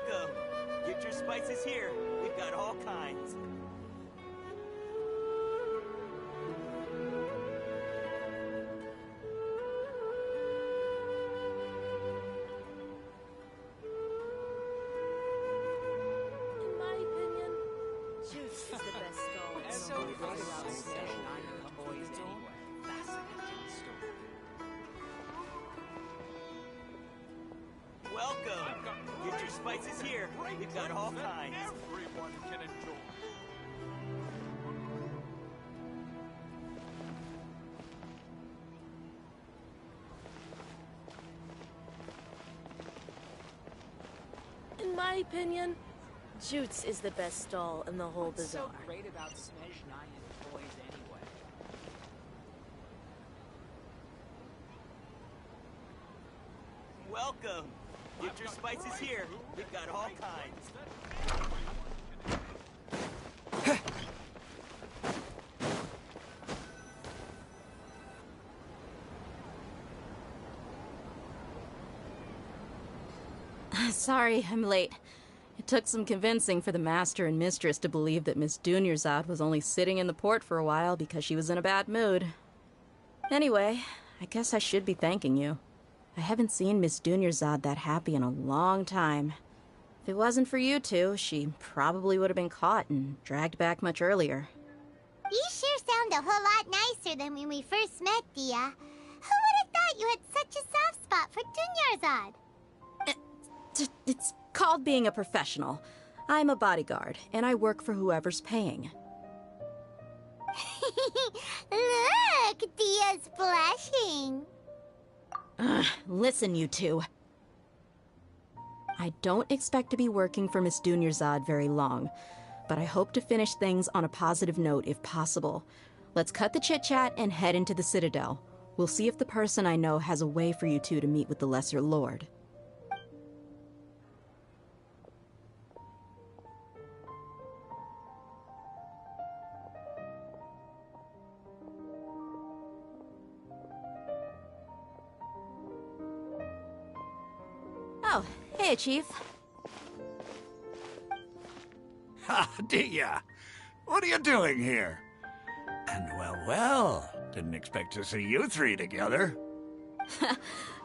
Welcome! Get your spices here. We've got all kinds. In my opinion, Juice is the best stall in So the whole great about business. Smash 9 toys anyway. Fascinating story. Welcome! Get your spices here. We've got all kinds. Everyone can enjoy. In my opinion, Juice is the best stall in the whole What's bazaar. so great about Smash 9 toys anyway? Welcome! Get your spices here. We've got all kinds. Sorry, I'm late. It took some convincing for the master and mistress to believe that Miss Dunyarzad was only sitting in the port for a while because she was in a bad mood. Anyway, I guess I should be thanking you. I haven't seen Miss Dunyarzad that happy in a long time. If it wasn't for you two, she probably would have been caught and dragged back much earlier. You sure sound a whole lot nicer than when we first met, Dia. Who would have thought you had such a soft spot for Dunyarzad? It's called being a professional. I'm a bodyguard, and I work for whoever's paying. Look, Dia's blushing. Listen, you two. I don't expect to be working for Miss Dunyarzad very long, but I hope to finish things on a positive note if possible. Let's cut the chit-chat and head into the Citadel. We'll see if the person I know has a way for you two to meet with the Lesser Lord. Oh, hey, Chief. Ha, Dia! What are you doing here? And well, didn't expect to see you three together.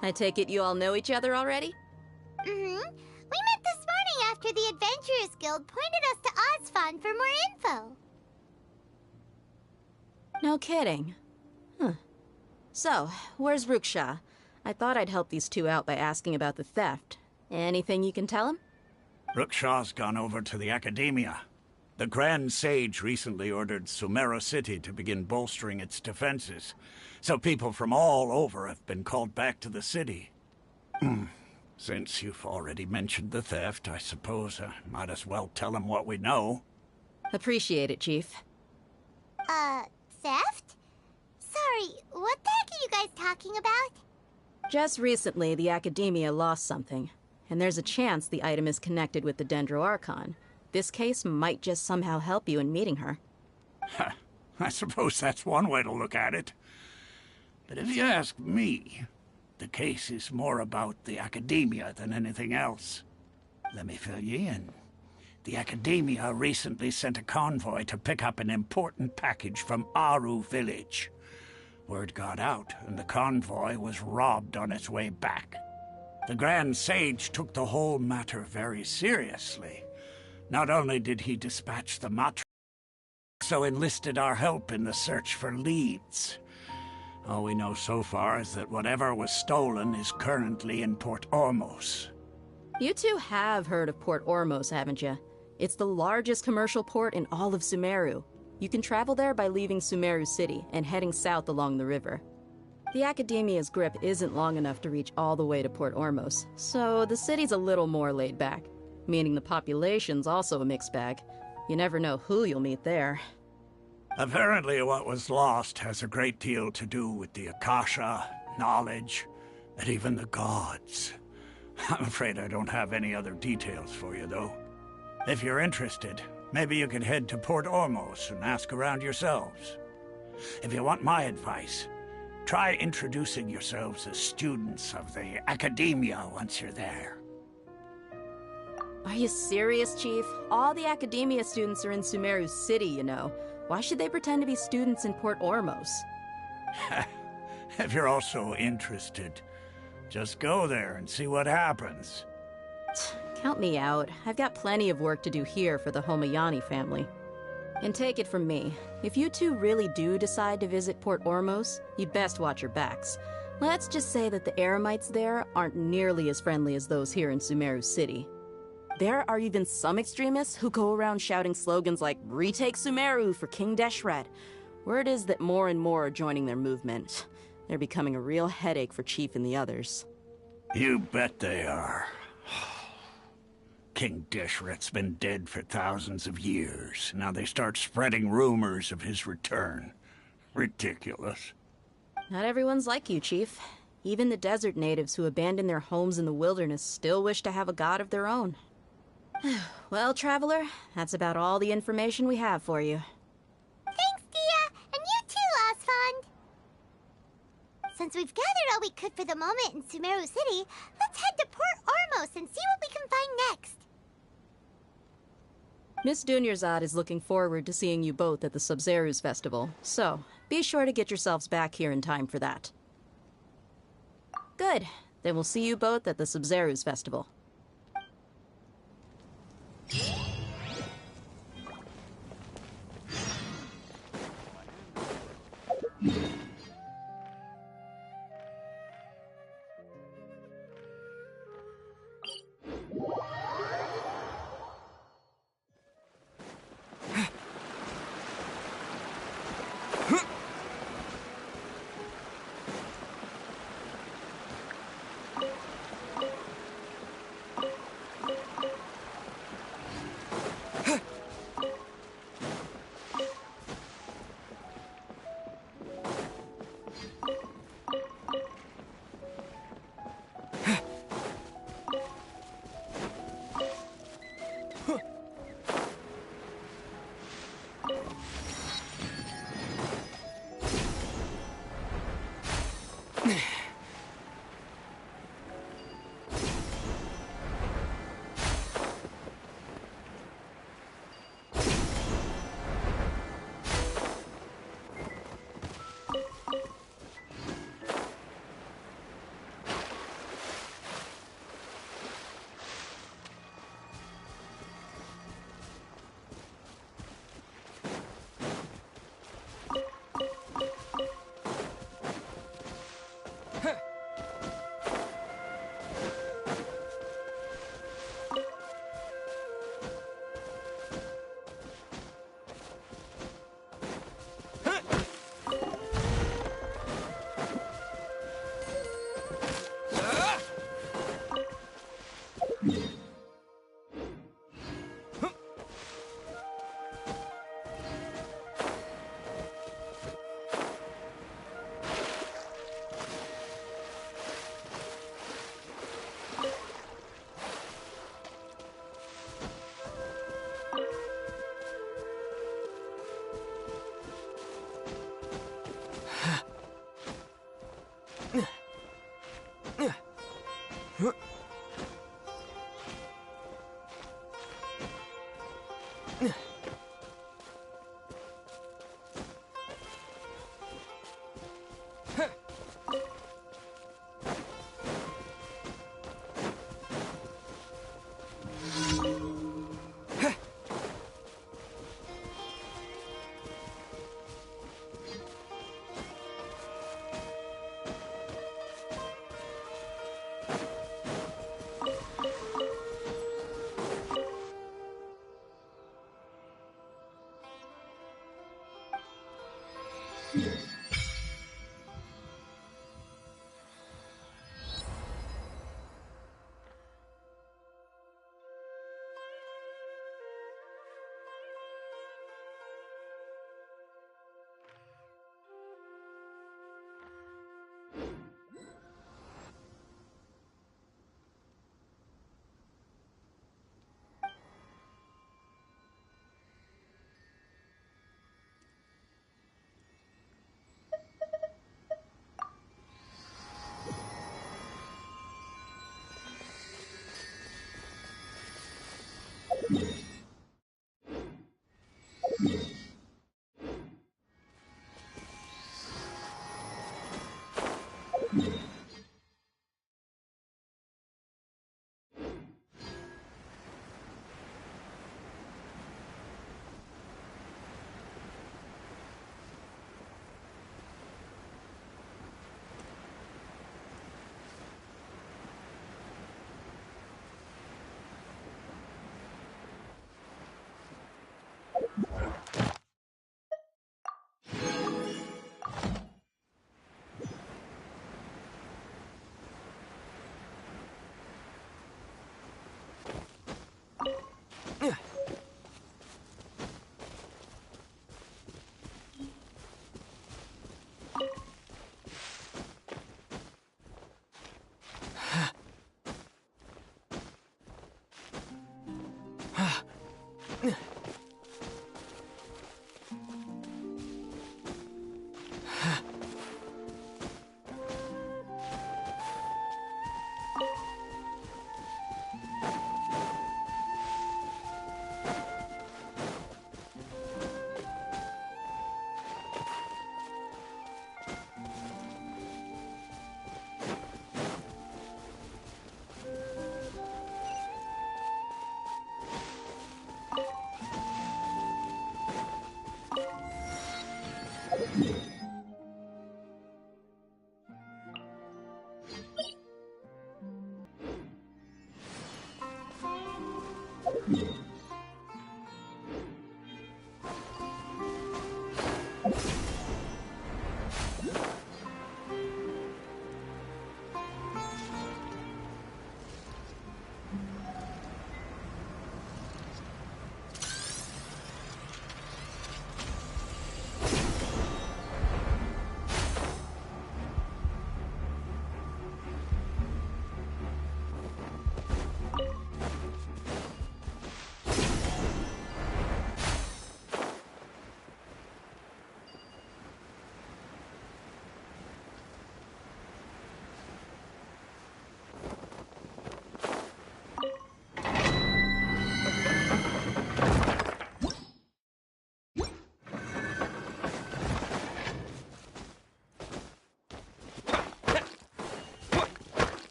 I take it you all know each other already? We met this morning after the Adventurers Guild pointed us to Ozfon for more info. No kidding. Huh. So, where's Ruksha? I thought I'd help these two out by asking about the theft. Anything you can tell him? Rukshaw's gone over to the Academia. The Grand Sage recently ordered Sumeru City to begin bolstering its defenses, so people from all over have been called back to the city. Since you've already mentioned the theft, I suppose I might as well tell him what we know. Appreciate it, Chief. Theft? Sorry, what the heck are you guys talking about? Just recently, the Academia lost something, and there's a chance the item is connected with the Dendro Archon. This case might just somehow help you in meeting her. I suppose that's one way to look at it. But if you ask me, the case is more about the Academia than anything else. Let me fill you in. The Academia recently sent a convoy to pick up an important package from Aru village. Word got out, and the convoy was robbed on its way back. The Grand Sage took the whole matter very seriously. Not only did he dispatch the Matra, so enlisted our help in the search for leads. All we know so far is that whatever was stolen is currently in Port Ormos. You two have heard of Port Ormos, haven't you? It's the largest commercial port in all of Sumeru. You can travel there by leaving Sumeru City and heading south along the river. The Academia's grip isn't long enough to reach all the way to Port Ormos, so the city's a little more laid back, meaning the population's also a mixed bag. You never know who you'll meet there. Apparently what was lost has a great deal to do with the Akasha, knowledge, and even the gods. I'm afraid I don't have any other details for you, though. If you're interested, maybe you could head to Port Ormos and ask around yourselves. If you want my advice, try introducing yourselves as students of the Academia once you're there. Are you serious, Chief? All the academia students are in Sumeru City, you know. Why should they pretend to be students in Port Ormos? If you're all so interested, just go there and see what happens. Count me out. I've got plenty of work to do here for the Homayani family. And take it from me, if you two really do decide to visit Port Ormos, you'd best watch your backs. Let's just say that the Eremites there aren't nearly as friendly as those here in Sumeru City. There are even some extremists who go around shouting slogans like, "Retake Sumeru for King Deshret." Word is that more and more are joining their movement. They're becoming a real headache for Chief and the others. You bet they are. King Deshret's been dead for thousands of years. Now they start spreading rumors of his return. Ridiculous. Not everyone's like you, Chief. Even the desert natives who abandoned their homes in the wilderness still wish to have a god of their own. Well, Traveler, that's about all the information we have for you. Thanks, Dia! And you too, Osfond! Since we've gathered all we could for the moment in Sumeru City, let's head to Port Ormos and see what we can find next. Miss Dunyarzad is looking forward to seeing you both at the Sub-Zerus Festival, so be sure to get yourselves back here in time for that. Good. Then we'll see you both at the Sub-Zerus Festival.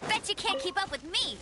Bet you can't keep up with me.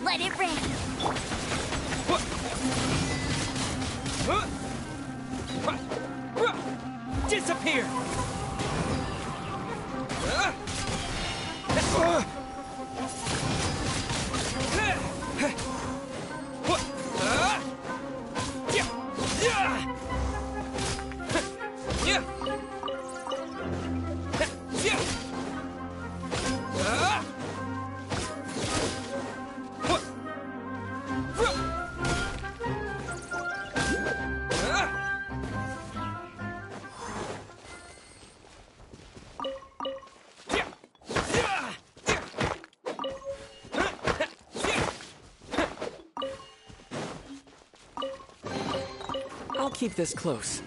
Let it rain. Disappear! I'll keep this close.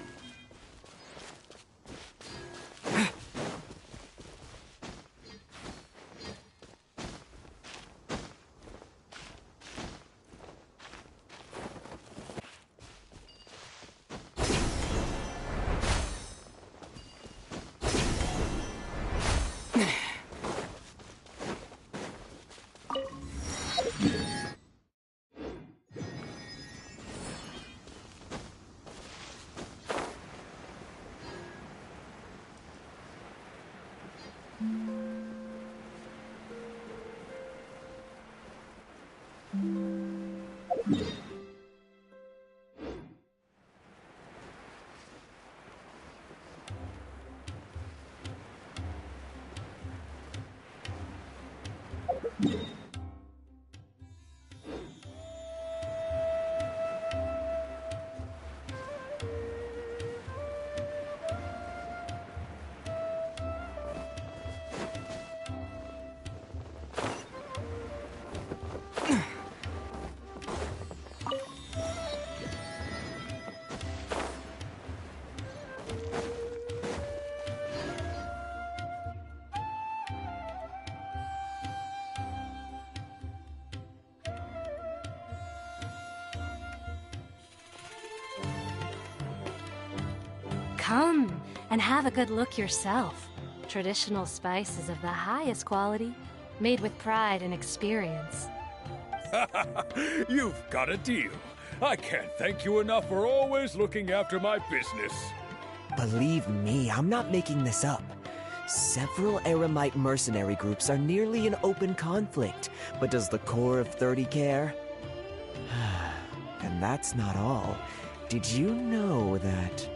Come and have a good look yourself. Traditional spices of the highest quality, made with pride and experience. You've got a deal. I can't thank you enough for always looking after my business. Believe me, I'm not making this up. Several Eremite mercenary groups are nearly in open conflict, but does the core of 30 care? And that's not all. Did you know that...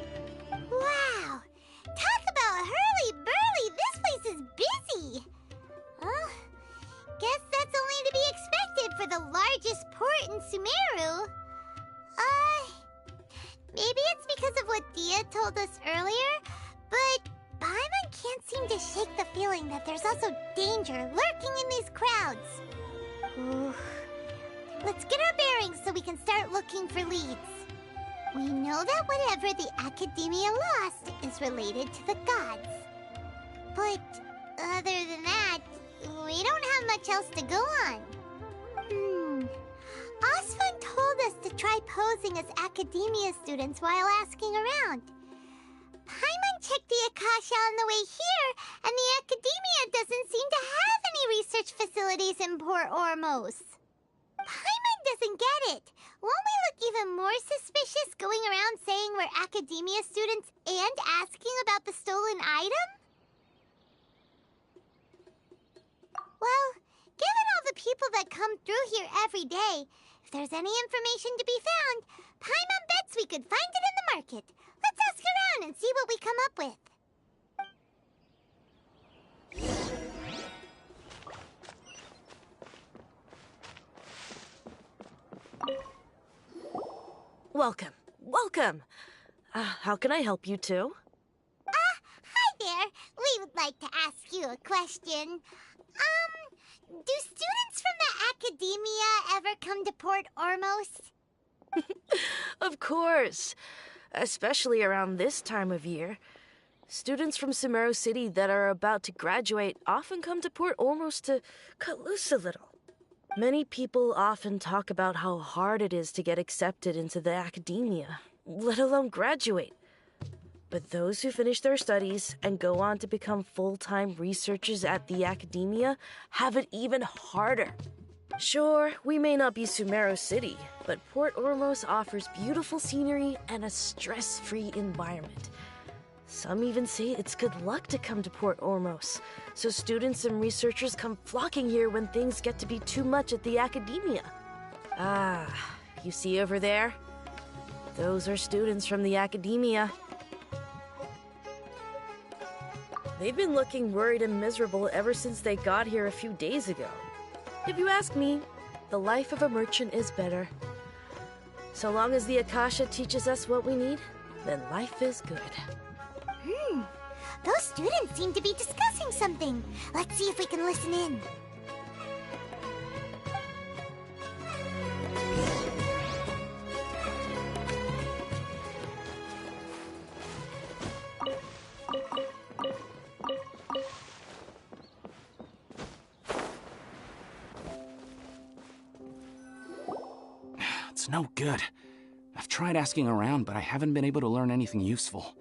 Wow! Talk about hurly-burly! This place is busy! Well, guess that's only to be expected for the largest port in Sumeru. Maybe it's because of what Tia told us earlier, but Paimon can't seem to shake the feeling that there's also danger lurking in these crowds. Ooh. Let's get our bearings so we can start looking for leads. We know that whatever the Academia lost is related to the gods. But other than that, we don't have much else to go on. Osfun told us to try posing as Academia students while asking around. Paimon checked the Akasha on the way here, and the Academia doesn't seem to have any research facilities in Port Ormos. Paimon doesn't get it. Won't we look even more suspicious going around saying we're Academia students and asking about the stolen item? Well, given all the people that come through here every day, if there's any information to be found, Paimon bets we could find it in the market. Let's ask around and see what we come up with. Welcome. Welcome. How can I help you two? Hi there. We would like to ask you a question. Do students from the Academia ever come to Port Ormos? Of course. Especially around this time of year. Students from Sumeru City that are about to graduate often come to Port Ormos to cut loose a little. Many people often talk about how hard it is to get accepted into the Academia, let alone graduate. But those who finish their studies and go on to become full-time researchers at the Academia have it even harder. Sure, we may not be Sumeru City, but Port Ormos offers beautiful scenery and a stress-free environment. Some even say it's good luck to come to Port Ormos, so students and researchers come flocking here when things get to be too much at the Academia. Ah, you see over there? Those are students from the Academia. They've been looking worried and miserable ever since they got here a few days ago. If you ask me, the life of a merchant is better. So long as the Akasha teaches us what we need, then life is good. Those students seem to be discussing something. Let's see if we can listen in. It's no good. I've tried asking around, but I haven't been able to learn anything useful.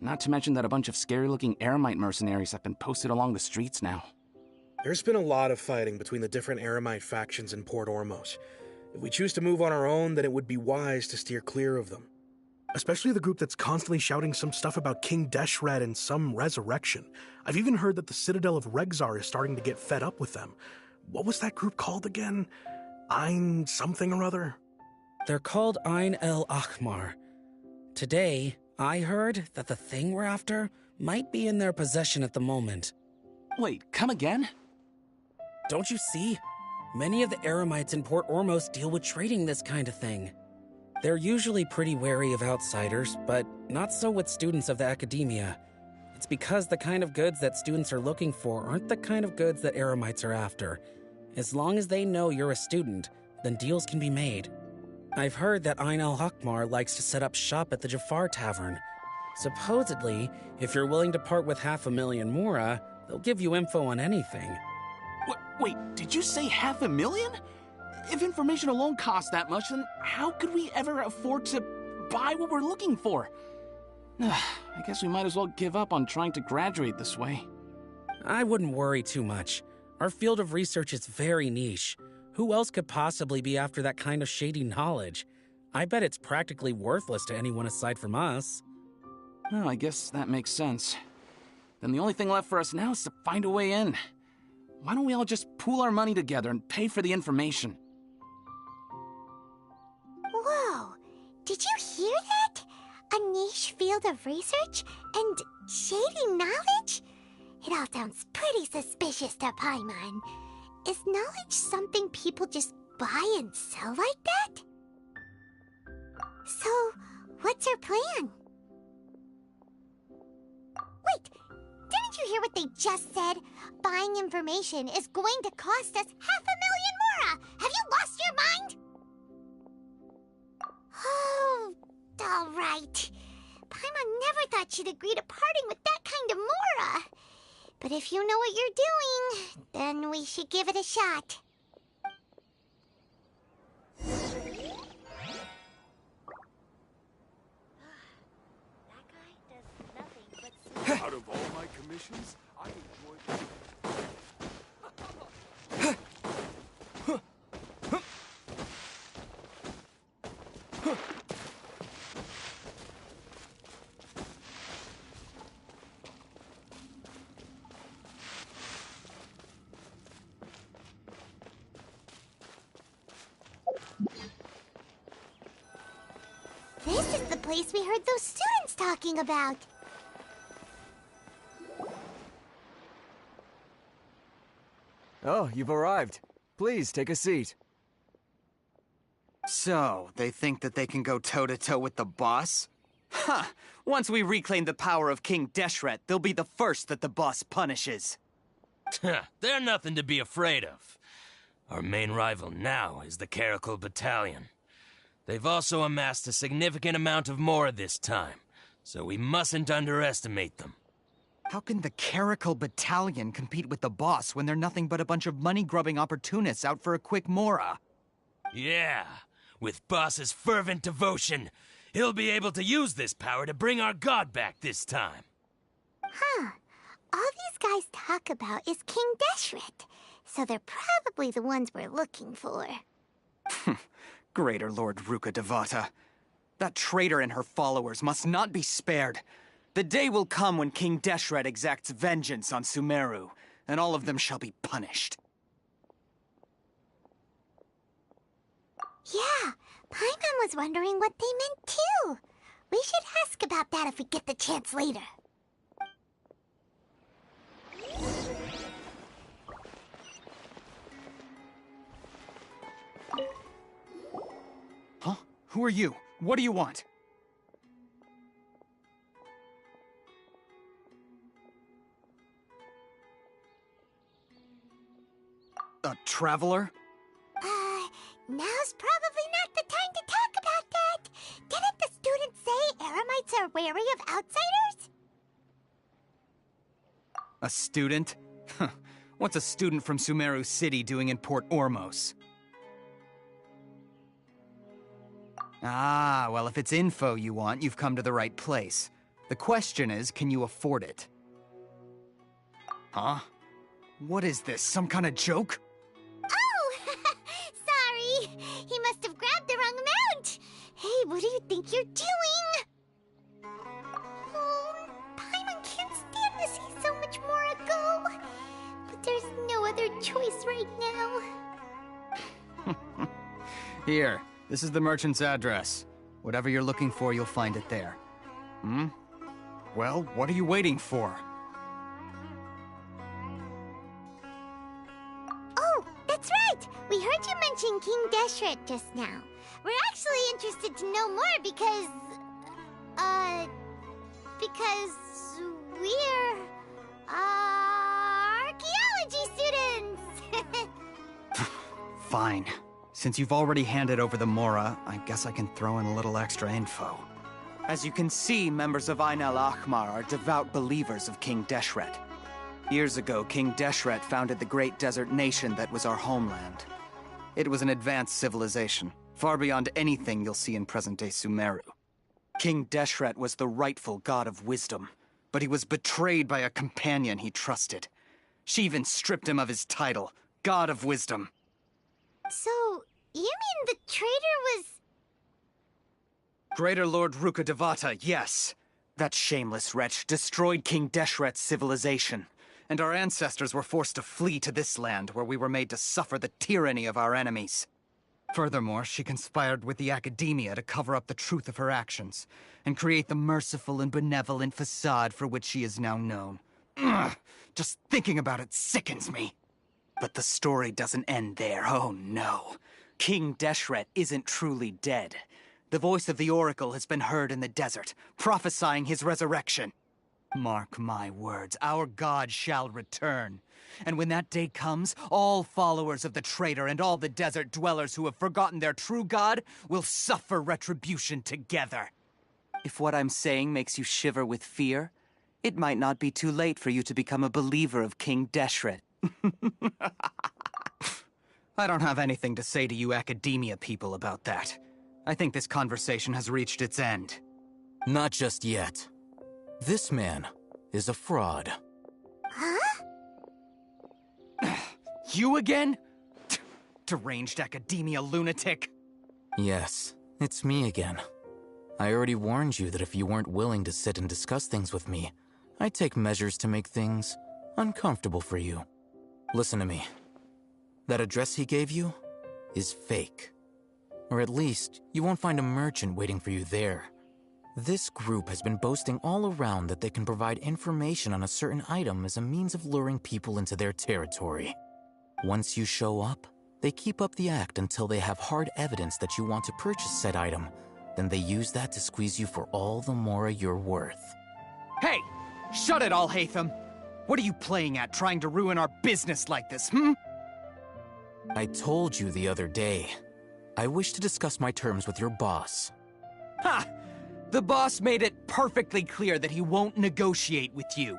Not to mention that a bunch of scary-looking Eremite mercenaries have been posted along the streets now. There's been a lot of fighting between the different Eremite factions in Port Ormos. If we choose to move on our own, then it would be wise to steer clear of them. Especially the group that's constantly shouting some stuff about King Deshret and some resurrection. I've even heard that the Citadel of Regzar is starting to get fed up with them. What was that group called again? Ein something or other? They're called Ein El Akhmar. Today, I heard that the thing we're after might be in their possession at the moment. Wait, come again? Don't you see? Many of the Eremites in Port Ormos deal with trading this kind of thing. They're usually pretty wary of outsiders, but not so with students of the Academia. It's because the kind of goods that students are looking for aren't the kind of goods that Eremites are after. As long as they know you're a student, then deals can be made. I've heard that Ein al-Hakmar likes to set up shop at the Jafar Tavern. Supposedly, if you're willing to part with 500,000 mora, they'll give you info on anything. Wait, did you say 500,000? If information alone costs that much, then how could we ever afford to buy what we're looking for? I guess we might as well give up on trying to graduate this way. I wouldn't worry too much. Our field of research is very niche. Who else could possibly be after that kind of shady knowledge? I bet it's practically worthless to anyone aside from us. Well, I guess that makes sense. Then the only thing left for us now is to find a way in. Why don't we all just pool our money together and pay for the information? Whoa! Did you hear that? A niche field of research and shady knowledge? It all sounds pretty suspicious to Paimon. Is knowledge something people just buy and sell like that? So, what's our plan? hear what they just said? Buying information is going to cost us 500,000 mora! Have you lost your mind? Oh, alright. Paimon never thought she'd agree to parting with that kind of mora. But if you know what you're doing, then we should give it a shot. Out of all my commissions, I enjoy... This is the place we heard those students talking about. Oh, you've arrived. Please, take a seat. So, they think that they can go toe-to-toe with the boss? Huh! Once we reclaim the power of King Deshret, they'll be the first that the boss punishes. They're nothing to be afraid of. Our main rival now is the Caracal Battalion. They've also amassed a significant amount of mora this time, so we mustn't underestimate them. How can the Caracal Battalion compete with the boss when they're nothing but a bunch of money-grubbing opportunists out for a quick mora? Yeah, with boss's fervent devotion, he'll be able to use this power to bring our god back this time. Huh. All these guys talk about is King Deshret, so they're probably the ones we're looking for. Greater Lord Ruka Devata. That traitor and her followers must not be spared. The day will come when King Deshret exacts vengeance on Sumeru, and all of them shall be punished. Yeah, Paimon was wondering what they meant too. We should ask about that if we get the chance later. Huh? Who are you? What do you want? A traveler? Now's probably not the time to talk about that. Didn't the students say Eremites are wary of outsiders? A student? What's a student from Sumeru City doing in Port Ormos? Ah, well, if it's info you want, you've come to the right place. The question is, can you afford it? Huh? What is this, some kind of joke? Oh! Sorry! He must have grabbed the wrong amount! Hey, what do you think you're doing? Oh, Paimon can't stand to see so much more ago. But there's no other choice right now. Here, this is the merchant's address. Whatever you're looking for, you'll find it there. Hmm? Well, what are you waiting for? Oh, that's right! We heard you mention King Deshret just now. We're actually interested to know more because we're, archaeology students! Fine. Since you've already handed over the Mora, I guess I can throw in a little extra info. As you can see, members of Ain al-Ahmar are devout believers of King Deshret. Years ago, King Deshret founded the great desert nation that was our homeland. It was an advanced civilization, far beyond anything you'll see in present-day Sumeru. King Deshret was the rightful god of wisdom, but he was betrayed by a companion he trusted. She even stripped him of his title, God of Wisdom. So, you mean the traitor was... Greater Lord Ruka Devata, yes. That shameless wretch destroyed King Deshret's civilization, and our ancestors were forced to flee to this land where we were made to suffer the tyranny of our enemies. Furthermore, she conspired with the academia to cover up the truth of her actions, and create the merciful and benevolent facade for which she is now known. Ugh, just thinking about it sickens me. But the story doesn't end there, oh no. King Deshret isn't truly dead. The voice of the Oracle has been heard in the desert, prophesying his resurrection. Mark my words, our god shall return. And when that day comes, all followers of the traitor and all the desert dwellers who have forgotten their true god will suffer retribution together. If what I'm saying makes you shiver with fear, it might not be too late for you to become a believer of King Deshret. I don't have anything to say to you academia people about that. I think this conversation has reached its end. Not just yet. This man is a fraud. Huh? You again? Deranged academia lunatic. Yes, it's me again. I already warned you that if you weren't willing to sit and discuss things with me, I'd take measures to make things uncomfortable for you. Listen to me. That address he gave you is fake. Or at least, you won't find a merchant waiting for you there. This group has been boasting all around that they can provide information on a certain item as a means of luring people into their territory. Once you show up, they keep up the act until they have hard evidence that you want to purchase said item. Then they use that to squeeze you for all the mora you're worth. Hey! Shut it all, Hatham! What are you playing at, trying to ruin our business like this, hmm? I told you the other day. I wish to discuss my terms with your boss. Ha! The boss made it perfectly clear that he won't negotiate with you.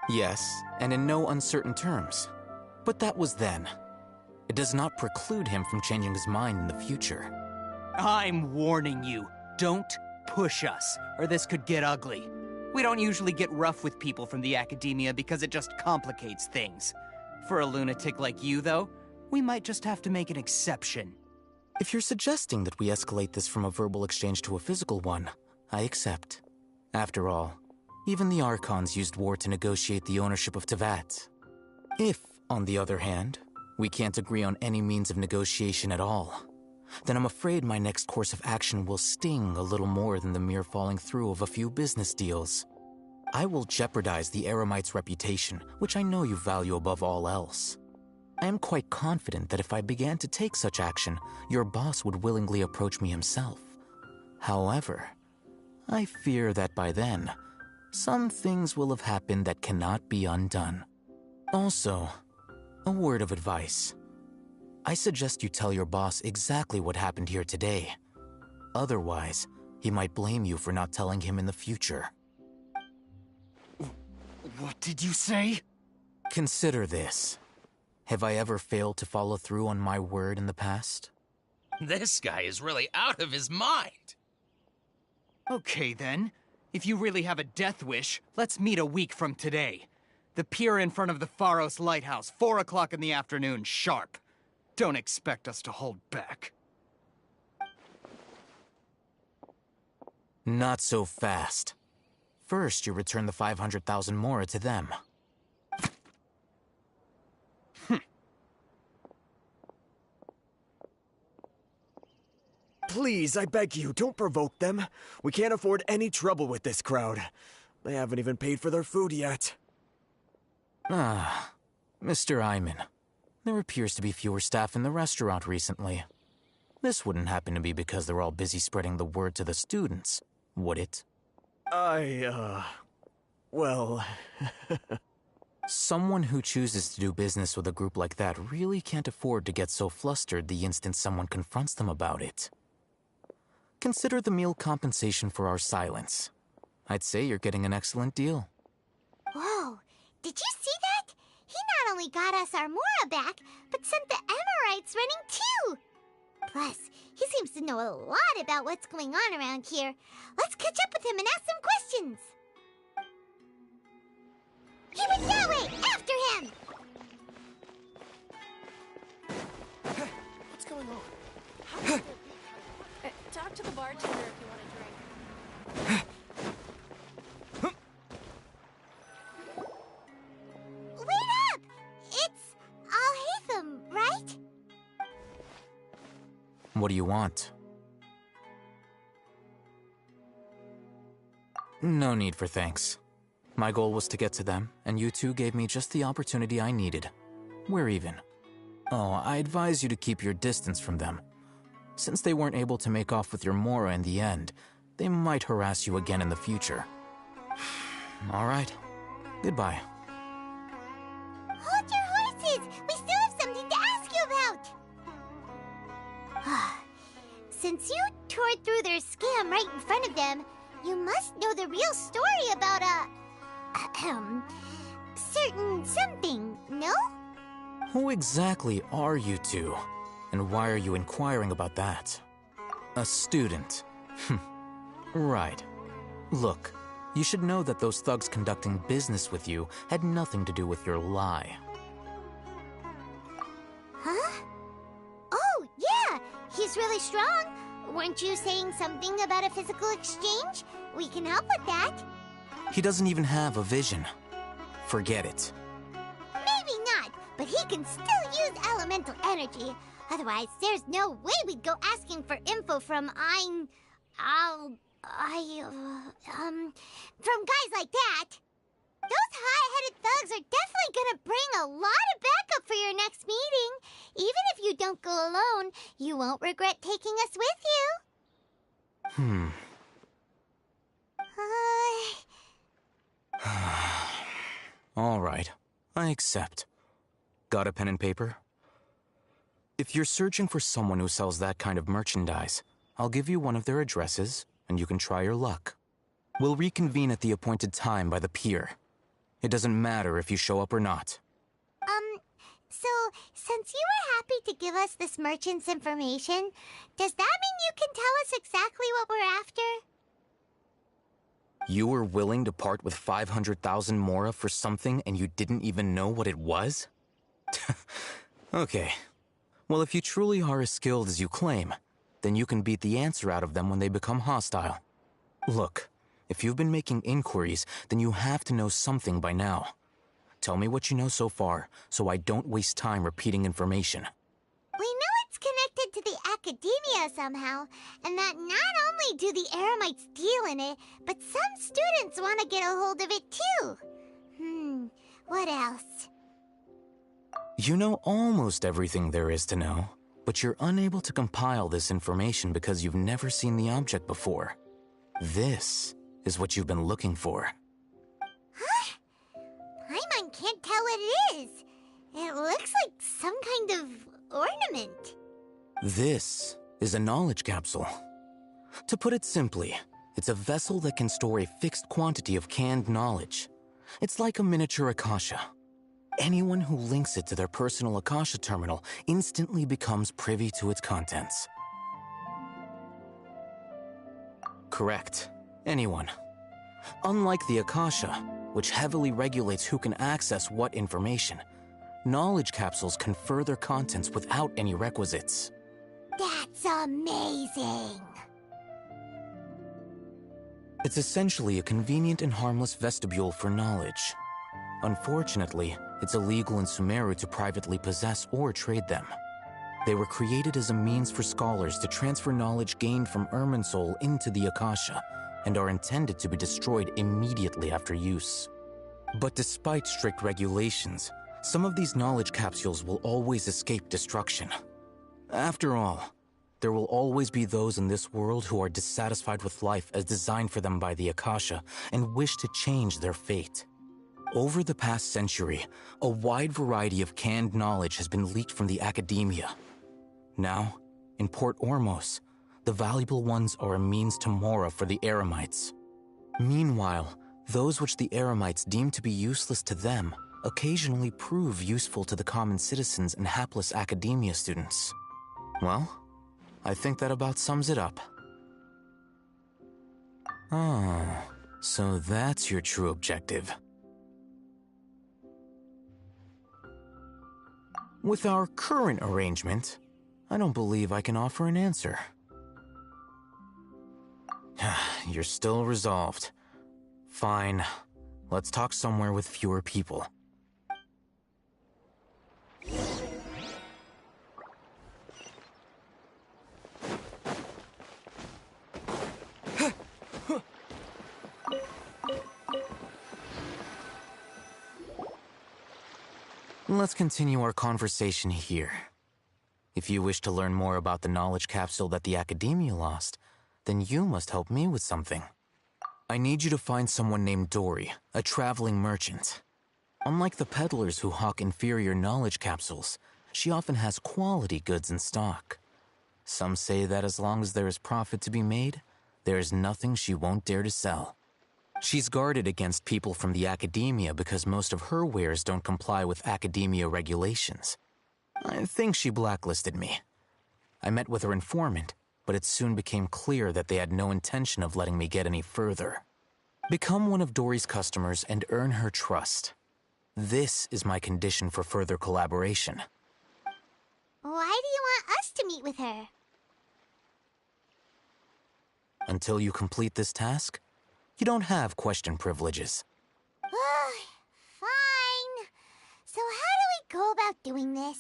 Yes, and in no uncertain terms. But that was then. It does not preclude him from changing his mind in the future. I'm warning you, don't push us, or this could get ugly. We don't usually get rough with people from the academia because it just complicates things. For a lunatic like you, though, we might just have to make an exception. If you're suggesting that we escalate this from a verbal exchange to a physical one, I accept. After all, even the Archons used war to negotiate the ownership of Tevat. If, on the other hand, we can't agree on any means of negotiation at all, then I'm afraid my next course of action will sting a little more than the mere falling through of a few business deals. I will jeopardize the Eremite's reputation, which I know you value above all else. I am quite confident that if I began to take such action, your boss would willingly approach me himself. However, I fear that by then, some things will have happened that cannot be undone. Also, a word of advice. I suggest you tell your boss exactly what happened here today. Otherwise, he might blame you for not telling him in the future. What did you say? Consider this. Have I ever failed to follow through on my word in the past? This guy is really out of his mind. Okay then. If you really have a death wish, let's meet a week from today. The pier in front of the Pharos Lighthouse, 4 o'clock in the afternoon, sharp. Don't expect us to hold back. Not so fast. First, you return the 500,000 mora to them. Please, I beg you, don't provoke them. We can't afford any trouble with this crowd. They haven't even paid for their food yet. Ah, Mr. Iman. There appears to be fewer staff in the restaurant recently. This wouldn't happen to be because they're all busy spreading the word to the students, would it? Well... Someone who chooses to do business with a group like that really can't afford to get so flustered the instant someone confronts them about it. Consider the meal compensation for our silence. I'd say you're getting an excellent deal. Whoa, did you see that? He not only got us our Mora back, but sent the Emirites running too! Plus, he seems to know a lot about what's going on around here. Let's catch up with him and ask some questions! He went that way! After him! What's going on? Talk to the bartender if you want a drink. Wait up! It's Al-Haytham, right? What do you want? No need for thanks. My goal was to get to them, and you two gave me just the opportunity I needed. We're even. Oh, I advise you to keep your distance from them. Since they weren't able to make off with your Mora in the end, they might harass you again in the future. All right. Goodbye. Hold your horses! We still have something to ask you about! Since you tore through their scam right in front of them, you must know the real story about certain something, no? Who exactly are you two? And why are you inquiring about that? A student. Right. Look, you should know that those thugs conducting business with you had nothing to do with your lie. Huh? Oh, yeah! He's really strong. Weren't you saying something about a physical exchange? We can help with that. He doesn't even have a vision. Forget it. Maybe not, but he can still use elemental energy. Otherwise, there's no way we'd go asking for info from from guys like that. Those high-headed thugs are definitely gonna bring a lot of backup for your next meeting. Even if you don't go alone, you won't regret taking us with you. All right, I accept. Got a pen and paper? If you're searching for someone who sells that kind of merchandise, I'll give you one of their addresses, and you can try your luck. We'll reconvene at the appointed time by the pier. It doesn't matter if you show up or not. So, since you were happy to give us this merchant's information, does that mean you can tell us exactly what we're after? You were willing to part with 500,000 mora for something and you didn't even know what it was? Okay. Well, if you truly are as skilled as you claim, then you can beat the answer out of them when they become hostile. Look, if you've been making inquiries, then you have to know something by now. Tell me what you know so far, so I don't waste time repeating information. We know it's connected to the academia somehow, and that not only do the Eremites deal in it, but some students want to get a hold of it too. What else? You know almost everything there is to know, but you're unable to compile this information because you've never seen the object before. This is what you've been looking for. Huh? Paimon can't tell what it is. It looks like some kind of ornament. This is a knowledge capsule. To put it simply, it's a vessel that can store a fixed quantity of canned knowledge. It's like a miniature Akasha. Anyone who links it to their personal Akasha terminal instantly becomes privy to its contents. Correct. Anyone. Unlike the Akasha, which heavily regulates who can access what information, knowledge capsules confer their contents without any requisites. That's amazing! It's essentially a convenient and harmless vestibule for knowledge. Unfortunately, it's illegal in Sumeru to privately possess or trade them. They were created as a means for scholars to transfer knowledge gained from Irminsul into the Akasha, and are intended to be destroyed immediately after use. But despite strict regulations, some of these knowledge capsules will always escape destruction. After all, there will always be those in this world who are dissatisfied with life as designed for them by the Akasha and wish to change their fate. Over the past century, a wide variety of canned knowledge has been leaked from the academia. Now, in Port Ormos, the valuable ones are a means to mora for the Eremites. Meanwhile, those which the Eremites deem to be useless to them occasionally prove useful to the common citizens and hapless academia students. Well, I think that about sums it up. Oh, so that's your true objective. With our current arrangement, I don't believe I can offer an answer. You're still resolved. Fine. Let's talk somewhere with fewer people. Let's continue our conversation here. If you wish to learn more about the knowledge capsule that the Academia lost, then you must help me with something. I need you to find someone named Dory, a traveling merchant. Unlike the peddlers who hawk inferior knowledge capsules, she often has quality goods in stock. Some say that as long as there is profit to be made, there is nothing she won't dare to sell. She's guarded against people from the academia because most of her wares don't comply with academia regulations. I think she blacklisted me. I met with her informant, but it soon became clear that they had no intention of letting me get any further. Become one of Dory's customers and earn her trust. This is my condition for further collaboration. Why do you want us to meet with her? Until you complete this task, you don't have question privileges. Fine. So how do we go about doing this?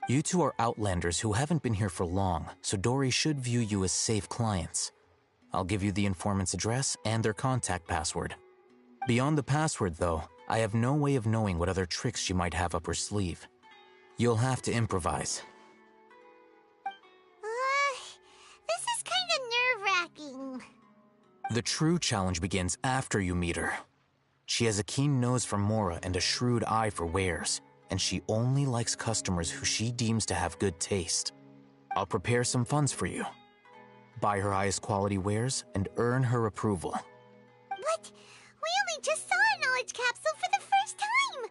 You two are outlanders who haven't been here for long, so Dory should view you as safe clients. I'll give you the informant's address and their contact password. Beyond the password, though, I have no way of knowing what other tricks she might have up her sleeve. You'll have to improvise. This is kind of nerve-wracking. The true challenge begins after you meet her. She has a keen nose for Mora and a shrewd eye for wares, and she only likes customers who she deems to have good taste. I'll prepare some funds for you. Buy her highest quality wares and earn her approval. But we only just saw a knowledge capsule for the first time.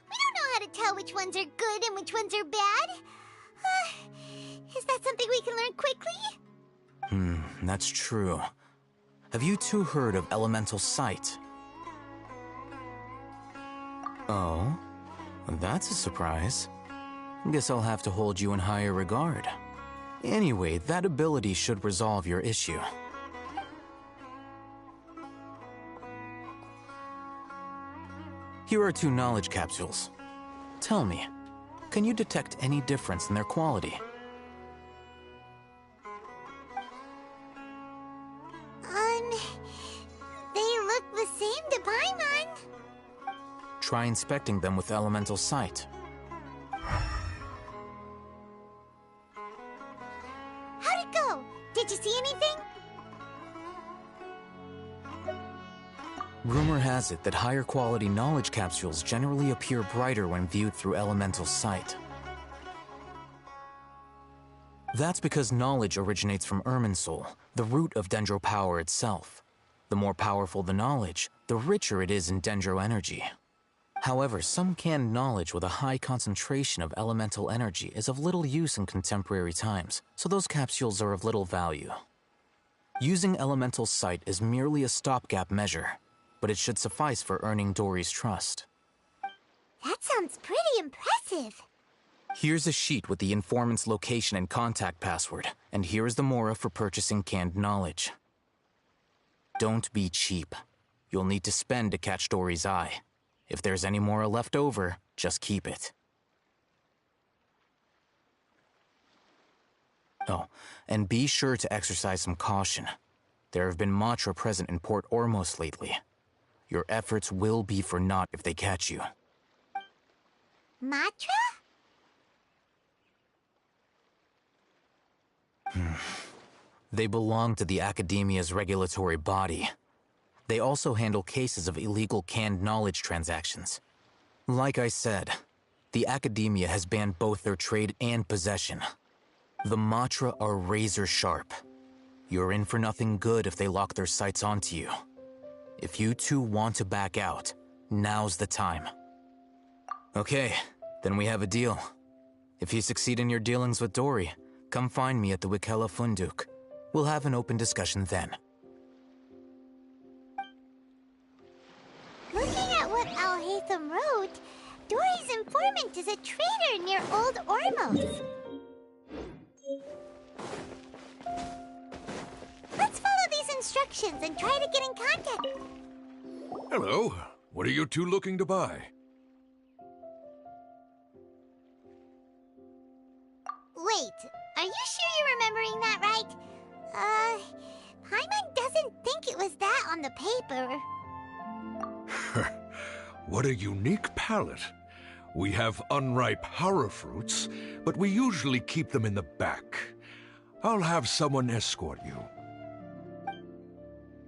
We don't know how to tell which ones are good and which ones are bad. Is that something we can learn quickly? That's true. Have you two heard of elemental sight? Oh, that's a surprise. Guess I'll have to hold you in higher regard. Anyway, that ability should resolve your issue. Here are 2 knowledge capsules. Tell me, can you detect any difference in their quality? They look the same to Paimon. Try inspecting them with elemental sight. How'd it go? Did you see anything? Rumor has it that higher quality knowledge capsules generally appear brighter when viewed through elemental sight. That's because knowledge originates from Irminsul, the root of Dendro power itself. The more powerful the knowledge, the richer it is in Dendro energy. However, some canned knowledge with a high concentration of elemental energy is of little use in contemporary times, so those capsules are of little value. Using elemental sight is merely a stopgap measure, but it should suffice for earning Dory's trust. That sounds pretty impressive. Here's a sheet with the informant's location and contact password, and here is the Mora for purchasing canned knowledge. Don't be cheap. You'll need to spend to catch Dory's eye. If there's any Mora left over, just keep it. Oh, and be sure to exercise some caution. There have been Matra present in Port Ormos lately. Your efforts will be for naught if they catch you. Matra? They belong to the Academia's regulatory body. They also handle cases of illegal canned knowledge transactions. Like I said, the Academia has banned both their trade and possession. The Matra are razor sharp. You're in for nothing good if they lock their sights onto you. If you two want to back out, now's the time. Okay, then we have a deal. If you succeed in your dealings with Dory, come find me at the Wikela Funduk. We'll have an open discussion then. Looking at what Al-Haytham wrote, Dory's informant is a trader near Old Ormos. Let's follow these instructions and try to get in contact. Hello. What are you two looking to buy? Wait, are you sure you're remembering that right? Paimon doesn't think it was that on the paper. What a unique palate. We have unripe hara fruits, but we usually keep them in the back. I'll have someone escort you.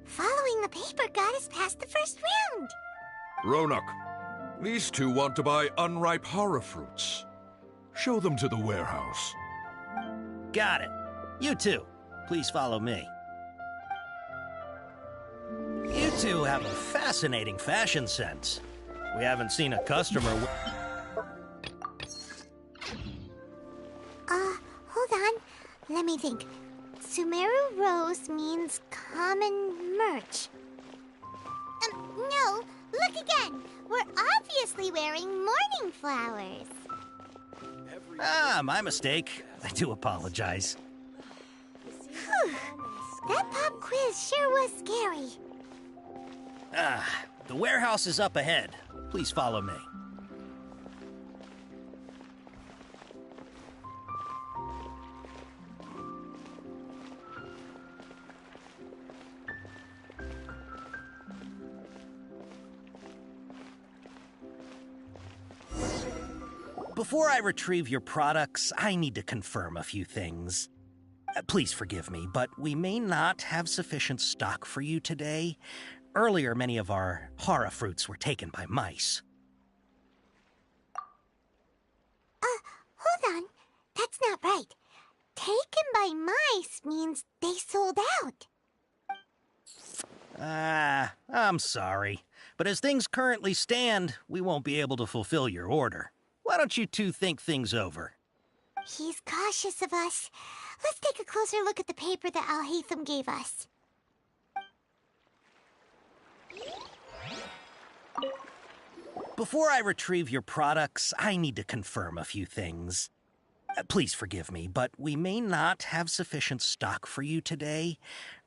Following the the paper got us past the first round. Ronak, these two want to buy unripe horror fruits. Show them to the warehouse. Got it. You two, please follow me. You two have a fascinating fashion sense. We haven't seen a customer Hold on. Let me think. Sumeru Rose means common merch. No, look again. We're obviously wearing morning flowers. Ah, my mistake. I do apologize. Whew. That pop quiz sure was scary. The warehouse is up ahead. Please follow me. Before I retrieve your products, I need to confirm a few things. Please forgive me, but we may not have sufficient stock for you today. Earlier, many of our hara fruits were taken by mice. Hold on. That's not right. Taken by mice means they sold out. I'm sorry. But as things currently stand, we won't be able to fulfill your order. Why don't you two think things over? He's cautious of us. Let's take a closer look at the paper that Al-Haytham gave us. Before I retrieve your products, I need to confirm a few things. Please forgive me, but we may not have sufficient stock for you today.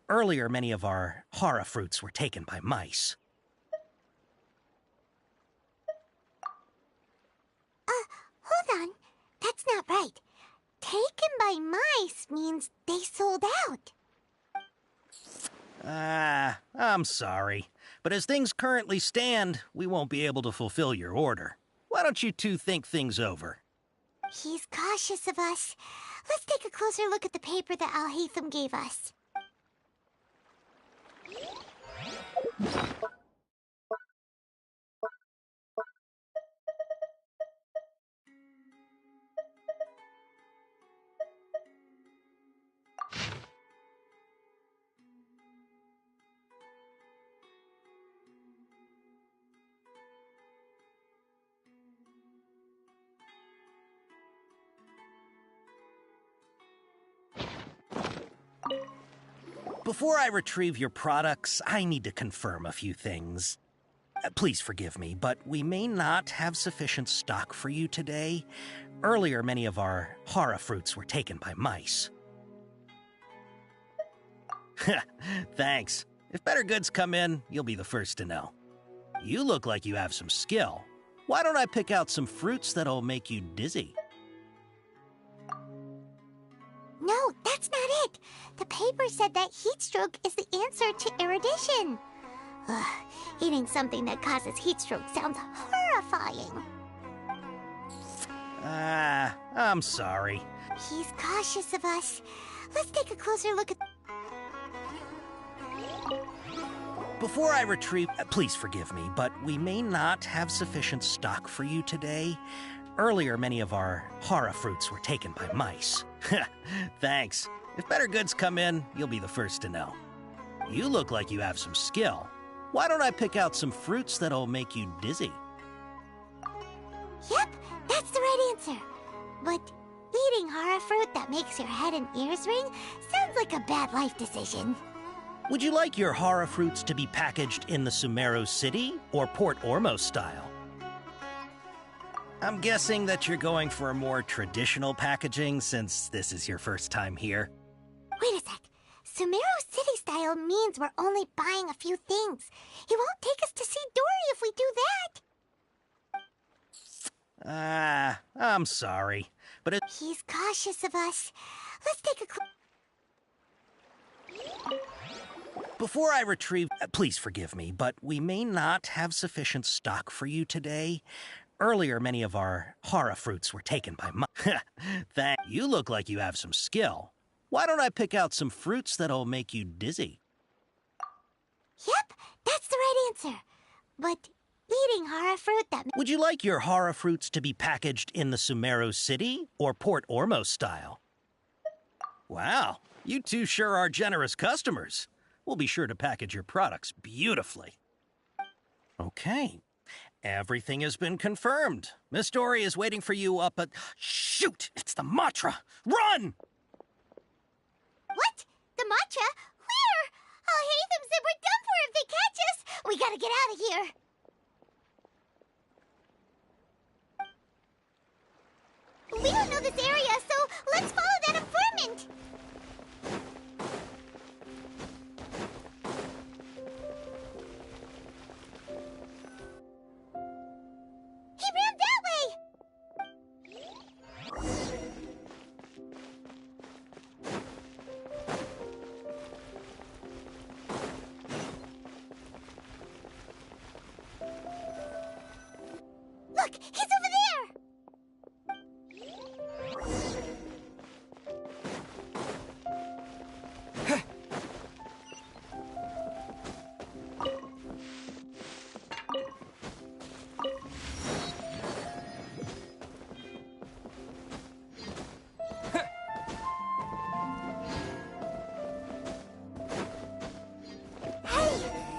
Earlier, many of our hara fruits were taken by mice. Hold on. That's not right. Taken by mice means they sold out. I'm sorry. But as things currently stand, we won't be able to fulfill your order. Why don't you two think things over? He's cautious of us. Let's take a closer look at the paper that Al-Haytham gave us. Before I retrieve your products, I need to confirm a few things. Please forgive me, but we may not have sufficient stock for you today. Earlier, many of our hara fruits were taken by mice. Thanks. If better goods come in, you'll be the first to know. You look like you have some skill. Why don't I pick out some fruits that'll make you dizzy? No, that's not it. The paper said that heat stroke is the answer to erudition. Ugh, eating something that causes heat stroke sounds horrifying. I'm sorry. He's cautious of us. Let's take a closer look at... Before I retrieve... please forgive me, but we may not have sufficient stock for you today. Earlier, many of our hara fruits were taken by mice. Thanks. If better goods come in, you'll be the first to know. You look like you have some skill. Why don't I pick out some fruits that'll make you dizzy? Yep, that's the right answer. But eating hara fruit that makes your head and ears ring sounds like a bad life decision. Would you like your hara fruits to be packaged in the Sumeru City or Port Ormos style? I'm guessing that you're going for a more traditional packaging since this is your first time here. Wait a sec. Sumeru City style means we're only buying a few things. He won't take us to see Dory if we do that. I'm sorry, but He's cautious of us. Let's take a Before I retrieve... please forgive me, but we may not have sufficient stock for you today. Earlier, many of our hara fruits were taken by Thanks. You look like you have some skill. Why don't I pick out some fruits that'll make you dizzy? Yep, that's the right answer. But eating horror fruit that... Would you like your horror fruits to be packaged in the Sumeru City or Port Ormos style? Wow, you two sure are generous customers. We'll be sure to package your products beautifully. Okay, everything has been confirmed. Miss Dory is waiting for you up at... Shoot, it's the Matra! Run! What? The matcha? Where? I'll hate them said we're done for if they catch us. We gotta get out of here. We don't know this area, so let's follow that informant. He ran that way. Look, he's over there.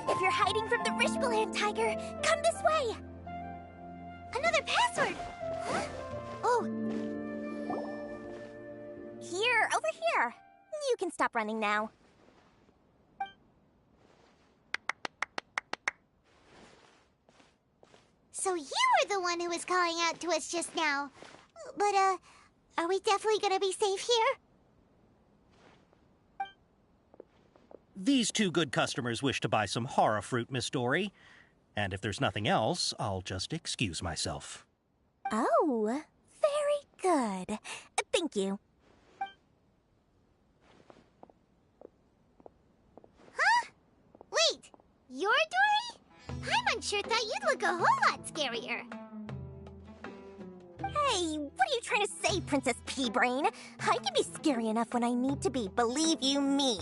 If you're hiding from the Rishbaland tiger, come this way! Another password! Huh? Oh. Here, over here. You can stop running now. So you were the one who was calling out to us just now. But, are we definitely gonna be safe here? These two good customers wish to buy some horror fruit, Miss Dory. And if there's nothing else, I'll just excuse myself. Oh, very good. Thank you. Huh? Wait, you're Dory? Paimon sure thought you'd look a whole lot scarier. Hey, what are you trying to say, Princess Pea-Brain? I can be scary enough when I need to be, believe you me.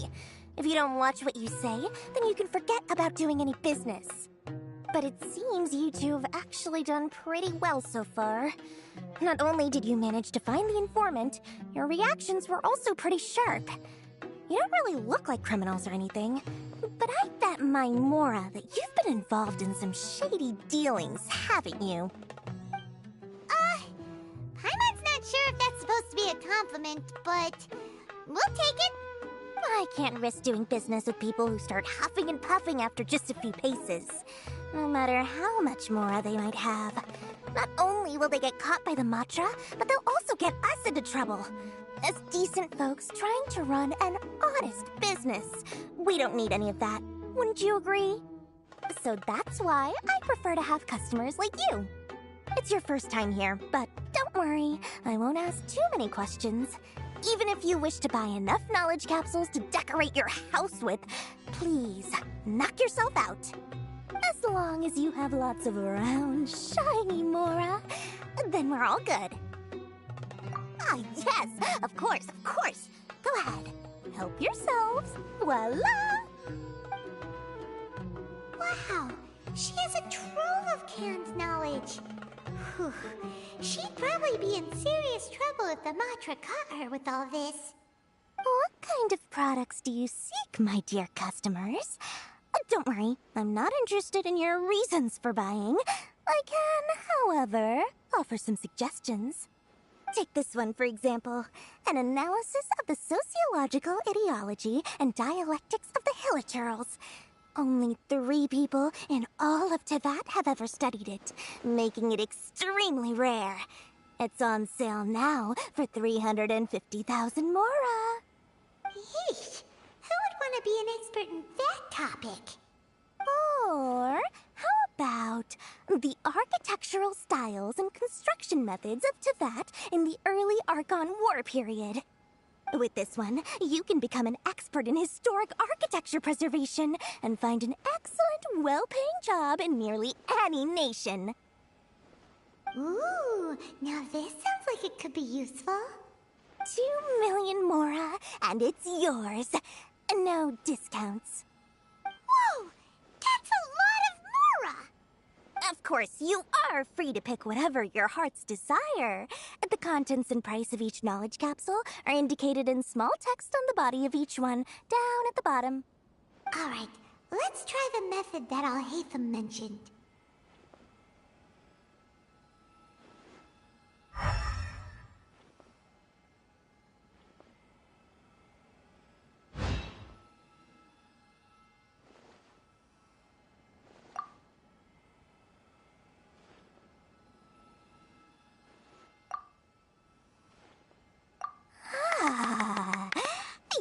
If you don't watch what you say, then you can forget about doing any business. But it seems you two have actually done pretty well so far. Not only did you manage to find the informant, your reactions were also pretty sharp. You don't really look like criminals or anything, but I bet my Mora that you've been involved in some shady dealings, haven't you? Paimon's not sure if that's supposed to be a compliment, but we'll take it. I can't risk doing business with people who start huffing and puffing after just a few paces. No matter how much Mora they might have. Not only will they get caught by the Matra, but they'll also get us into trouble. As decent folks trying to run an honest business. We don't need any of that. Wouldn't you agree? So that's why I prefer to have customers like you. It's your first time here, but don't worry. I won't ask too many questions. Even if you wish to buy enough knowledge capsules to decorate your house with, please, knock yourself out. As long as you have lots of round, shiny Mora, then we're all good. Ah, yes, of course, of course. Go ahead, help yourselves. Voila! Wow, she has a trove of canned knowledge. Whew. She'd probably be in serious trouble if the Matra caught her with all this. What kind of products do you seek, my dear customers? Don't worry, I'm not interested in your reasons for buying. I can, however, offer some suggestions. Take this one, for example. An analysis of the sociological ideology and dialectics of the Hilichurls. Only 3 people in all of Teyvat have ever studied it, making it extremely rare. It's on sale now for 350,000 Mora. Yeesh, who would want to be an expert in that topic? Or how about the architectural styles and construction methods of Teyvat in the early Archon War period? With this one, you can become an expert in historic architecture preservation and find an excellent, well-paying job in nearly any nation. Ooh, now this sounds like it could be useful. 2 million Mora, and it's yours. No discounts. Whoa! course, you are free to pick whatever your heart's desire. The contents and price of each knowledge capsule are indicated in small text on the body of each one, down at the bottom. Alright, let's try the method that Al-Haytham mentioned.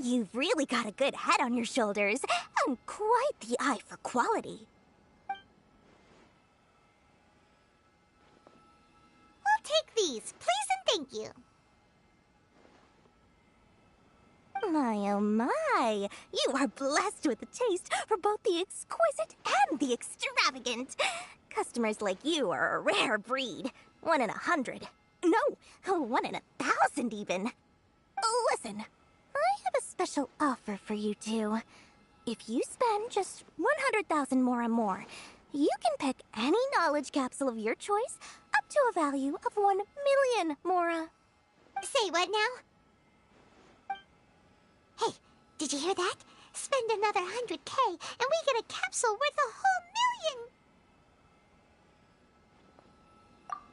You've really got a good head on your shoulders, and quite the eye for quality. We'll take these, please and thank you. My oh my, you are blessed with a taste for both the exquisite and the extravagant. Customers like you are a rare breed. 1 in 100. No, 1 in 1,000 even. Listen, I have a special offer for you two. If you spend just 100,000 mora more, you can pick any knowledge capsule of your choice up to a value of 1 million mora. Say what now? Hey, did you hear that? Spend another 100K and we get a capsule worth a whole million!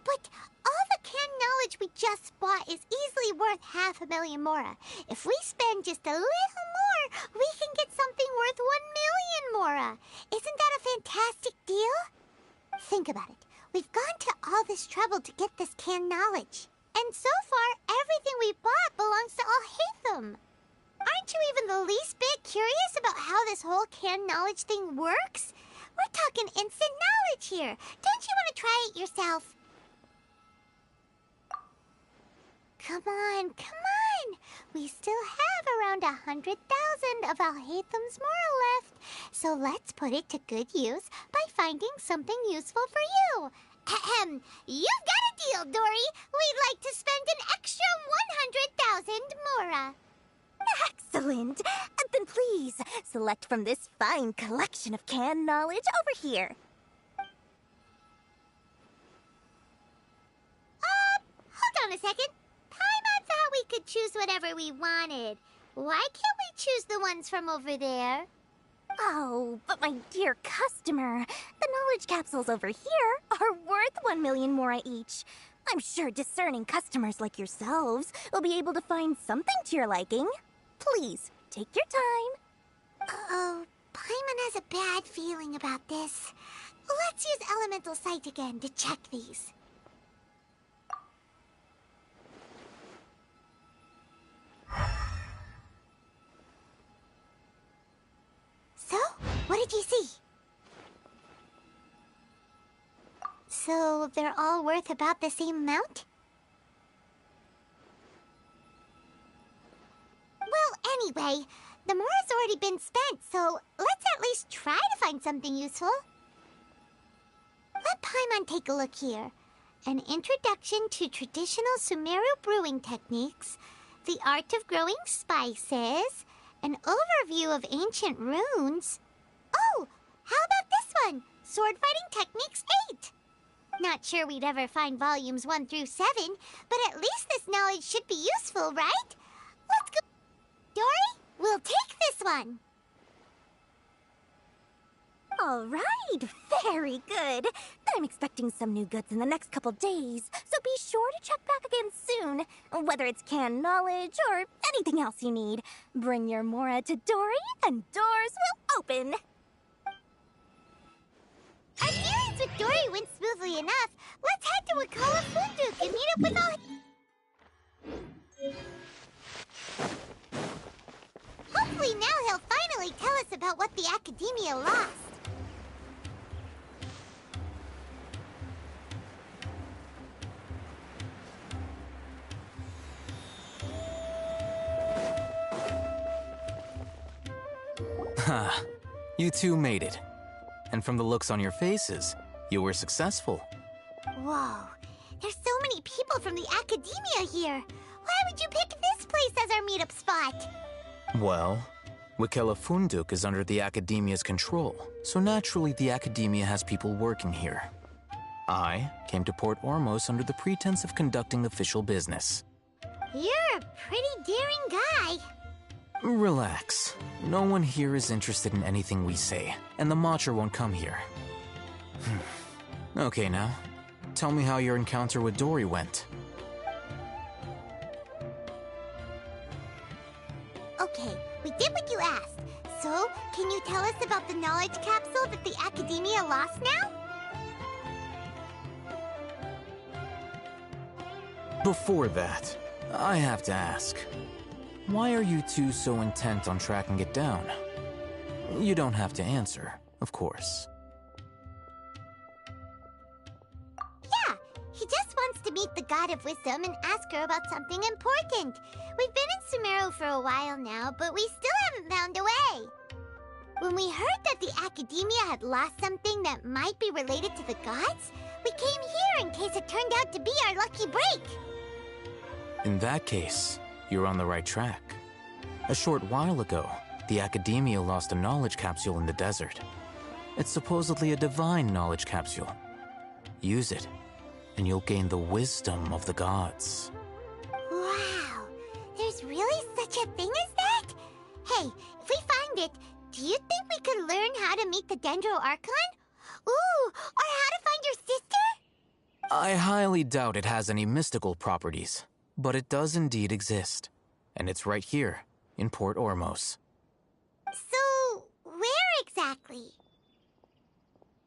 But all the canned knowledge we just bought is easily worth 500,000 mora. If we spend just a little more, we can get something worth 1 million mora. Isn't that a fantastic deal? Think about it. We've gone to all this trouble to get this canned knowledge. And so far, everything we bought belongs to Al-Haytham. Aren't you even the least bit curious about how this whole canned knowledge thing works? We're talking instant knowledge here. Don't you want to try it yourself? Come on, come on! We still have around 100,000 of Al-Haytham's moral left, so let's put it to good use by finding something useful for you. Ahem, you've got a deal, Dory! We'd like to spend an extra 100,000 mora. Excellent! Then please, select from this fine collection of canned knowledge over here. Hold on a second. Paimon thought we could choose whatever we wanted. Why can't we choose the ones from over there? Oh, but my dear customer, the knowledge capsules over here are worth 1 million mora each. I'm sure discerning customers like yourselves will be able to find something to your liking. Please, take your time. Uh-oh, Paimon has a bad feeling about this. Let's use Elemental Sight again to check these. So, what did you see? So, they're all worth about the same amount? Well, anyway, the mora's already been spent, so let's at least try to find something useful. Let Paimon take a look here. An introduction to traditional Sumeru brewing techniques, the art of growing spices, an overview of ancient runes. Oh, how about this one? Sword Fighting Techniques 8. Not sure we'd ever find volumes 1 through 7, but at least this knowledge should be useful, right? Let's go. Dory, we'll take this one. All right, very good. I'm expecting some new goods in the next couple days, so be sure to check back again soon. Whether it's canned knowledge or anything else you need, bring your mora to Dory and doors will open. Our dealings with Dory went smoothly enough. Let's head to Wakala Funduk and meet up with all... Hopefully now he'll finally tell us about what the Academia lost. Ha, you two made it. And from the looks on your faces, you were successful. Whoa, there's so many people from the Academia here. Why would you pick this place as our meetup spot? Well, Wakela Funduk is under the Academia's control, so naturally the Academia has people working here. I came to Port Ormos under the pretense of conducting official business. You're a pretty daring guy. Relax. No one here is interested in anything we say, and the Matcher won't come here. Okay, now, tell me how your encounter with Dory went. Okay, we did what you asked. So, can you tell us about the knowledge capsule that the Academia lost now? Before that, I have to ask, why are you two so intent on tracking it down? You don't have to answer, of course. Yeah, he just wants to meet the God of Wisdom and ask her about something important. We've been in Sumeru for a while now, but we still haven't found a way. When we heard that the Academia had lost something that might be related to the gods, we came here in case it turned out to be our lucky break. In that case, you're on the right track. A short while ago, the Academia lost a knowledge capsule in the desert. It's supposedly a divine knowledge capsule. Use it, and you'll gain the wisdom of the gods. Wow, there's really such a thing as that? Hey, if we find it, do you think we could learn how to meet the Dendro Archon? Ooh, or how to find your sister? I highly doubt it has any mystical properties, but it does indeed exist. And it's right here, in Port Ormos. So, where exactly?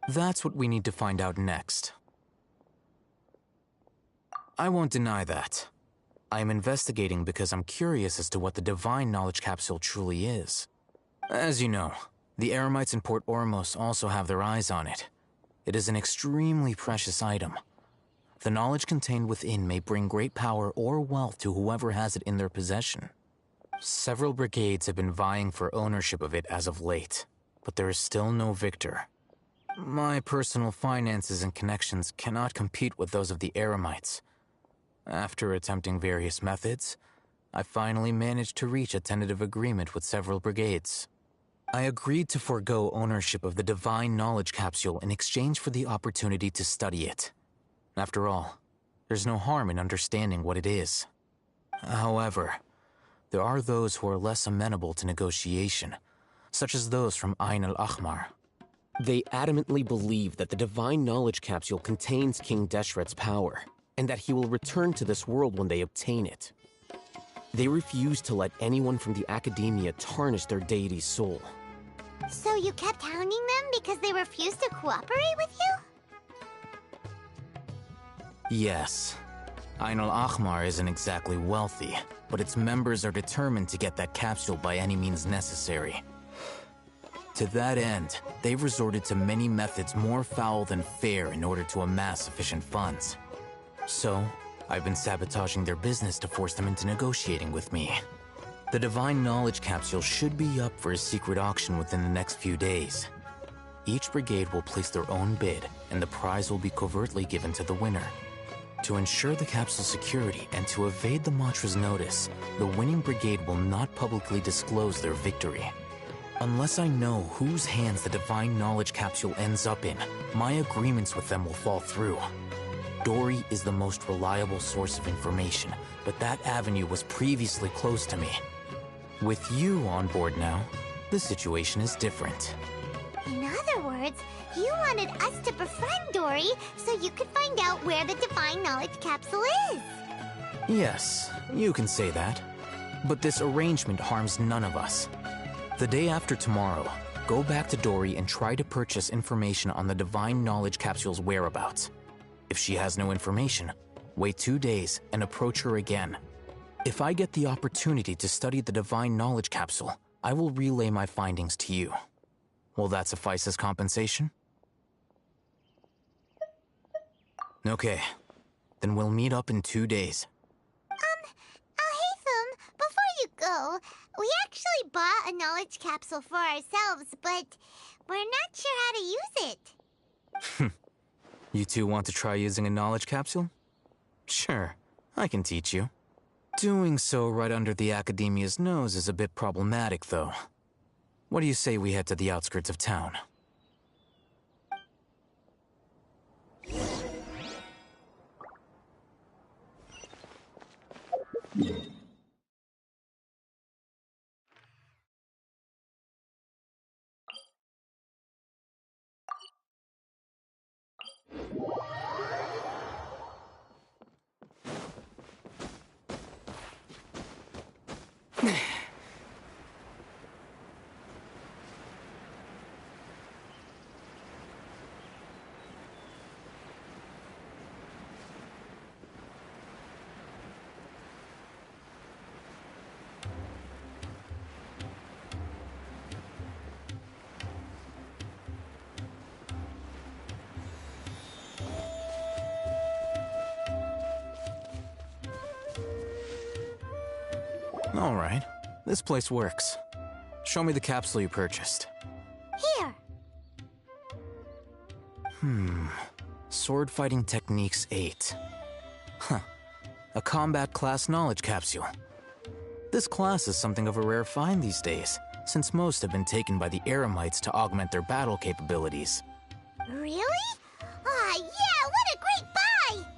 That's what we need to find out next. I won't deny that. I am investigating because I'm curious as to what the divine knowledge capsule truly is. As you know, the Eremites in Port Ormos also have their eyes on it. It is an extremely precious item. The knowledge contained within may bring great power or wealth to whoever has it in their possession. Several brigades have been vying for ownership of it as of late, but there is still no victor. My personal finances and connections cannot compete with those of the Eremites. After attempting various methods, I finally managed to reach a tentative agreement with several brigades. I agreed to forego ownership of the divine knowledge capsule in exchange for the opportunity to study it. After all, there's no harm in understanding what it is. However, there are those who are less amenable to negotiation, such as those from Ain al-Ahmar. They adamantly believe that the divine knowledge capsule contains King Deshret's power, and that he will return to this world when they obtain it. They refuse to let anyone from the Academia tarnish their deity's soul. So you kept hounding them because they refused to cooperate with you? Yes. Ain al-Ahmar isn't exactly wealthy, but its members are determined to get that capsule by any means necessary. To that end, they've resorted to many methods more foul than fair in order to amass sufficient funds. So, I've been sabotaging their business to force them into negotiating with me. The divine knowledge capsule should be up for a secret auction within the next few days. Each brigade will place their own bid, and the prize will be covertly given to the winner. To ensure the capsule's security and to evade the Matra's notice, the winning brigade will not publicly disclose their victory. Unless I know whose hands the divine knowledge capsule ends up in, my agreements with them will fall through. Dory is the most reliable source of information, but that avenue was previously closed to me. With you on board now, the situation is different. In other words, you wanted us to befriend Dory so you could find out where the divine knowledge capsule is. Yes, you can say that. But this arrangement harms none of us. The day after tomorrow, go back to Dory and try to purchase information on the divine knowledge capsule's whereabouts. If she has no information, wait 2 days and approach her again. If I get the opportunity to study the divine knowledge capsule, I will relay my findings to you. Will that suffice as compensation? Okay, then we'll meet up in 2 days. Alhaitham, before you go, we actually bought a knowledge capsule for ourselves, but we're not sure how to use it. You two want to try using a knowledge capsule? Sure, I can teach you. Doing so right under the Academia's nose is a bit problematic, though. What do you say we head to the outskirts of town? All right. This place works. Show me the capsule you purchased. Here. Sword Fighting Techniques 8. Huh. A combat class knowledge capsule. This class is something of a rare find these days, since most have been taken by the Eremites to augment their battle capabilities. Really? Ah, yeah, what a great buy!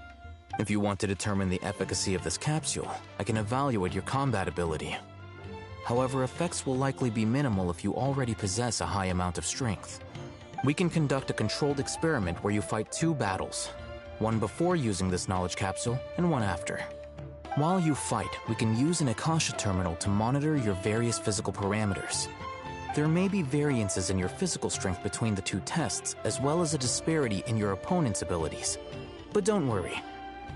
If you want to determine the efficacy of this capsule, I can evaluate your combat ability. However, effects will likely be minimal if you already possess a high amount of strength. We can conduct a controlled experiment where you fight 2 battles, one before using this knowledge capsule and one after. While you fight, we can use an Akasha terminal to monitor your various physical parameters. There may be variances in your physical strength between the 2 tests, as well as a disparity in your opponent's abilities. But don't worry.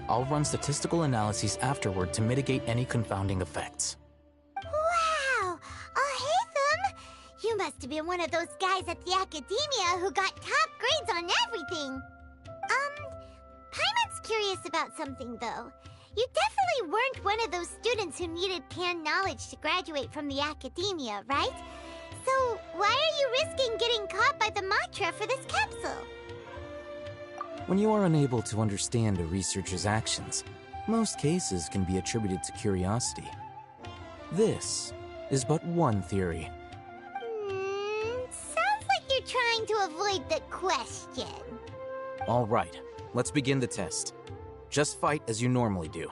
I'll run statistical analyses afterward to mitigate any confounding effects. Wow! Haytham! You must have been one of those guys at the Academia who got top grades on everything. Paimon's curious about something, though. You definitely weren't one of those students who needed canned knowledge to graduate from the Academia, right? So why are you risking getting caught by the Matra for this capsule? When you are unable to understand a researcher's actions, most cases can be attributed to curiosity. This is but one theory. Sounds like you're trying to avoid the question. All right, let's begin the test. Just fight as you normally do.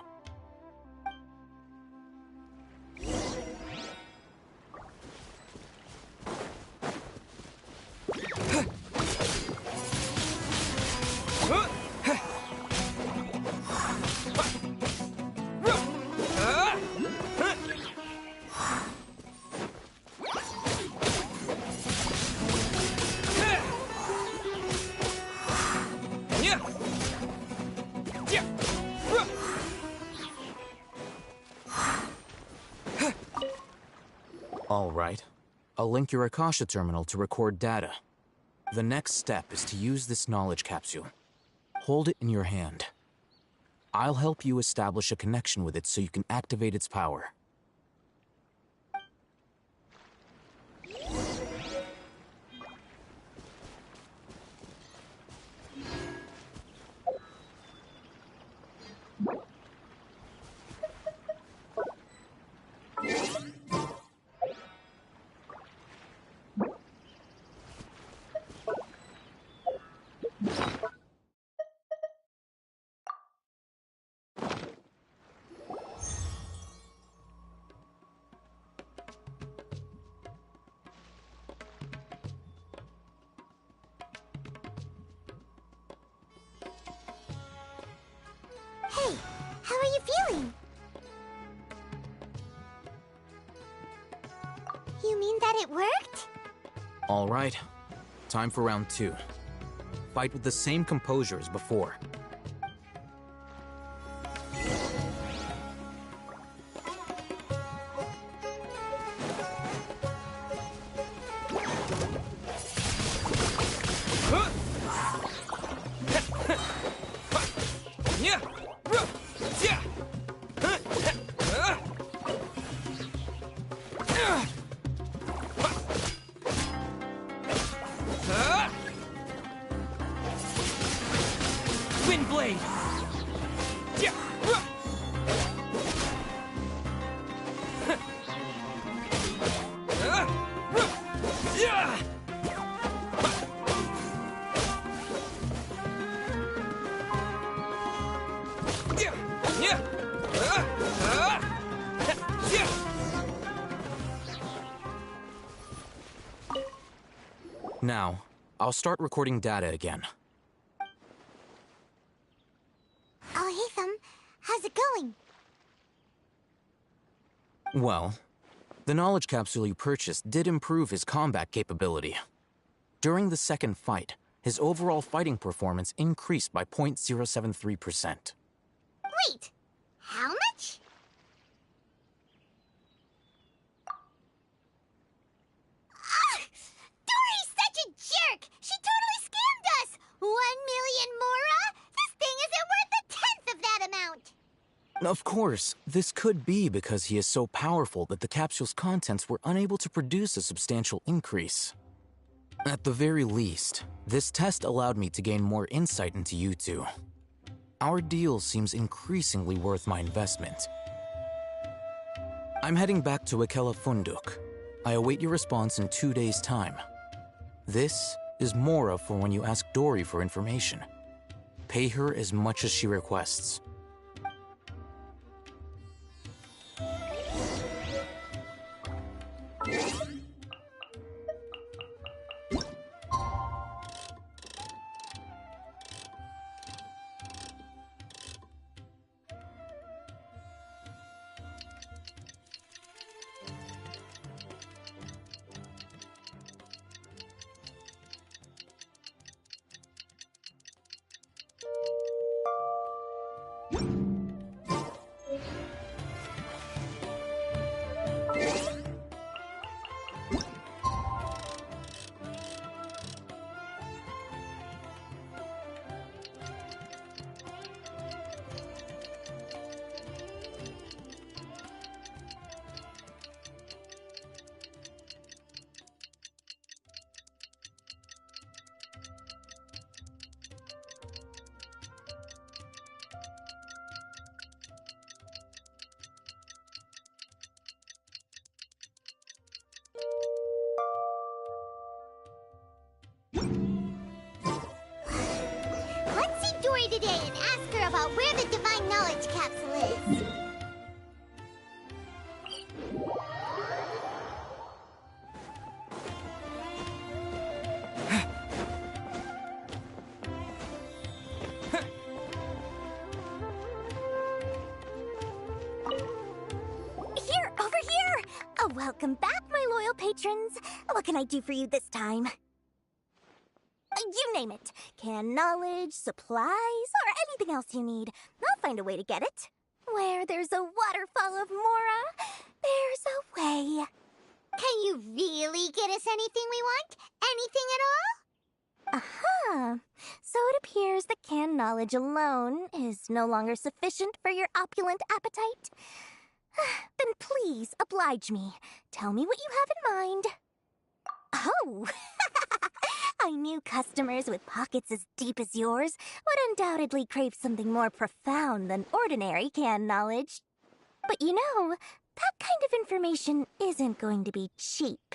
All right. I'll link your Akasha terminal to record data. The next step is to use this knowledge capsule. Hold it in your hand. I'll help you establish a connection with it so you can activate its power. Hey, how are you feeling? You mean that it worked? All right. Time for round 2. Fight with the same composure as before. Wind blade. Now, I'll start recording data again. Oh, Hatham, how's it going? Well, the knowledge capsule you purchased did improve his combat capability. During the second fight, his overall fighting performance increased by 0.073%. Wait, how much? Dory's such a jerk! She totally scammed us! 1 million mora? This thing isn't worth a tenth of that amount! Of course, this could be because he is so powerful that the capsule's contents were unable to produce a substantial increase. At the very least, this test allowed me to gain more insight into you two. Our deal seems increasingly worth my investment. I'm heading back to Akela Funduk. I await your response in 2 days' time. This is Mora for when you ask Dory for information. Pay her as much as she requests. Let's see Dory today and ask her about where the Divine Knowledge Capsule is. Here, over here! Oh, welcome back, my loyal patrons. What can I do for you this time? You name it. Canned knowledge, supplies, or anything else you need. I'll find a way to get it. Where there's a waterfall of Mora, there's a way. Can you really get us anything we want? Anything at all? Aha! So it appears that canned knowledge alone is no longer sufficient for your opulent appetite. Then please oblige me. Tell me what you have in mind. Oh! I knew customers with pockets as deep as yours would undoubtedly crave something more profound than ordinary canned knowledge. But you know, that kind of information isn't going to be cheap.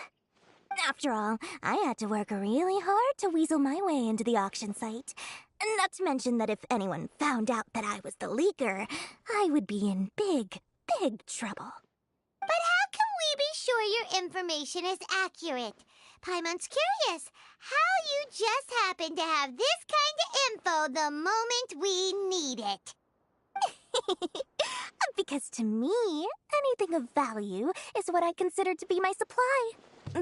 After all, I had to work really hard to weasel my way into the auction site. Not to mention that if anyone found out that I was the leaker, I would be in big, big trouble. But how can we be sure your information is accurate? Paimon's curious how you just happen to have this kind of info the moment we need it. Because to me, anything of value is what I consider to be my supply.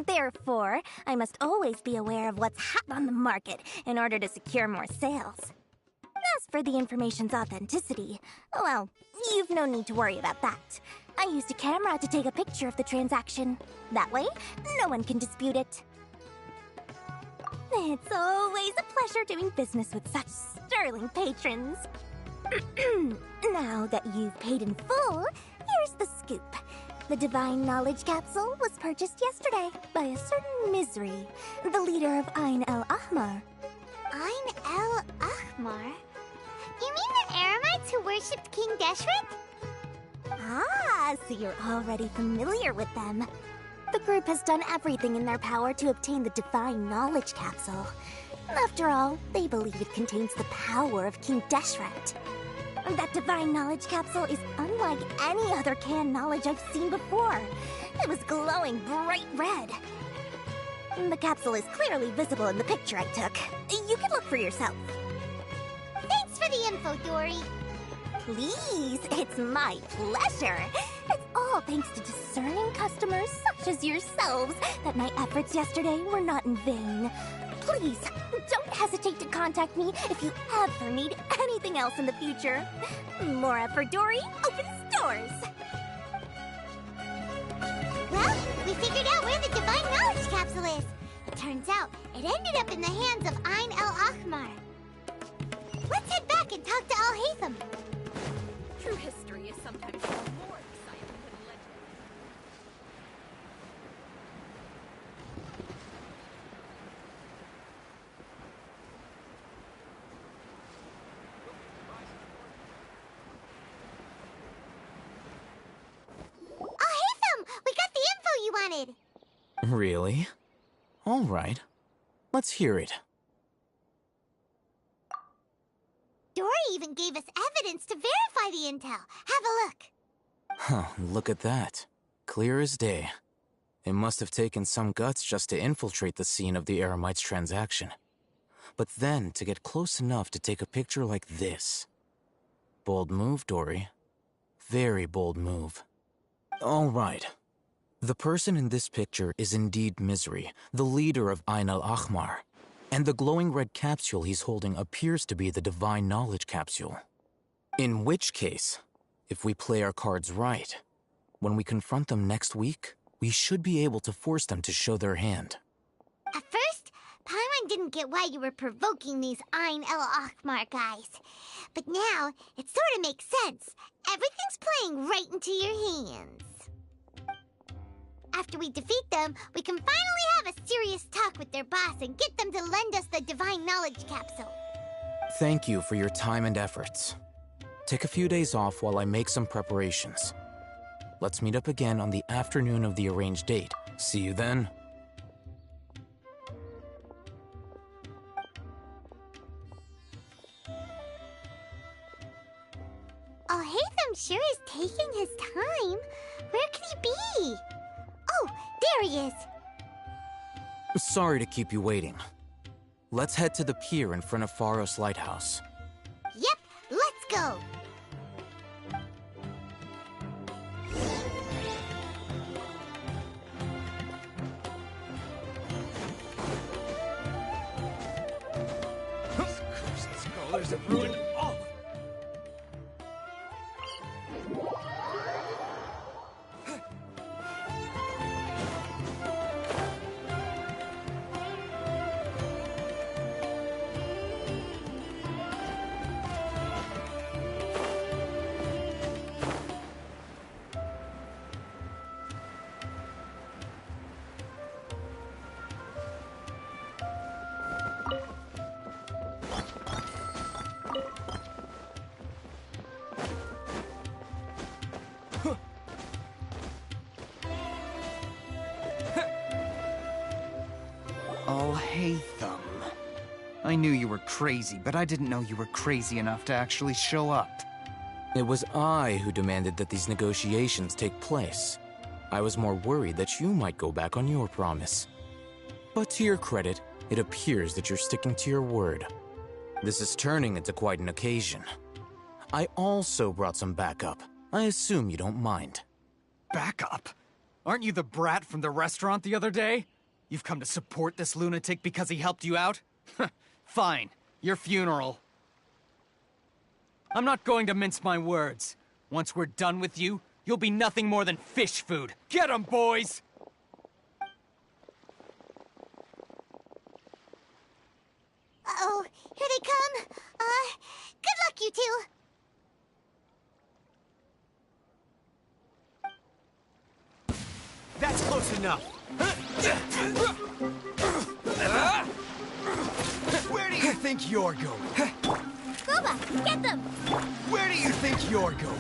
Therefore, I must always be aware of what's hot on the market in order to secure more sales. As for the information's authenticity, well, you've no need to worry about that. I used a camera to take a picture of the transaction. That way, no one can dispute it. It's always a pleasure doing business with such sterling patrons. Now that you've paid in full, here's the scoop. The Divine Knowledge Capsule was purchased yesterday by a certain Misery, the leader of Ain El Ahmar. Ain El Ahmar? You mean the Eremites who worshipped King Deshret? Ah, so you're already familiar with them. The group has done everything in their power to obtain the Divine Knowledge Capsule. After all, they believe it contains the power of King Deshret. That Divine Knowledge Capsule is unlike any other canned knowledge I've seen before. It was glowing bright red. The capsule is clearly visible in the picture I took. You can look for yourself. Thanks for the info, Dory. please. It's my pleasure. It's all thanks to discerning customers such as yourselves that my efforts yesterday were not in vain. Please, don't hesitate to contact me if you ever need anything else in the future. Mora for Dory opens doors. Well, we figured out where the Divine Knowledge Capsule is. It turns out it ended up in the hands of Ain el-Ahmar. Let's head back and talk to Al-Haytham. True history is sometimes more exciting than legend. Al-Haytham! We got the info you wanted! Really? All right. Let's hear it. Dory even gave us evidence to verify the intel. Have a look. Huh, look at that. Clear as day. It must have taken some guts just to infiltrate the scene of the Eremites' transaction. But then to get close enough to take a picture like this. Bold move, Dory. Very bold move. All right. The person in this picture is indeed Misery, the leader of Ain el-Ahmar. And the glowing red capsule he's holding appears to be the Divine Knowledge Capsule. In which case, if we play our cards right, when we confront them next week, we should be able to force them to show their hand. At first, Paimon didn't get why you were provoking these Ain el-Ahmar guys. But now, it sort of makes sense. Everything's playing right into your hands. After we defeat them, we can finally have a serious talk with their boss and get them to lend us the Divine Knowledge Capsule. Thank you for your time and efforts. Take a few days off while I make some preparations. Let's meet up again on the afternoon of the arranged date. See you then. Al-Haytham sure is taking his time. Where could he be? Oh, there he is. Sorry to keep you waiting. Let's head to the pier in front of Pharos Lighthouse. Yep, let's go. Scholars have ruined all. Al-Haytham. I knew you were crazy, but I didn't know you were crazy enough to actually show up. It was I who demanded that these negotiations take place. I was more worried that you might go back on your promise. But to your credit, it appears that you're sticking to your word. This is turning into quite an occasion. I also brought some backup. I assume you don't mind. Backup? Aren't you the brat from the restaurant the other day? You've come to support this lunatic because he helped you out? Fine. Your funeral. I'm not going to mince my words. Once we're done with you, you'll be nothing more than fish food. Get 'em, boys! Uh-oh, here they come. Good luck, you two. That's close enough. Where do you think you're going? Kuba, get them! Where do you think you're going?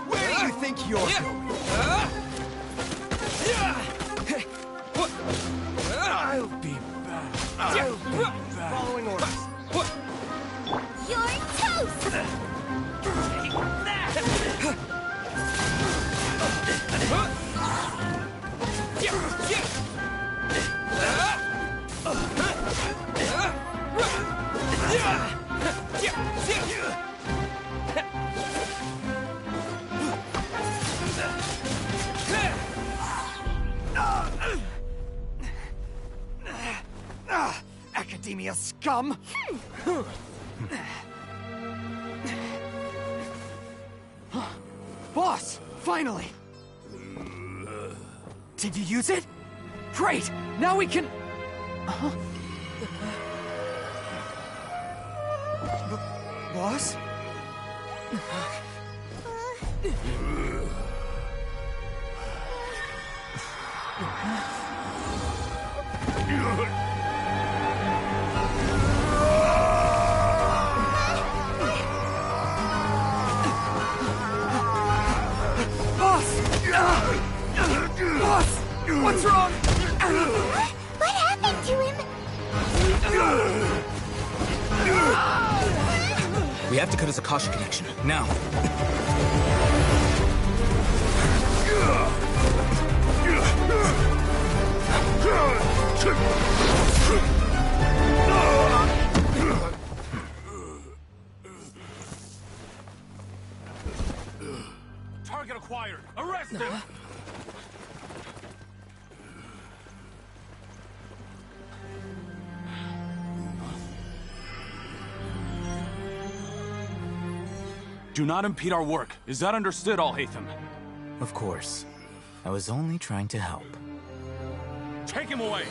Where do you think you're going? I'll be back. I'll be back. Following orders. You're toast! Take that! Academia scum! Boss! Finally! Did you use it? Great! Now we can... Boss? Boss! What's wrong? What happened to him? We have to cut his Akasha connection, now. Target acquired. Arrest him! Do not impede our work. Is that understood, Al-Haytham? Of course. I was only trying to help. Take him away!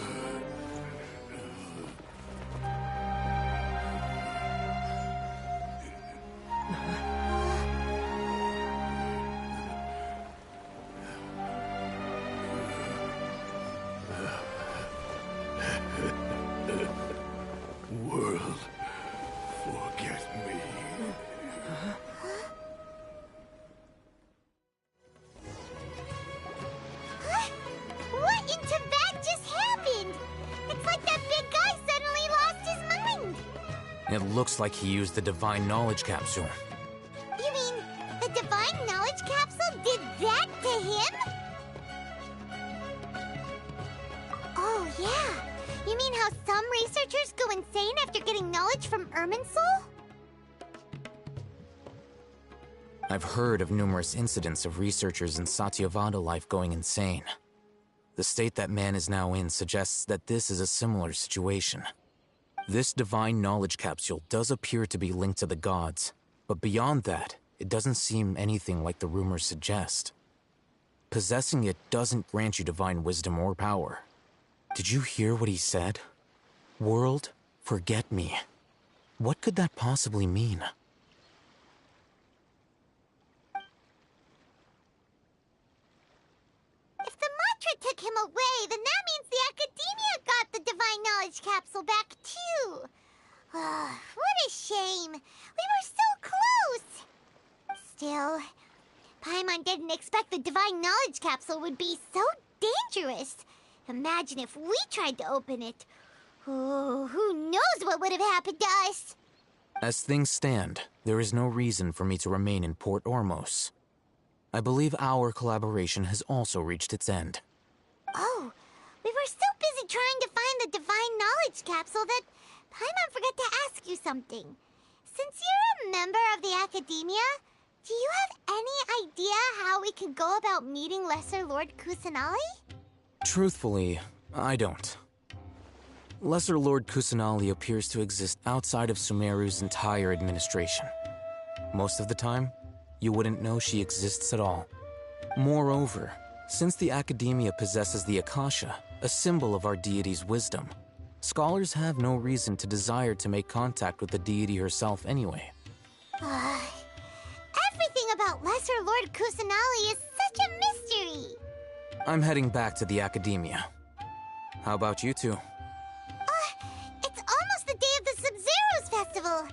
World, forget me. What in Tibet just happened? It's like that big guy suddenly lost his mind. It looks like he used the Divine Knowledge Capsule. You mean the Divine Knowledge Capsule did that to him? Oh, yeah. You mean how some researchers go insane after getting knowledge from Irminsul? I've heard of numerous incidents of researchers in Satyavada life going insane. The state that man is now in suggests that this is a similar situation. This Divine Knowledge Capsule does appear to be linked to the gods, but beyond that, it doesn't seem anything like the rumors suggest. Possessing it doesn't grant you divine wisdom or power. Did you hear what he said? World, forget me. What could that possibly mean? If the mantra took him away, then that means the Academia got the Divine Knowledge Capsule back too. What a shame. We were so close. Still, Paimon didn't expect the Divine Knowledge Capsule would be so dangerous. Imagine if we tried to open it. Oh, who knows what would have happened to us? As things stand, there is no reason for me to remain in Port Ormos. I believe our collaboration has also reached its end. Oh, we were so busy trying to find the Divine Knowledge Capsule that Paimon forgot to ask you something. Since you're a member of the Academia, do you have any idea how we can go about meeting Lesser Lord Kusanali? Truthfully, I don't. Lesser Lord Kusanali appears to exist outside of Sumeru's entire administration. Most of the time, you wouldn't know she exists at all. Moreover, since the Academia possesses the Akasha, a symbol of our deity's wisdom, scholars have no reason to desire to make contact with the deity herself anyway. Everything about Lesser Lord Kusanali is such a mystery. I'm heading back to the Academia. How about you two? It's almost the day of the Sub-Zero's festival.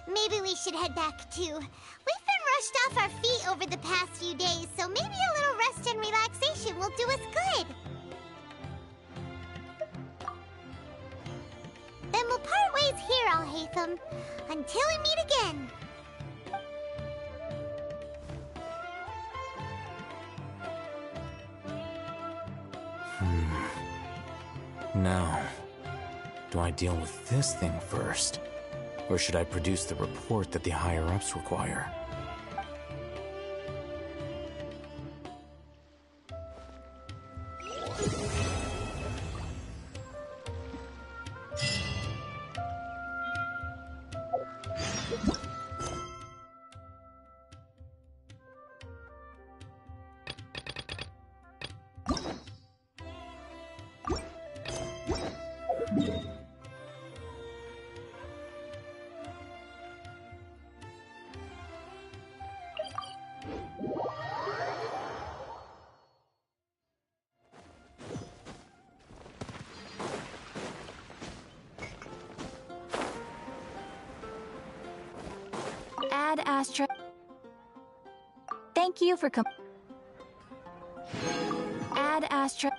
Maybe we should head back too. We've been rushed off our feet over the past few days, so maybe a little rest and relaxation will do us good. Then we'll part ways here, Al-Haytham, until we meet again. Now, do I deal with this thing first? Or should I produce the report that the higher-ups require? Add Astra. Thank you for Add Astra.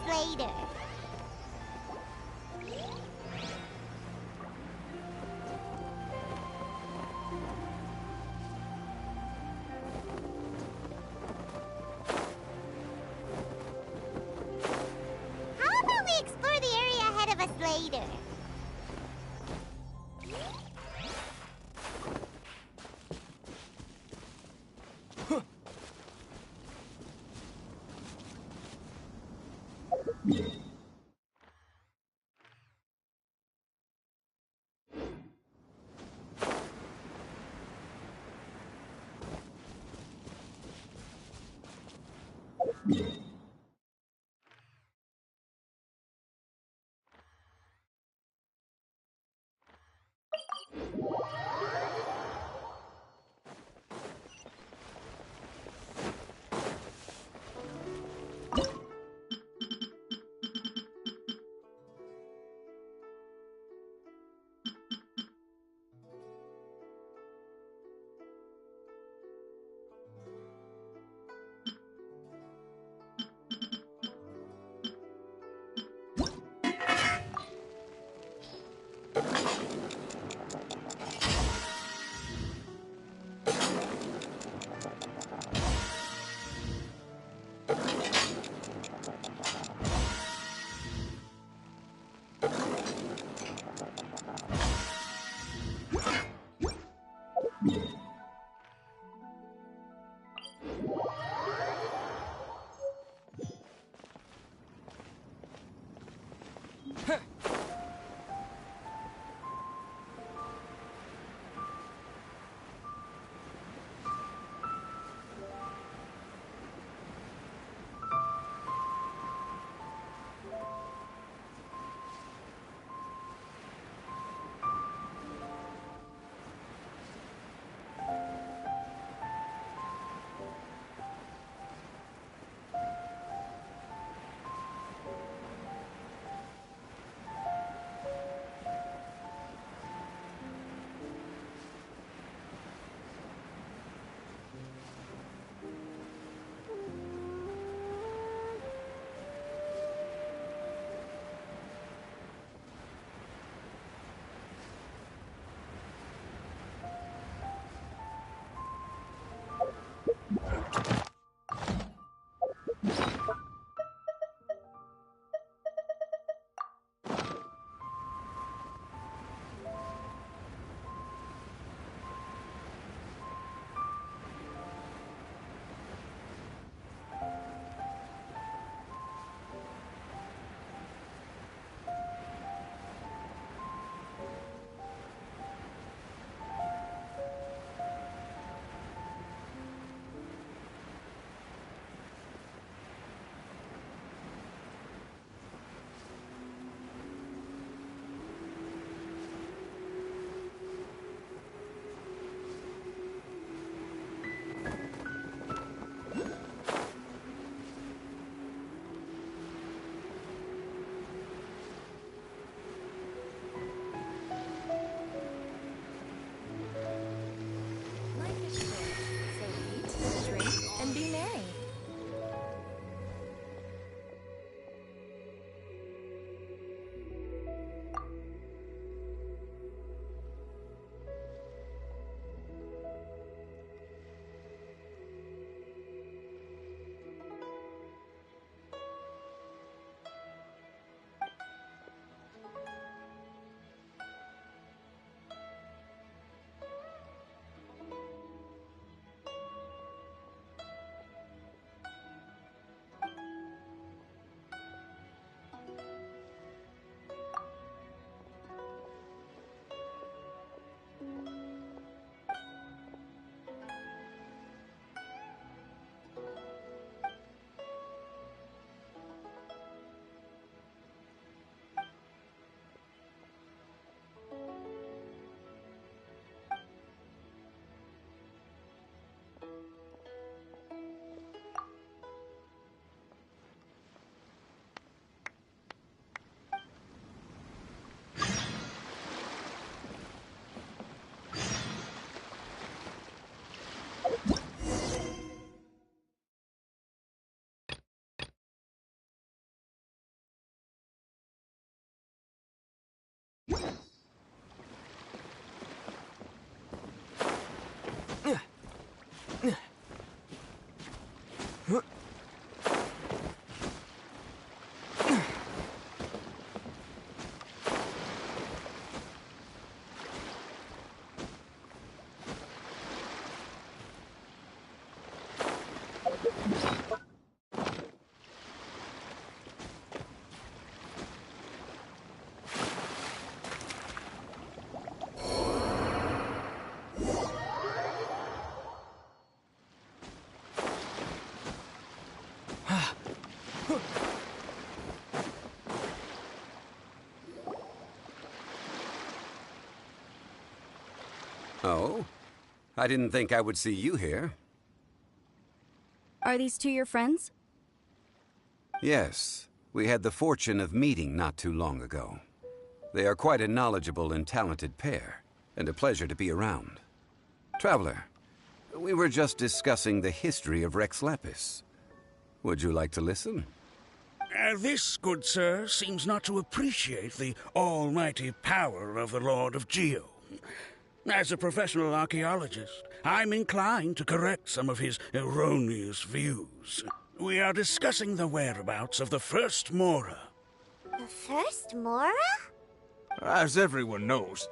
later. How about we explore the area ahead of us later? Oh? I didn't think I would see you here. Are these two your friends? Yes. We had the fortune of meeting not too long ago. They are quite a knowledgeable and talented pair, and a pleasure to be around. Traveler, we were just discussing the history of Rex Lapis. Would you like to listen? This, good sir, seems not to appreciate the almighty power of the Lord of Geo. As a professional archaeologist, I'm inclined to correct some of his erroneous views. We are discussing the whereabouts of the first Mora. The first Mora? As everyone knows,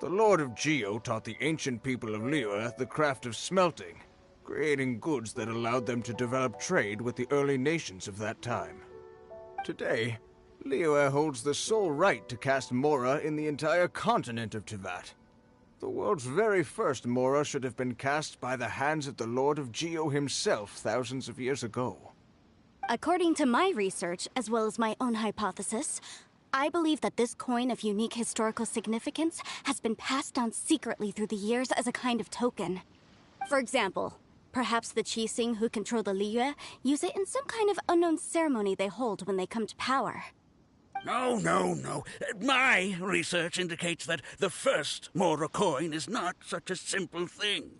the Lord of Geo taught the ancient people of Liyue the craft of smelting, creating goods that allowed them to develop trade with the early nations of that time. Today, Liyue holds the sole right to cast Mora in the entire continent of Teyvat. The world's very first Mora should have been cast by the hands of the Lord of Geo himself thousands of years ago. According to my research, as well as my own hypothesis, I believe that this coin of unique historical significance has been passed down secretly through the years as a kind of token. For example, perhaps the Qixing who control the Liyue use it in some kind of unknown ceremony they hold when they come to power. No. My research indicates that the first Mora coin is not such a simple thing.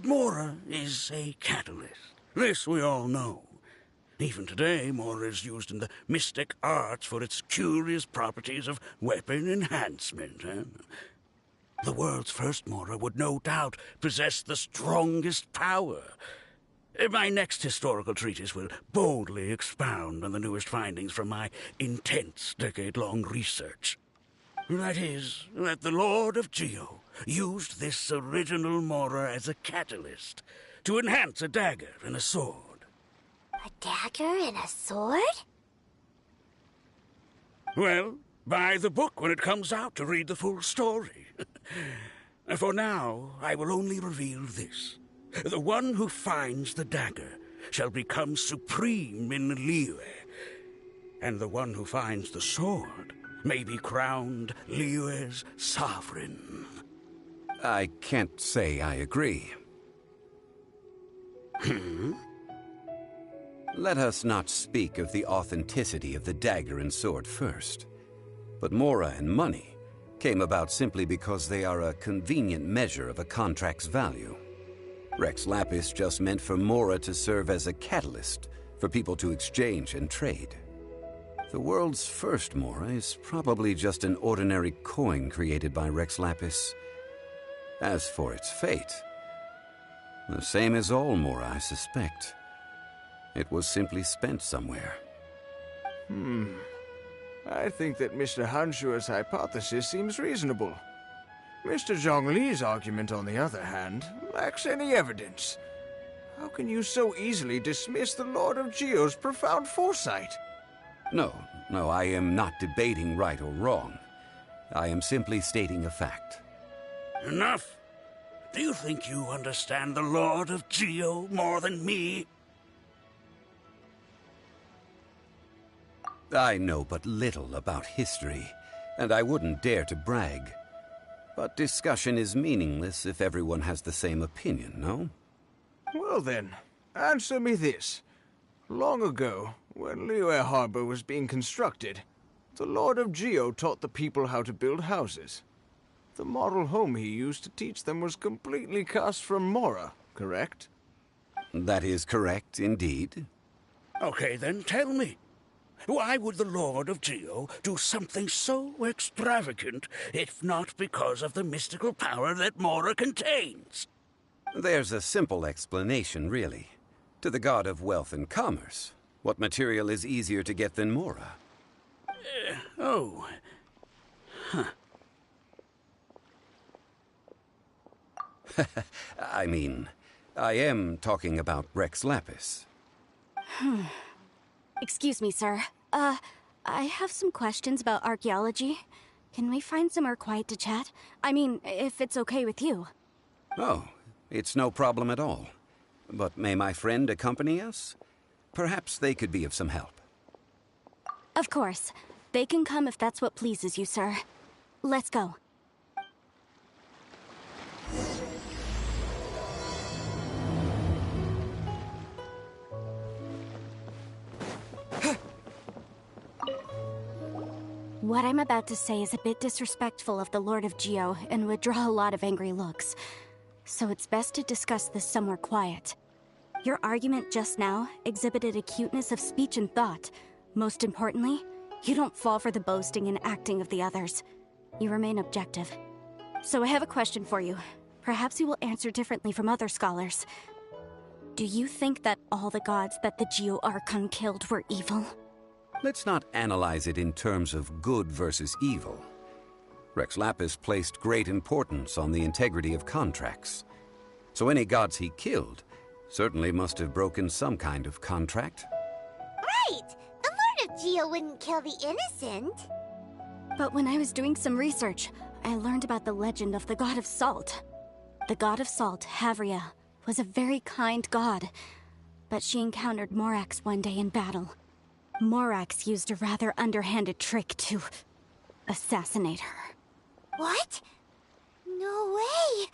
Mora is a catalyst. This we all know. Even today, Mora is used in the mystic arts for its curious properties of weapon enhancement. The world's first Mora would no doubt possess the strongest power. My next historical treatise will boldly expound on the newest findings from my intense decade-long research. That is, that the Lord of Geo used this original Mora as a catalyst to enhance a dagger and a sword. A dagger and a sword? Well, buy the book when it comes out to read the full story. For now, I will only reveal this. The one who finds the dagger shall become supreme in Liyue, and the one who finds the sword may be crowned Liyue's sovereign. I can't say I agree. Let us not speak of the authenticity of the dagger and sword first. But Mora and money came about simply because they are a convenient measure of a contract's value. Rex Lapis just meant for Mora to serve as a catalyst for people to exchange and trade. The world's first Mora is probably just an ordinary coin created by Rex Lapis. As for its fate, the same as all Mora, I suspect. It was simply spent somewhere. I think that Mr. Hanshua's hypothesis seems reasonable. Mr. Zhongli's argument, on the other hand, lacks any evidence. How can you so easily dismiss the Lord of Geo's profound foresight? No, I am not debating right or wrong. I am simply stating a fact. Enough! Do you think you understand the Lord of Geo more than me? I know but little about history, and I wouldn't dare to brag. But discussion is meaningless if everyone has the same opinion, no? Well then, answer me this. Long ago, when Liyue Harbor was being constructed, the Lord of Geo taught the people how to build houses. The model home he used to teach them was completely cast from Mora, correct? That is correct, indeed. Okay, then tell me. Why would the Lord of Geo do something so extravagant, if not because of the mystical power that Mora contains? There's a simple explanation, really. To the god of wealth and commerce, what material is easier to get than Mora? Oh. Huh. I mean, I am talking about Rex Lapis. Excuse me, sir. I have some questions about archaeology. Can we find somewhere quiet to chat? I mean, if it's okay with you. Oh, it's no problem at all. But may my friend accompany us? Perhaps they could be of some help. Of course. They can come if that's what pleases you, sir. Let's go. What I'm about to say is a bit disrespectful of the Lord of Geo and would draw a lot of angry looks. So it's best to discuss this somewhere quiet. Your argument just now exhibited acuteness of speech and thought. Most importantly, you don't fall for the boasting and acting of the others. You remain objective. So I have a question for you. Perhaps you will answer differently from other scholars. Do you think that all the gods that the Geo Archon killed were evil? Let's not analyze it in terms of good versus evil. Rex Lapis placed great importance on the integrity of contracts. So any gods he killed certainly must have broken some kind of contract. Right! The Lord of Geo wouldn't kill the innocent. But when I was doing some research, I learned about the legend of the god of salt. The god of salt, Havria, was a very kind god. But she encountered Morax one day in battle. Morax used a rather underhanded trick to assassinate her. What? No way!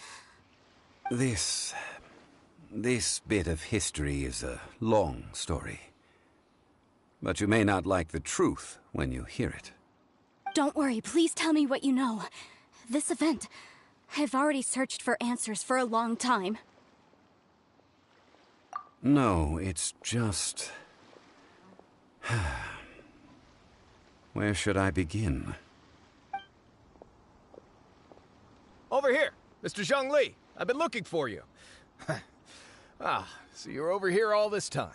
This bit of history is a long story. But you may not like the truth when you hear it. Don't worry, please tell me what you know. This event, I've already searched for answers for a long time. No, it's just... Where should I begin? Over here, Mr. Zhongli. I've been looking for you. So you're over here all this time.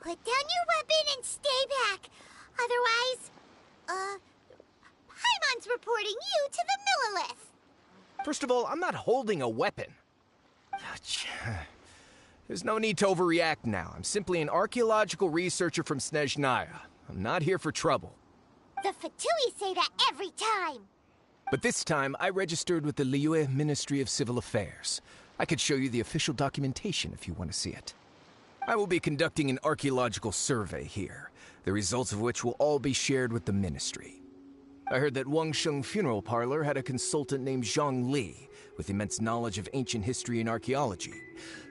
Put down your weapon and stay back. Otherwise, Paimon's reporting you to the Millilith. First of all, I'm not holding a weapon. There's no need to overreact now. I'm simply an archaeological researcher from Snezhnaya. I'm not here for trouble. The Fatui say that every time. But this time, I registered with the Liyue Ministry of Civil Affairs. I could show you the official documentation if you want to see it. I will be conducting an archaeological survey here, the results of which will all be shared with the ministry. I heard that Wangsheng Funeral Parlor had a consultant named Zhang Li, with immense knowledge of ancient history and archaeology.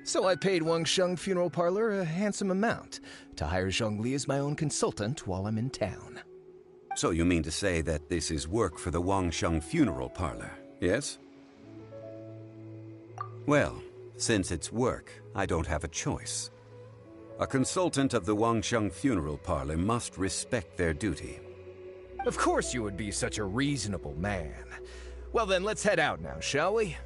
So I paid Wangsheng Funeral Parlor a handsome amount to hire Zhang Li as my own consultant while I'm in town. So you mean to say that this is work for the Wangsheng Funeral Parlor, yes? Well, since it's work, I don't have a choice. A consultant of the Wangsheng Funeral Parlor must respect their duty. Of course you would be such a reasonable man. Well then, let's head out now, shall we?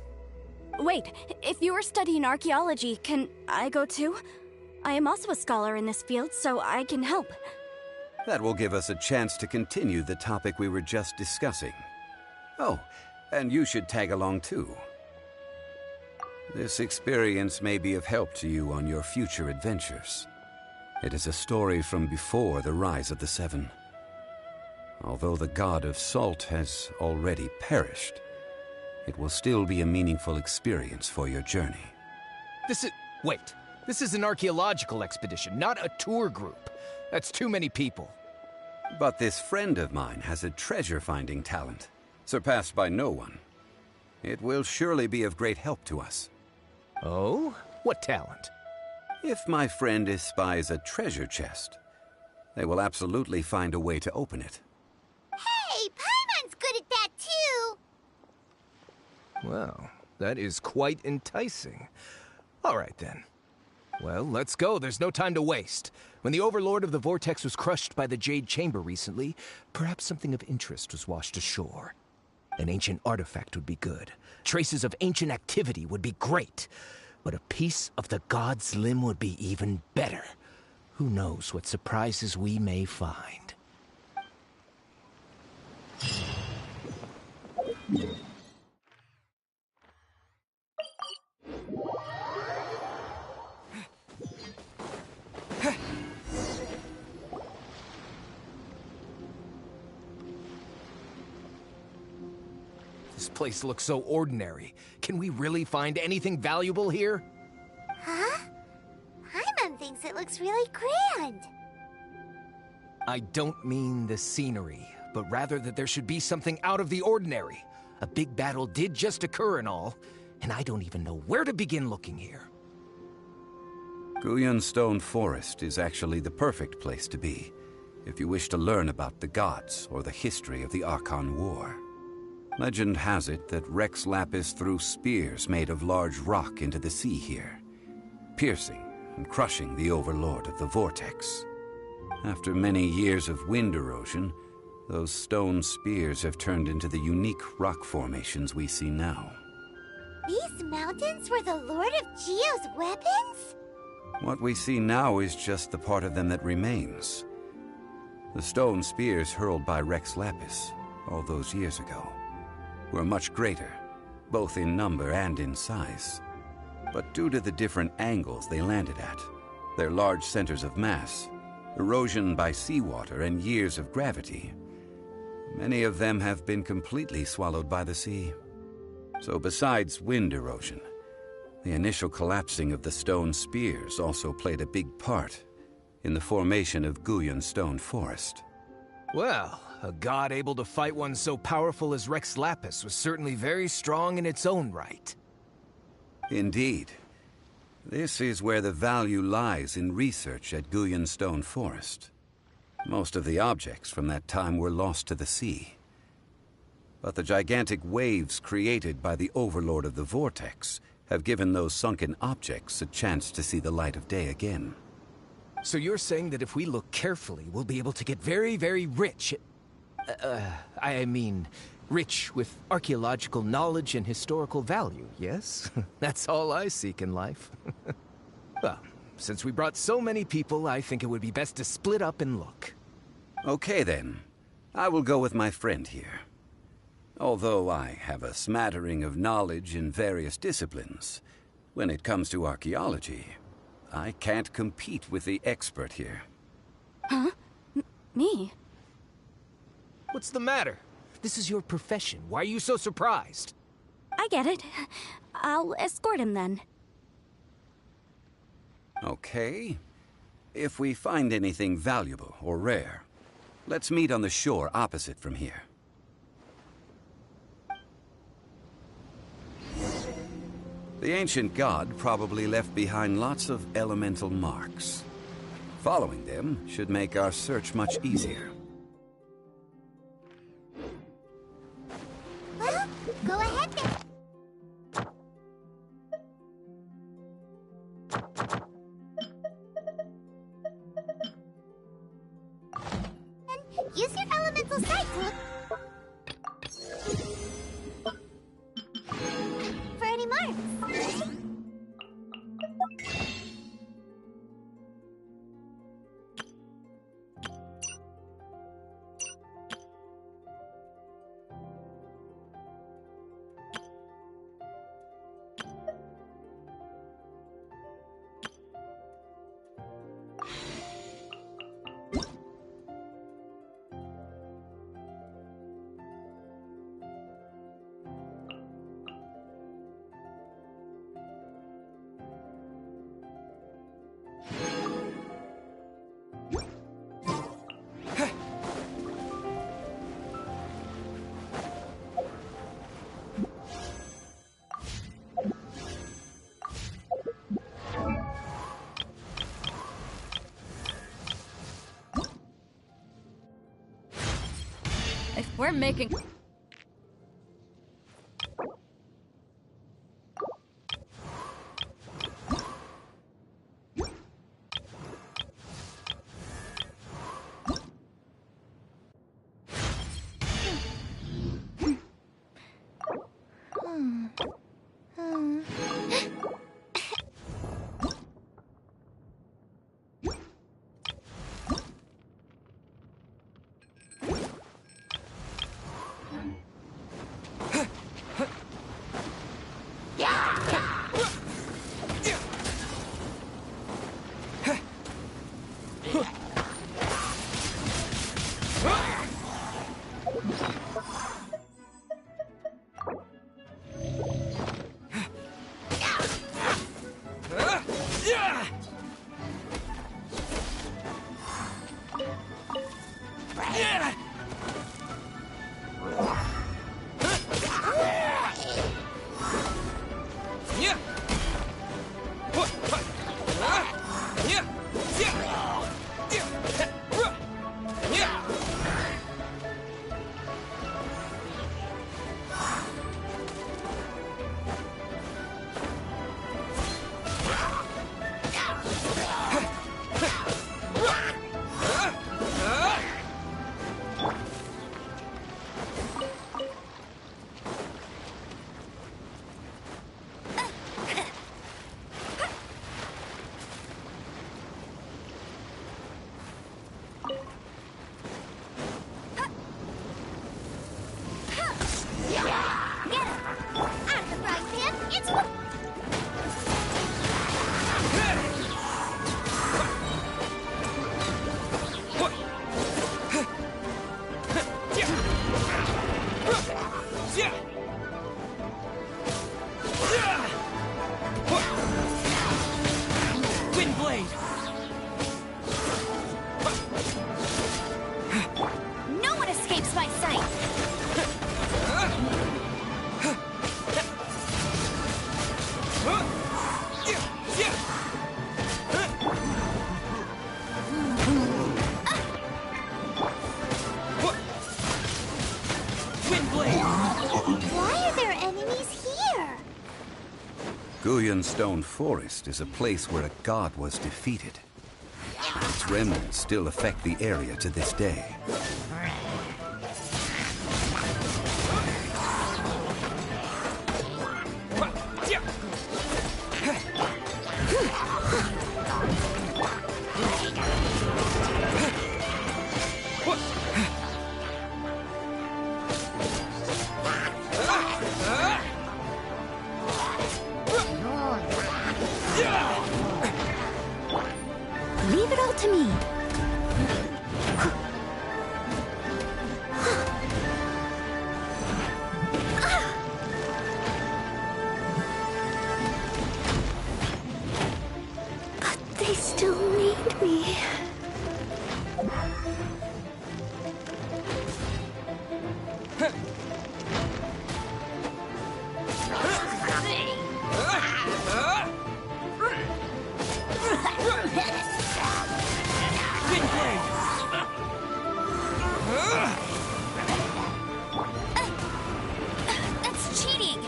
Wait, if you are studying archaeology, can I go too? I am also a scholar in this field, so I can help. That will give us a chance to continue the topic we were just discussing. Oh, and you should tag along too. This experience may be of help to you on your future adventures. It is a story from before the rise of the Seven. Although the god of salt has already perished, it will still be a meaningful experience for your journey. Wait, this is an archaeological expedition, not a tour group. That's too many people. But this friend of mine has a treasure-finding talent, surpassed by no one. It will surely be of great help to us. Oh? What talent? If my friend espies a treasure chest, they will absolutely find a way to open it. Hey, Paimon's good at that too! Well, that is quite enticing. All right then. Well, let's go. There's no time to waste. When the Overlord of the Vortex was crushed by the Jade Chamber recently, perhaps something of interest was washed ashore. An ancient artifact would be good. Traces of ancient activity would be great. But a piece of the God's limb would be even better. Who knows what surprises we may find. This place looks so ordinary. Can we really find anything valuable here? Huh? Paimon thinks it looks really grand. I don't mean the scenery, but rather that there should be something out of the ordinary. A big battle did just occur and all, and I don't even know where to begin looking here. Guyun Stone Forest is actually the perfect place to be, if you wish to learn about the gods or the history of the Archon War. Legend has it that Rex Lapis threw spears made of large rock into the sea here, piercing and crushing the Overlord of the Vortex. After many years of wind erosion, those stone spears have turned into the unique rock formations we see now. These mountains were the Lord of Geo's weapons? What we see now is just the part of them that remains. The stone spears hurled by Rex Lapis all those years ago were much greater, both in number and in size. But due to the different angles they landed at, their large centers of mass, erosion by seawater, and years of gravity, many of them have been completely swallowed by the sea. So besides wind erosion, the initial collapsing of the stone spears also played a big part in the formation of Guyun Stone Forest. Well, a god able to fight one so powerful as Rex Lapis was certainly very strong in its own right. Indeed. This is where the value lies in research at Guyun Stone Forest. Most of the objects from that time were lost to the sea. But the gigantic waves created by the Overlord of the Vortex have given those sunken objects a chance to see the light of day again. So you're saying that if we look carefully, we'll be able to get very, very rich. I mean, rich with archaeological knowledge and historical value, yes? That's all I seek in life. Well, since we brought so many people, I think it would be best to split up and look. Okay then. I will go with my friend here. Although I have a smattering of knowledge in various disciplines, when it comes to archaeology, I can't compete with the expert here. Huh? Me? What's the matter? This is your profession. Why are you so surprised? I get it. I'll escort him then. Okay. If we find anything valuable or rare, let's meet on the shore opposite from here. The ancient god probably left behind lots of elemental marks. Following them should make our search much easier. Well, go ahead then. And use your elemental sight to look for any marks. If we're making... blade! No one escapes my sight! Wind blade! Why are there enemies here? Guyan Stone Forest is a place where a god was defeated. Its remnants still affect the area to this day. Leave it all to me. But they still need me. That's cheating!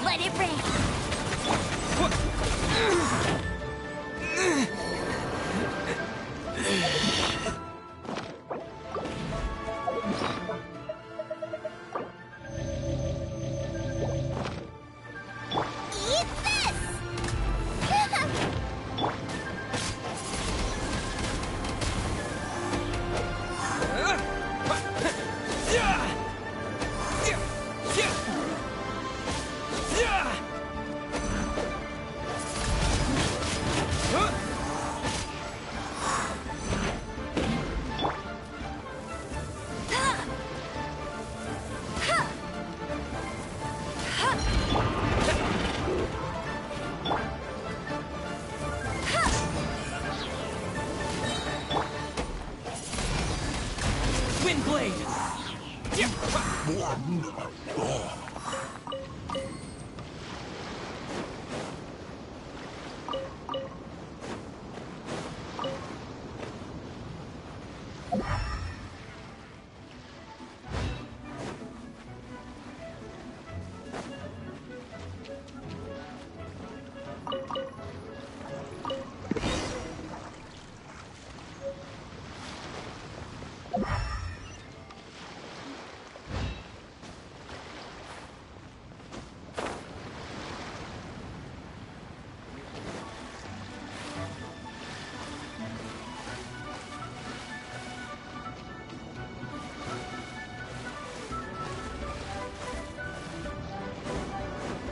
Let it rain! Eat this! Wind blade!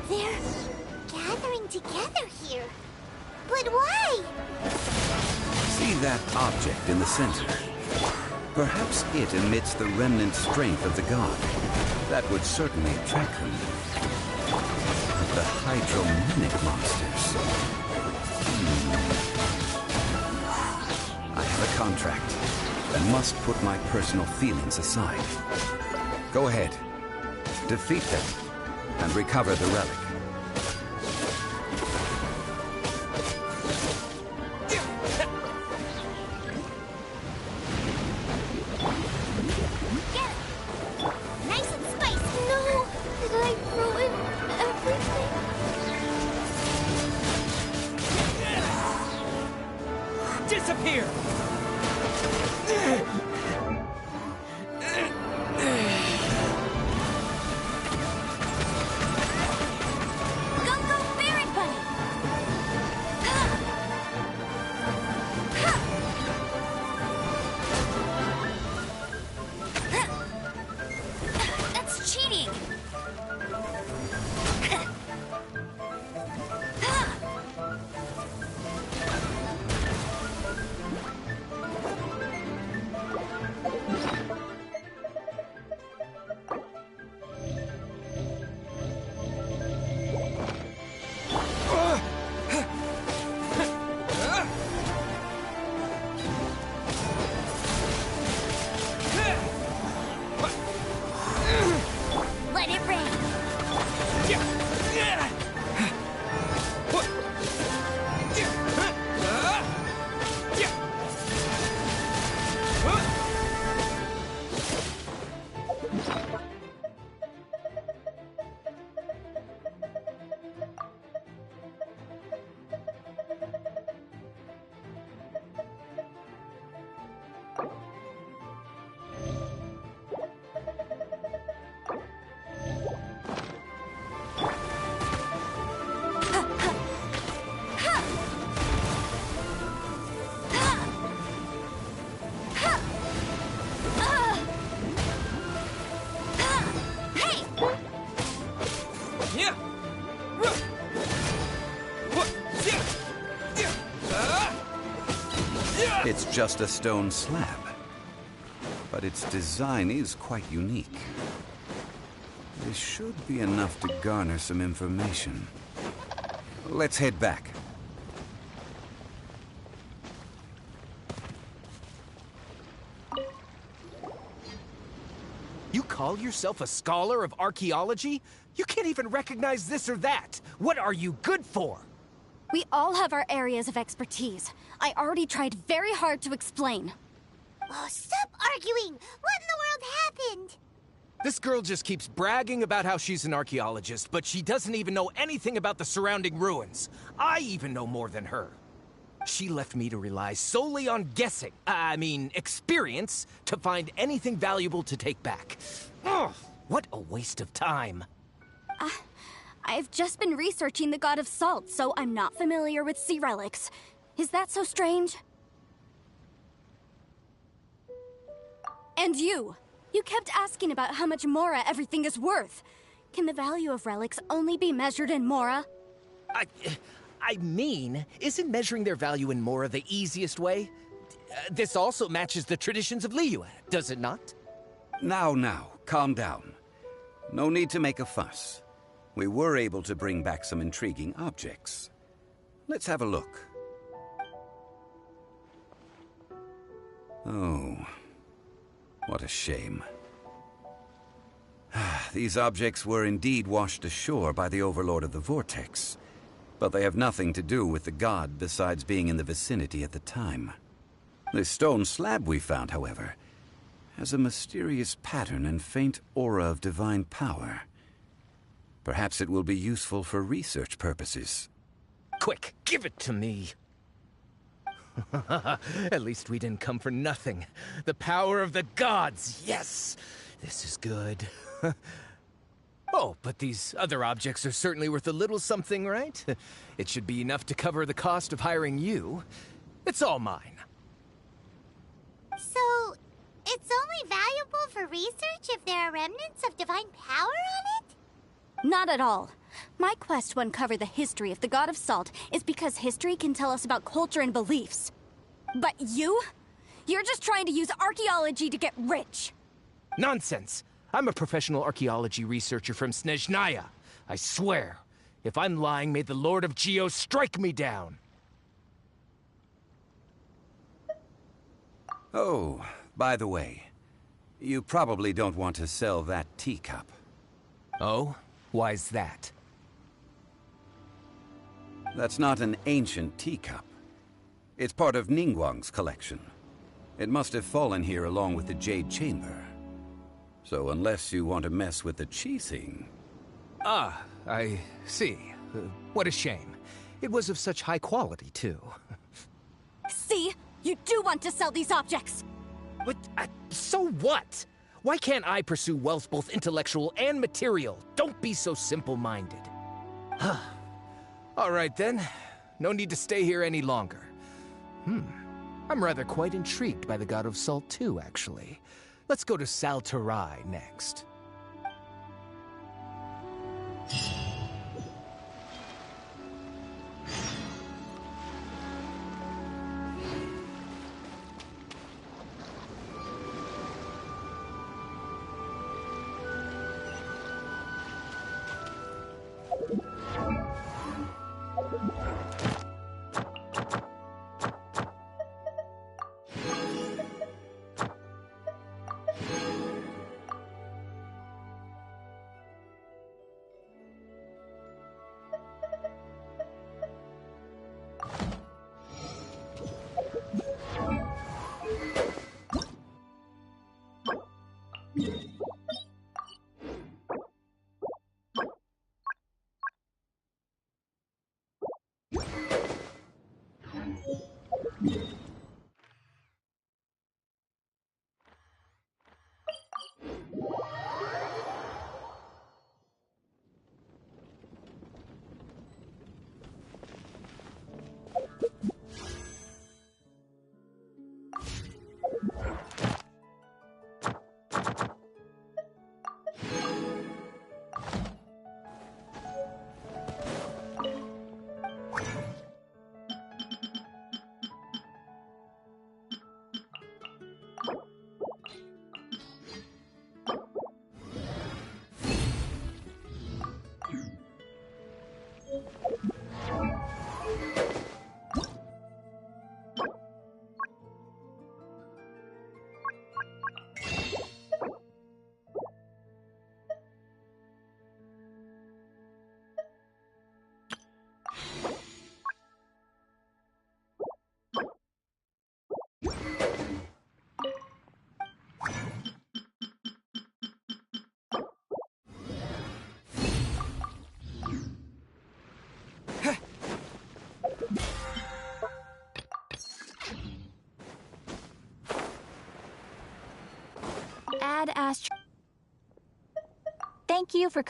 They're gathering together here. But why? See that object in the center? Perhaps it emits the remnant strength of the god. That would certainly attract them. But the hydromimic monsters... I have a contract and must put my personal feelings aside. Go ahead. Defeat them and recover the relic. Nice and spicy. No, did I ruin everything? Disappear! It's just a stone slab, but its design is quite unique. This should be enough to garner some information. Let's head back. You call yourself a scholar of archaeology? You can't even recognize this or that. What are you good for? We all have our areas of expertise. I already tried very hard to explain. Oh, stop arguing! What in the world happened? This girl just keeps bragging about how she's an archaeologist, but she doesn't even know anything about the surrounding ruins. I even know more than her. She left me to rely solely on guessing, experience, to find anything valuable to take back. Ugh, what a waste of time. I've just been researching the God of Salt, so I'm not familiar with sea relics. Is that so strange? And you kept asking about how much Mora everything is worth. Can the value of relics only be measured in Mora? Isn't measuring their value in Mora the easiest way? This also matches the traditions of Liyue, does it not? Now, calm down. No need to make a fuss. We were able to bring back some intriguing objects. Let's have a look. Oh, what a shame. These objects were indeed washed ashore by the Overlord of the Vortex, but they have nothing to do with the god besides being in the vicinity at the time. The stone slab we found, however, has a mysterious pattern and faint aura of divine power. Perhaps it will be useful for research purposes. Quick, give it to me. At least we didn't come for nothing. The power of the gods, yes! This is good. Oh, but these other objects are certainly worth a little something, right? It should be enough to cover the cost of hiring you. It's all mine. So, it's only valuable for research if there are remnants of divine power on it? Not at all. My quest to uncover the history of the God of Salt is because history can tell us about culture and beliefs. But you're just trying to use archaeology to get rich. Nonsense! I'm a professional archaeology researcher from Snezhnaya. I swear, if I'm lying, may the Lord of Geo strike me down. Oh, by the way, you probably don't want to sell that teacup. Oh? Why's that? That's not an ancient teacup. It's part of Ningguang's collection. It must have fallen here along with the Jade Chamber. So unless you want to mess with the Qixing... Ah, I see. What a shame. It was of such high quality, too. See? You do want to sell these objects! But, so what? Why can't I pursue wealth both intellectual and material? Don't be so simple-minded. All right, then. No need to stay here any longer. I'm rather quite intrigued by the God of Salt, too, actually. Let's go to Saltarai next. Add Astro. Thank you for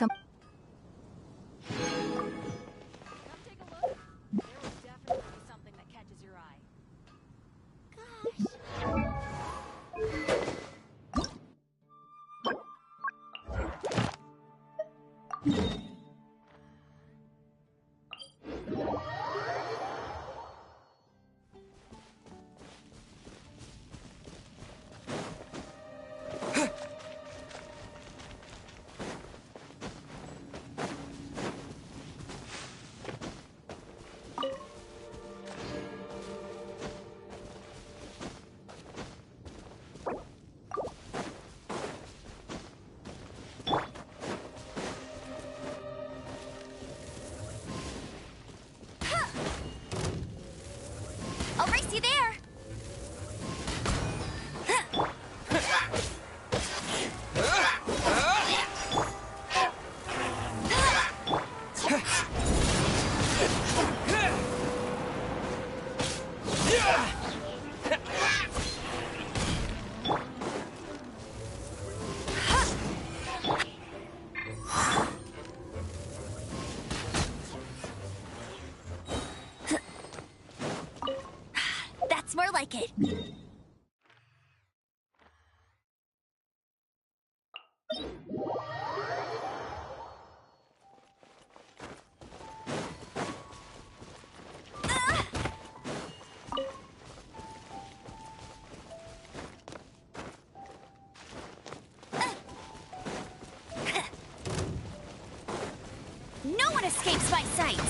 I'll race you there. That's more like it. No one escapes my sights.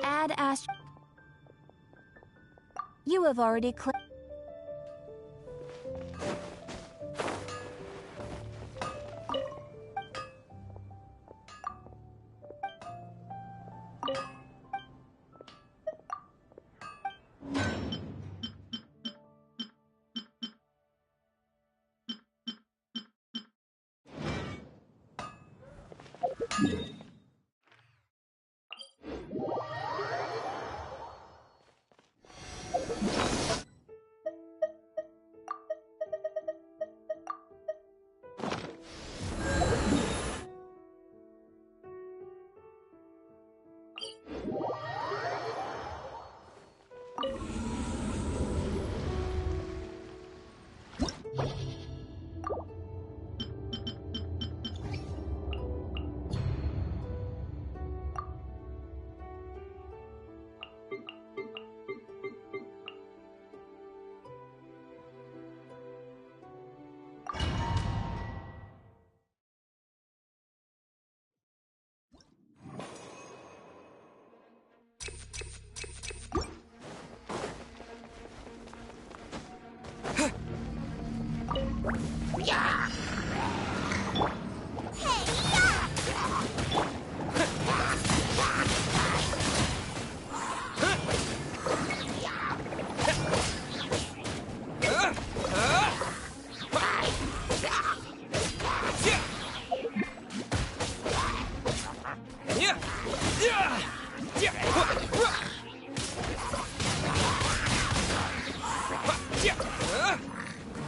Add Astro. You have already clicked.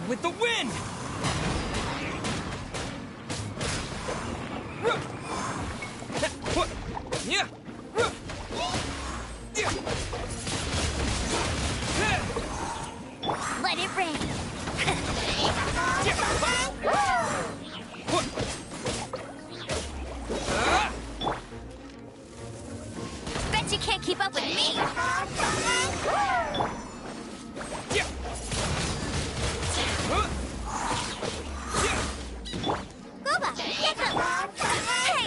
With the wind! Let it rain. Bet you can't keep up with me. Booba, get them. Hey.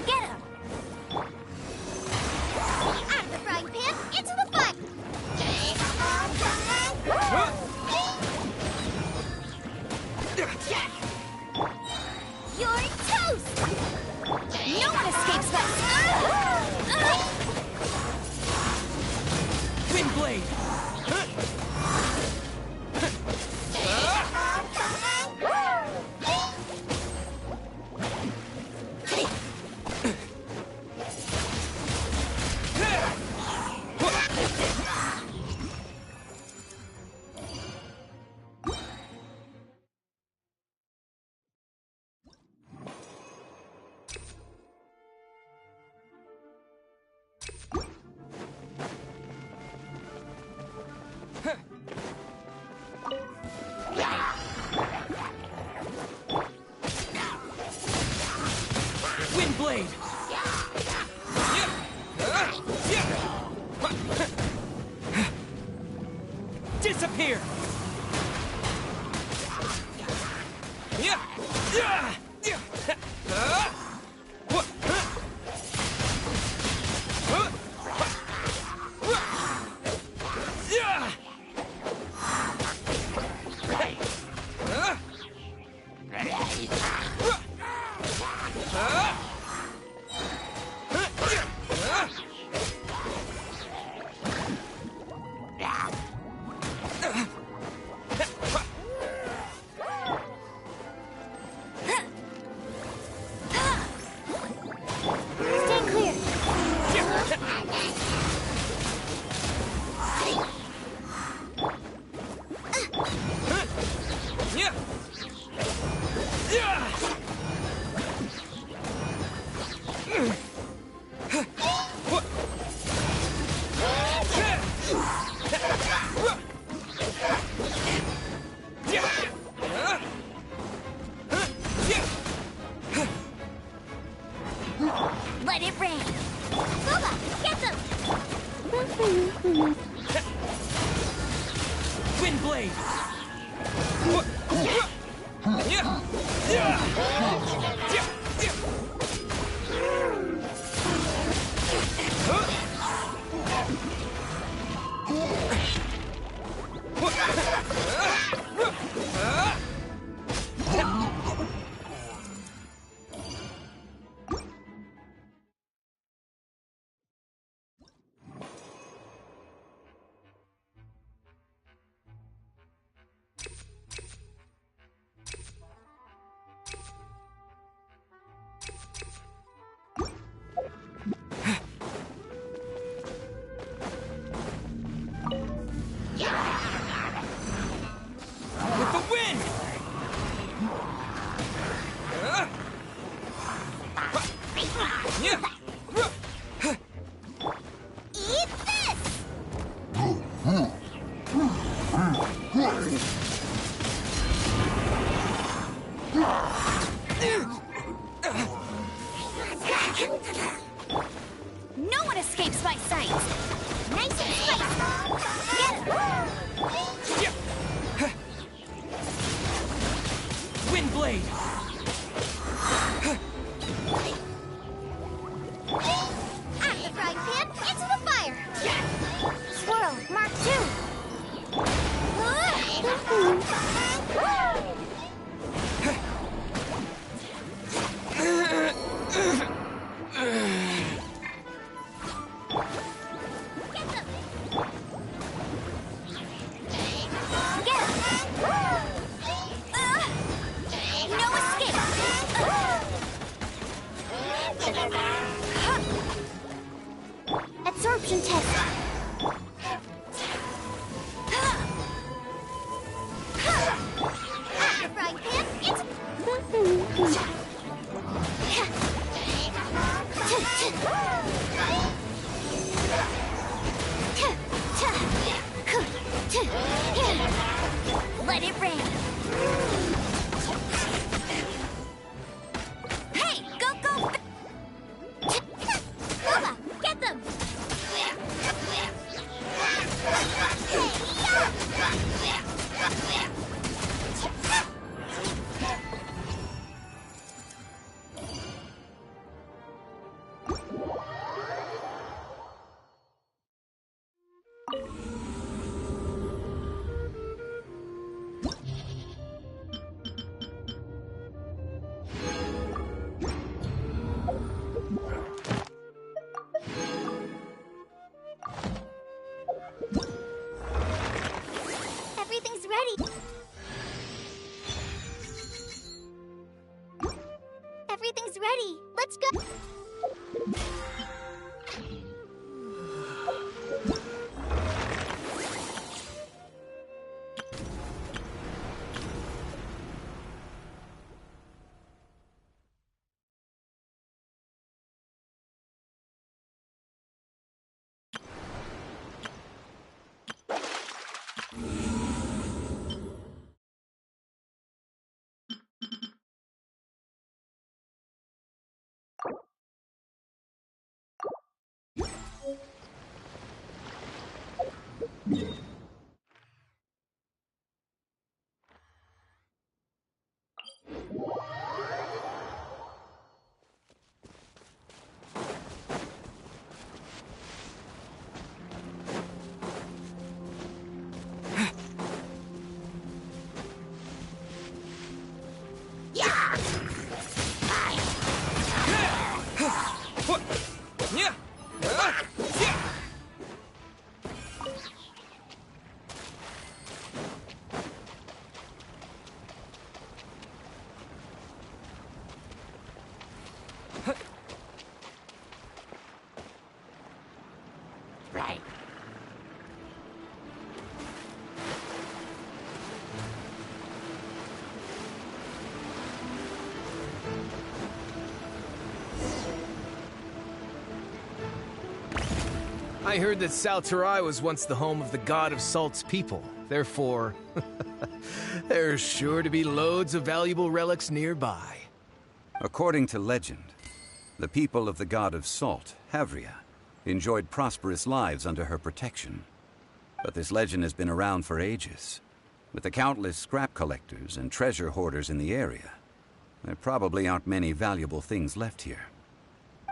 Get him! Out of the frying pan, into the fire! You're toast! No one escapes us! Windblade! Windblade! Disappear! Stay clear. Let it rain. Booba, get them! Windblade! With the wind! Eat this! No one escapes my sight! Nice and spicy! Get him! Windblade! Out of the frying pan, into the fire! Swirl, Mark 2! Absorption test. Frying pan, it's... Let it rain. Hey, go, go! Bubba, get them! Everything's ready. Everything's ready. Let's go. Right. I heard that Salterai was once the home of the God of Salt's people. Therefore, there's sure to be loads of valuable relics nearby. According to legend, the people of the God of Salt, Havria, enjoyed prosperous lives under her protection. But this legend has been around for ages. With the countless scrap collectors and treasure hoarders in the area, there probably aren't many valuable things left here.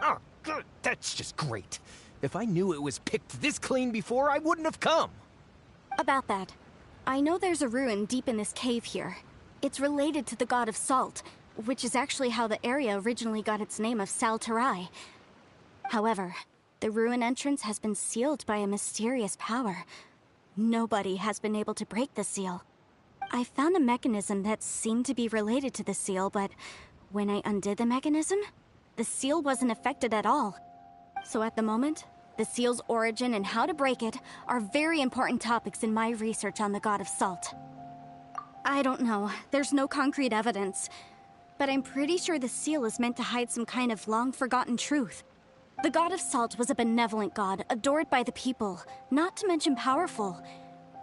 Oh, good. That's just great. If I knew it was picked this clean before, I wouldn't have come. About that, I know there's a ruin deep in this cave here. It's related to the God of Salt, which is actually how the area originally got its name of Salterai. However, the ruin entrance has been sealed by a mysterious power. Nobody has been able to break the seal. I found a mechanism that seemed to be related to the seal, but when I undid the mechanism, the seal wasn't affected at all. So at the moment, the seal's origin and how to break it are very important topics in my research on the God of Salt. I don't know, there's no concrete evidence, but I'm pretty sure the seal is meant to hide some kind of long-forgotten truth. The God of Salt was a benevolent god, adored by the people, not to mention powerful.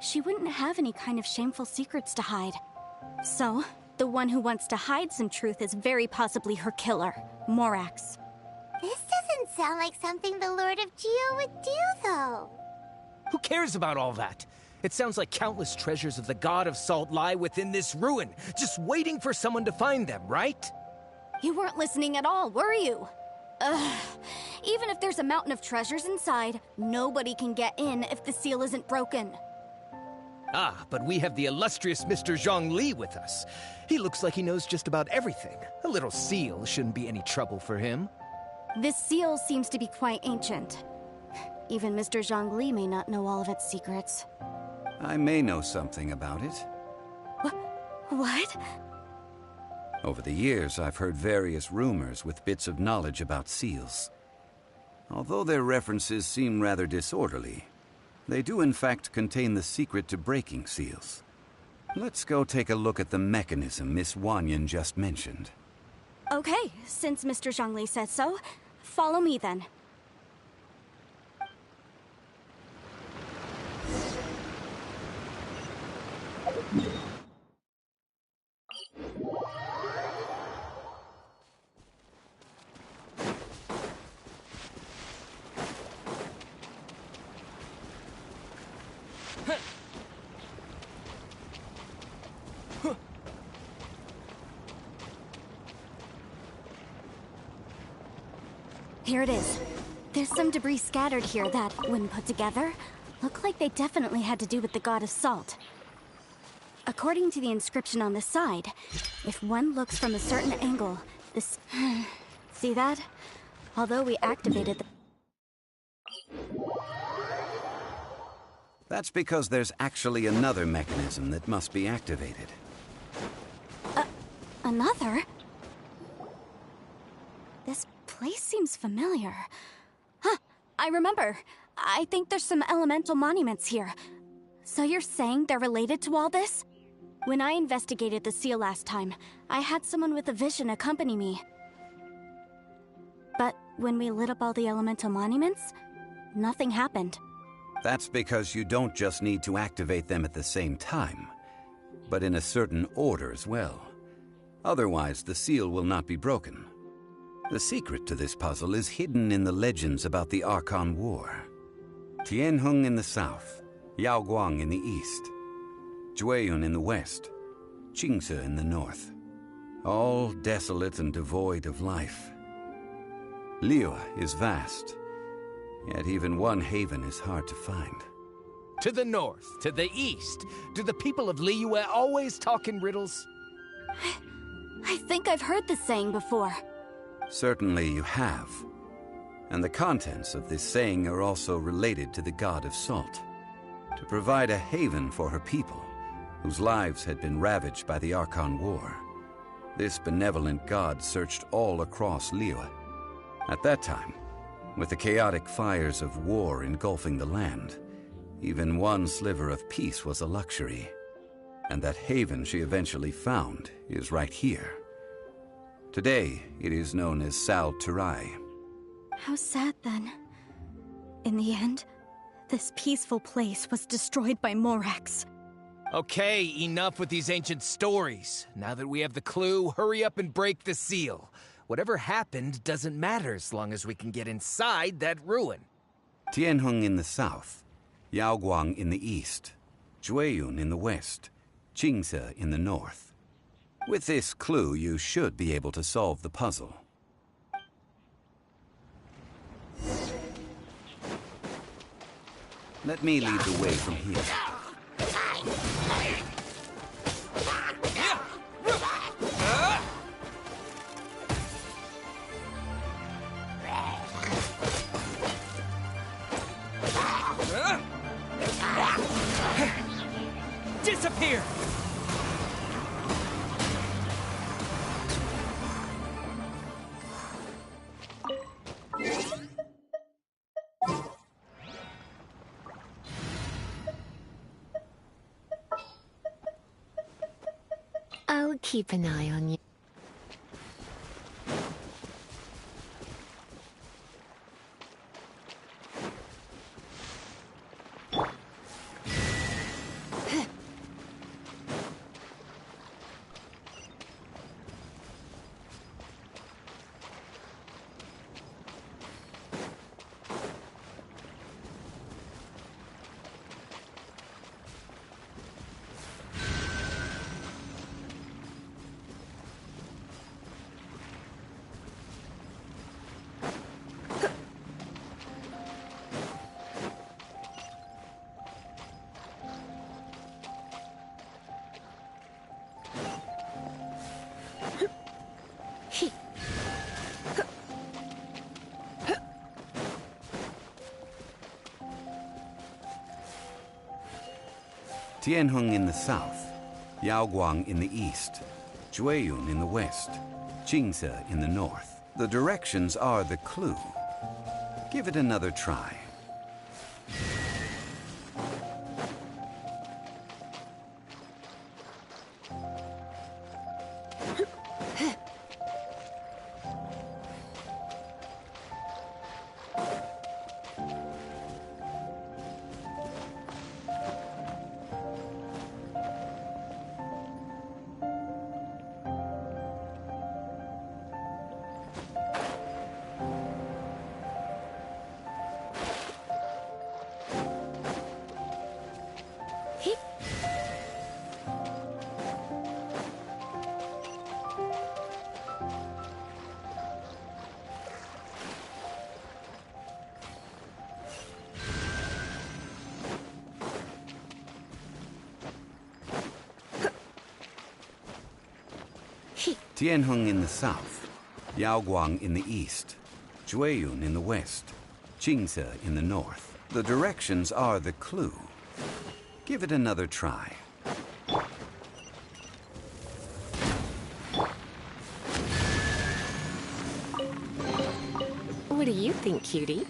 She wouldn't have any kind of shameful secrets to hide. So, the one who wants to hide some truth is very possibly her killer, Morax. This doesn't sound like something the Lord of Geo would do, though. Who cares about all that? It sounds like countless treasures of the God of Salt lie within this ruin, just waiting for someone to find them, right? You weren't listening at all, were you? Ugh. Even if there's a mountain of treasures inside, nobody can get in if the seal isn't broken. Ah, but we have the illustrious Mr. Zhongli with us. He looks like he knows just about everything. A little seal shouldn't be any trouble for him. This seal seems to be quite ancient. Even Mr. Zhongli may not know all of its secrets. I may know something about it. What? Over the years, I've heard various rumors with bits of knowledge about seals. Although their references seem rather disorderly, they do in fact contain the secret to breaking seals. Let's go take a look at the mechanism Miss Wanyan just mentioned. Okay, since Mr. Zhongli says so, follow me then. Here it is. There's some debris scattered here that, when put together, look like they definitely had to do with the god of salt. According to the inscription on the side, if one looks from a certain angle, this... See that? Although we activated the... That's because there's actually another mechanism that must be activated. Another? This place seems familiar. Huh, I remember. I think there's some elemental monuments here. So you're saying they're related to all this? When I investigated the seal last time, I had someone with a vision accompany me. But when we lit up all the elemental monuments, nothing happened. That's because you don't just need to activate them at the same time, but in a certain order as well. Otherwise, the seal will not be broken. The secret to this puzzle is hidden in the legends about the Archon War. Tianheng in the south, Yaoguang in the east, Jueyun in the west, Qingce in the north. All desolate and devoid of life. Liyue is vast, yet even one haven is hard to find. To the north, to the east. Do the people of Liyue always talk in riddles? I think I've heard this saying before. Certainly you have. And the contents of this saying are also related to the god of salt. To provide a haven for her people, whose lives had been ravaged by the Archon War, this benevolent god searched all across Liyue. At that time, with the chaotic fires of war engulfing the land, even one sliver of peace was a luxury. And that haven she eventually found is right here. Today, it is known as Sal Turai. How sad then. In the end, this peaceful place was destroyed by Morax. Okay, enough with these ancient stories. Now that we have the clue, hurry up and break the seal. Whatever happened doesn't matter as long as we can get inside that ruin. Tianheng in the south, Yaoguang in the east, Jueyun in the west, Qingce in the north. With this clue, you should be able to solve the puzzle. Let me lead the way from here. Disappear! I'll keep an eye on you. Tianheng in the south, Yaoguang in the east, Jueyun in the west, Jingse in the north. The directions are the clue. Give it another try. Tianheng in the south, Yaoguang in the east, Jueyun in the west, Jingse in the north. The directions are the clue. Give it another try. What do you think, cutie?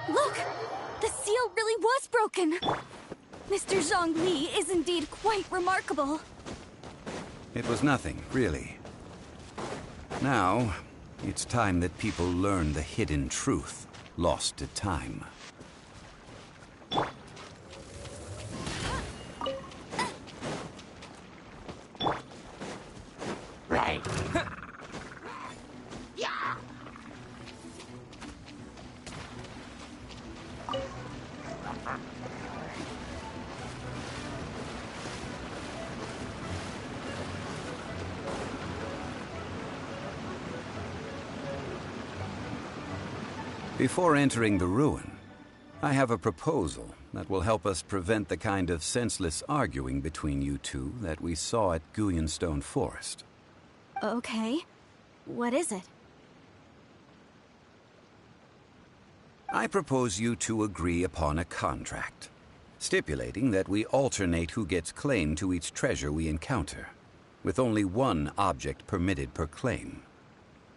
Look! The seal really was broken! Mr. Zhongli is indeed quite remarkable. It was nothing, really. Now, it's time that people learn the hidden truth lost to time. Right. Before entering the ruin, I have a proposal that will help us prevent the kind of senseless arguing between you two that we saw at Guyenstone Forest. Okay. What is it? I propose you two agree upon a contract, stipulating that we alternate who gets claim to each treasure we encounter, with only one object permitted per claim.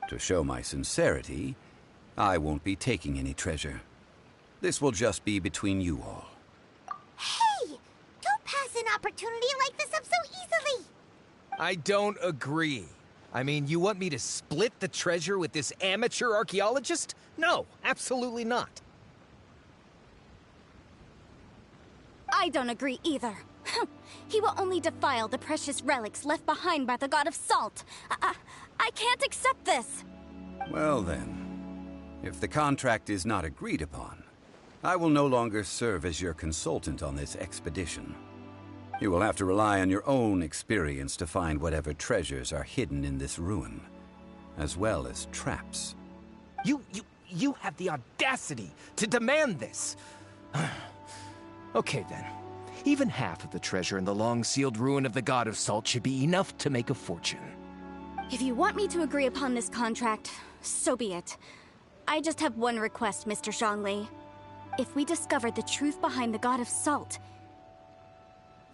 To show my sincerity, I won't be taking any treasure. This will just be between you all. Hey! Don't pass an opportunity like this up so easily! I don't agree. I mean, you want me to split the treasure with this amateur archaeologist? No, absolutely not. I don't agree either. He will only defile the precious relics left behind by the god of salt. I can't accept this. Well then, if the contract is not agreed upon, I will no longer serve as your consultant on this expedition. You will have to rely on your own experience to find whatever treasures are hidden in this ruin, as well as traps. You have the audacity to demand this. Okay then. Even half of the treasure in the long-sealed ruin of the God of Salt should be enough to make a fortune. If you want me to agree upon this contract, so be it. I just have one request, Mr. Zhongli. If we discover the truth behind the God of Salt,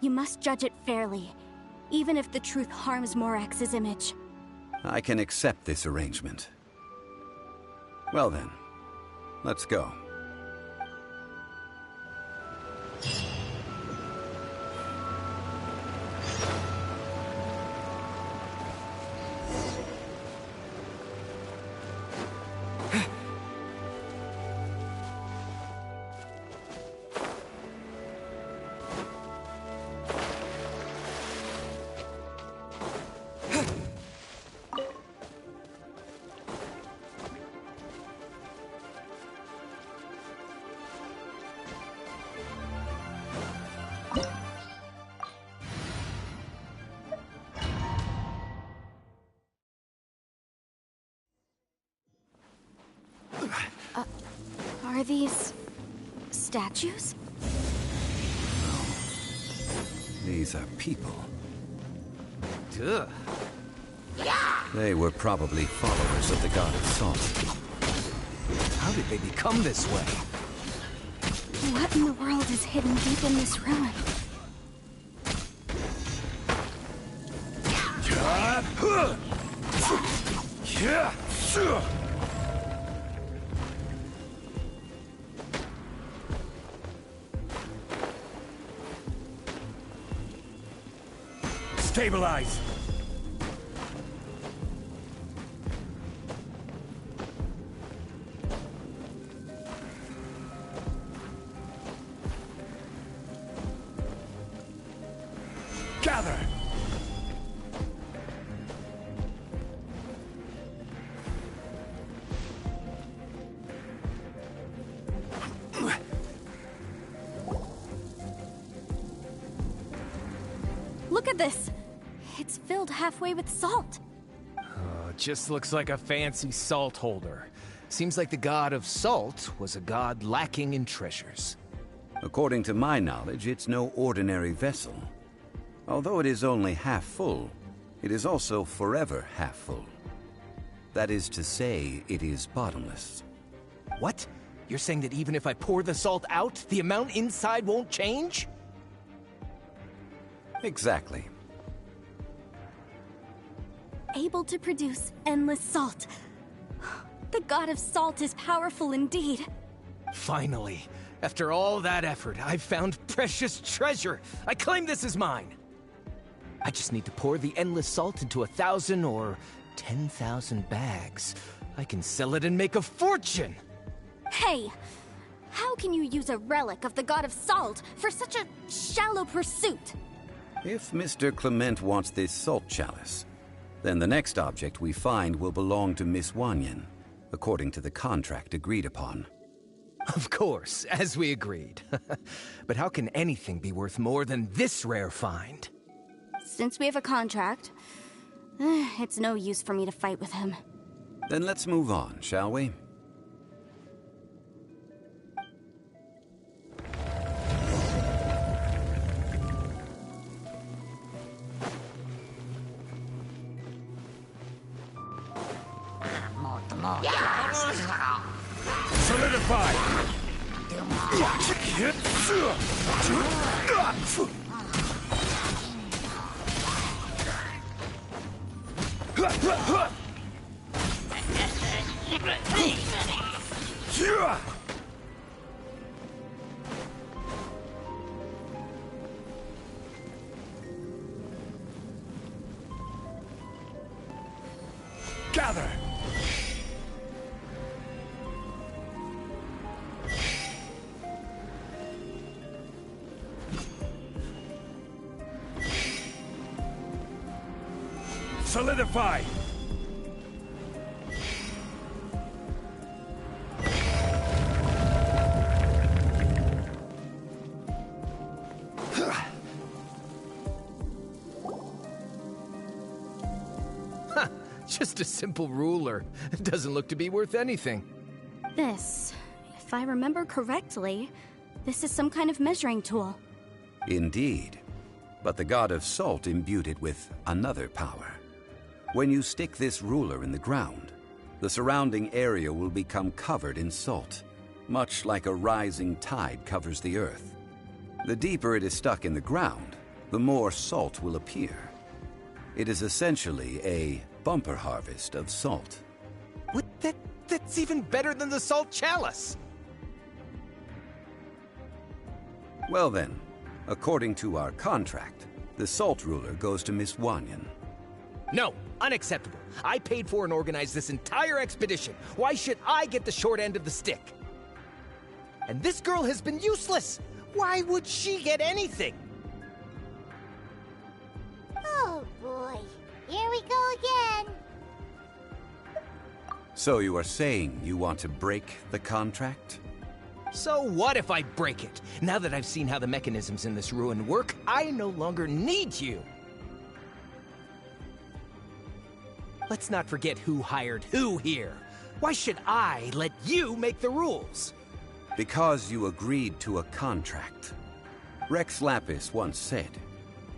you must judge it fairly, even if the truth harms Morax's image. I can accept this arrangement. Well then, let's go. Are these statues? These are people. Ugh. They were probably followers of the god of salt. How did they become this way? What in the world is hidden deep in this ruin? Stabilize! Gather! Look at this! It's filled halfway with salt. Just looks like a fancy salt holder. Seems like the god of salt was a god lacking in treasures. According to my knowledge, it's no ordinary vessel. Although it is only half full, it is also forever half full. That is to say, it is bottomless. What? You're saying that even if I pour the salt out, the amount inside won't change? Exactly. Able to produce endless salt. The god of salt is powerful indeed. Finally, after all that effort, I've found precious treasure. I claim this as mine. I just need to pour the endless salt into 1,000 or 10,000 bags. I can sell it and make a fortune! Hey, how can you use a relic of the god of salt for such a shallow pursuit? If Mr. Clement wants this salt chalice, then the next object we find will belong to Miss Wanyan, according to the contract agreed upon. Of course, as we agreed. But how can anything be worth more than this rare find? Since we have a contract, it's no use for me to fight with him. Then let's move on, shall we? Solidify! Gather! Solidify! Just a simple ruler. It doesn't look to be worth anything. This, if I remember correctly, this is some kind of measuring tool. Indeed. But the god of salt imbued it with another power. When you stick this ruler in the ground, the surrounding area will become covered in salt, much like a rising tide covers the earth. The deeper it is stuck in the ground, the more salt will appear. It is essentially a bumper harvest of salt. What? That's even better than the salt chalice! Well then, according to our contract, the salt ruler goes to Miss Wanyan. No, unacceptable. I paid for and organized this entire expedition. Why should I get the short end of the stick? And this girl has been useless. Why would she get anything? Oh boy, here we go again. So you are saying you want to break the contract? So what if I break it? Now that I've seen how the mechanisms in this ruin work, I no longer need you. Let's not forget who hired who here. Why should I let you make the rules? Because you agreed to a contract. Rex Lapis once said,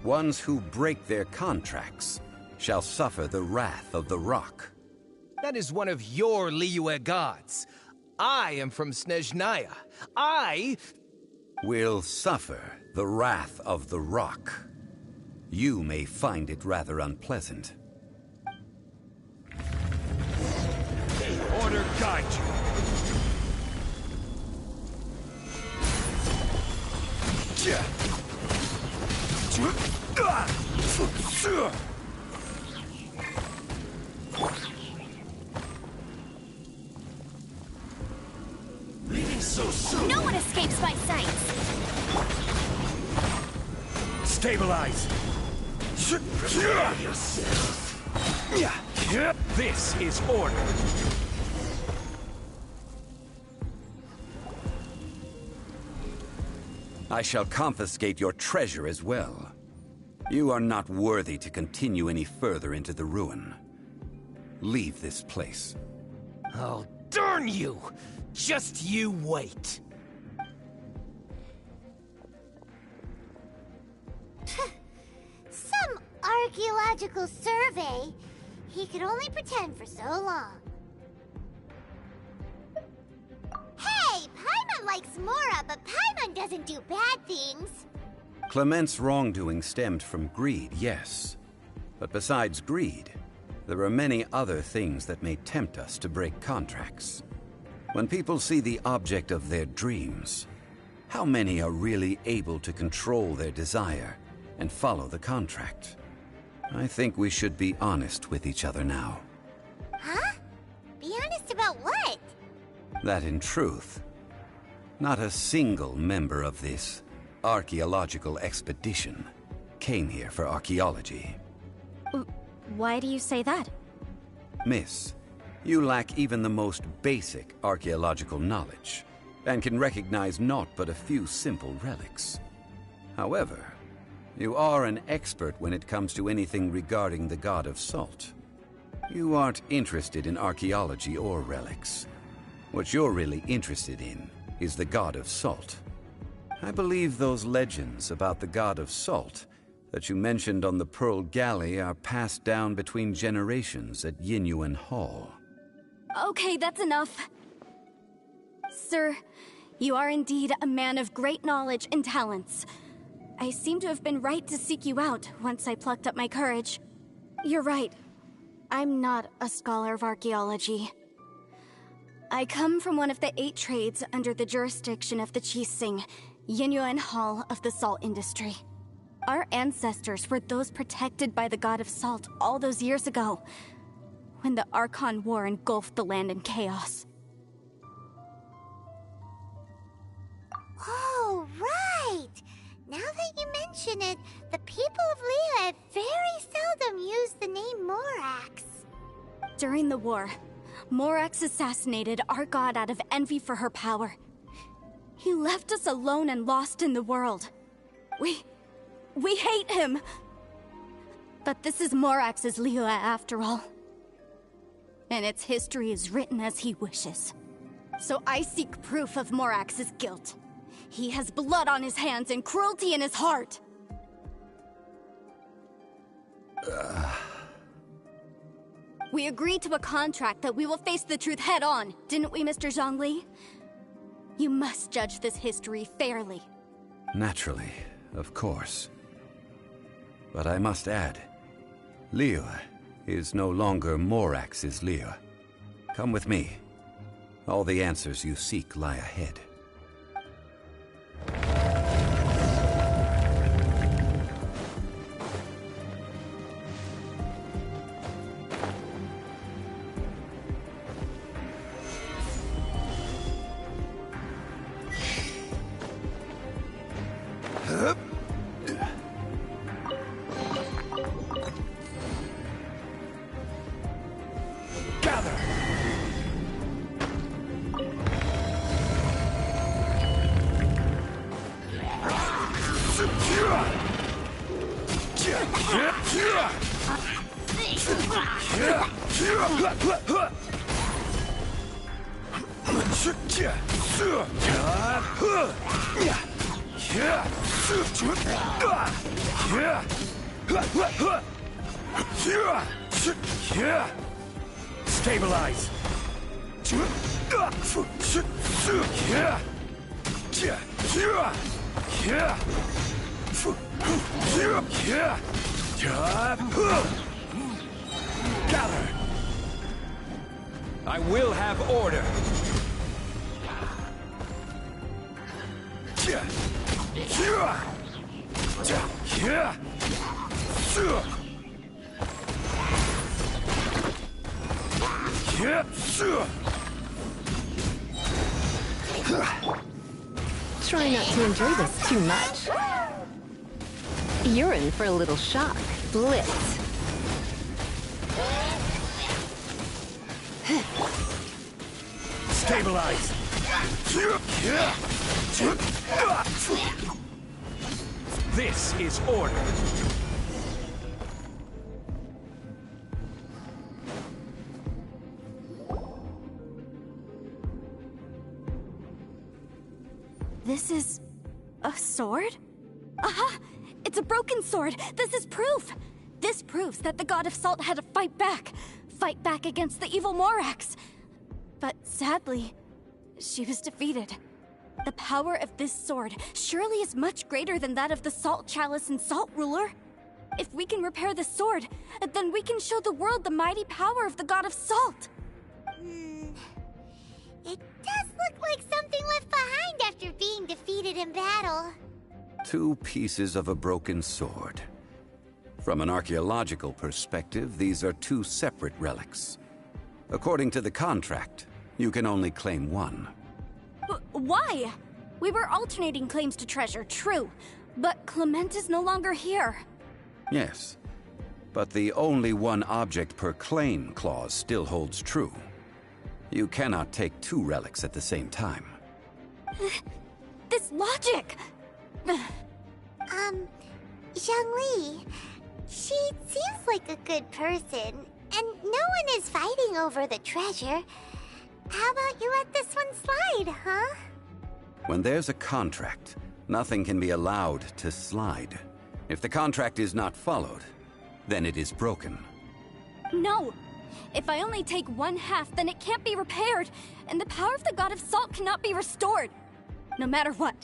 Ones who break their contracts shall suffer the wrath of the rock. That is one of your Liyue gods. I am from Snezhnaya. I will suffer the wrath of the rock. You may find it rather unpleasant. Order guide you. Leaving so soon. No one escapes my sights. Stabilize. This is order. I shall confiscate your treasure as well. You are not worthy to continue any further into the ruin. Leave this place. Oh, darn you! Just you wait. Some archaeological survey. He could only pretend for so long. Hey, Paimon likes Mora, but Paimon doesn't do bad things. Clement's wrongdoing stemmed from greed, yes. But besides greed, there are many other things that may tempt us to break contracts. When people see the object of their dreams, how many are really able to control their desire and follow the contract? I think we should be honest with each other now. Huh? Be honest about what? That in truth, not a single member of this archaeological expedition came here for archaeology. Why do you say that? Miss, you lack even the most basic archaeological knowledge, and can recognize naught but a few simple relics. However, you are an expert when it comes to anything regarding the god of salt. You aren't interested in archaeology or relics. What you're really interested in is the god of salt. I believe those legends about the god of salt that you mentioned on the Pearl Galley are passed down between generations at Yinyuan Hall. Okay, that's enough. Sir, you are indeed a man of great knowledge and talents. I seem to have been right to seek you out once I plucked up my courage. You're right. I'm not a scholar of archaeology. I come from one of the 8 trades under the jurisdiction of the Qixing, Yinyuan Hall of the salt industry. Our ancestors were those protected by the god of salt all those years ago, when the Archon War engulfed the land in chaos. Oh, right! Now that you mention it, the people of Liyue very seldom use the name Morax. During the war, Morax assassinated our god out of envy for her power. He left us alone and lost in the world. We hate him! But this is Morax's Liyue after all. And its history is written as he wishes. So I seek proof of Morax's guilt. He has blood on his hands and cruelty in his heart. We agreed to a contract that we will face the truth head on, didn't we, Mr. Zhongli? You must judge this history fairly. Naturally, of course. But I must add, Liyue is no longer Morax's Liyue. Come with me. All the answers you seek lie ahead. Stabilize. Gather! I will have order! Try not to enjoy this too much. You're in for a little shock. Blitz. Stabilize. This is order. This is a sword? Aha! It's a broken sword! This is proof! This proves that the God of Salt had to fight back. Fight back against the evil Morax. But sadly, she was defeated. The power of this sword surely is much greater than that of the Salt Chalice and Salt Ruler. If we can repair the sword, then we can show the world the mighty power of the God of Salt. It does look like something left behind after being defeated in battle. 2 pieces of a broken sword. From an archaeological perspective, these are 2 separate relics. According to the contract, you can only claim one. Why? We were alternating claims to treasure, true. But Clement is no longer here. Yes, but the only one object per claim clause still holds true. You cannot take 2 relics at the same time. This logic! Zhongli, she seems like a good person, and no one is fighting over the treasure. How about you let this one slide, huh? When there's a contract, nothing can be allowed to slide. If the contract is not followed, then it is broken. No! If I only take 1/2, then it can't be repaired, and the power of the God of Salt cannot be restored. No matter what,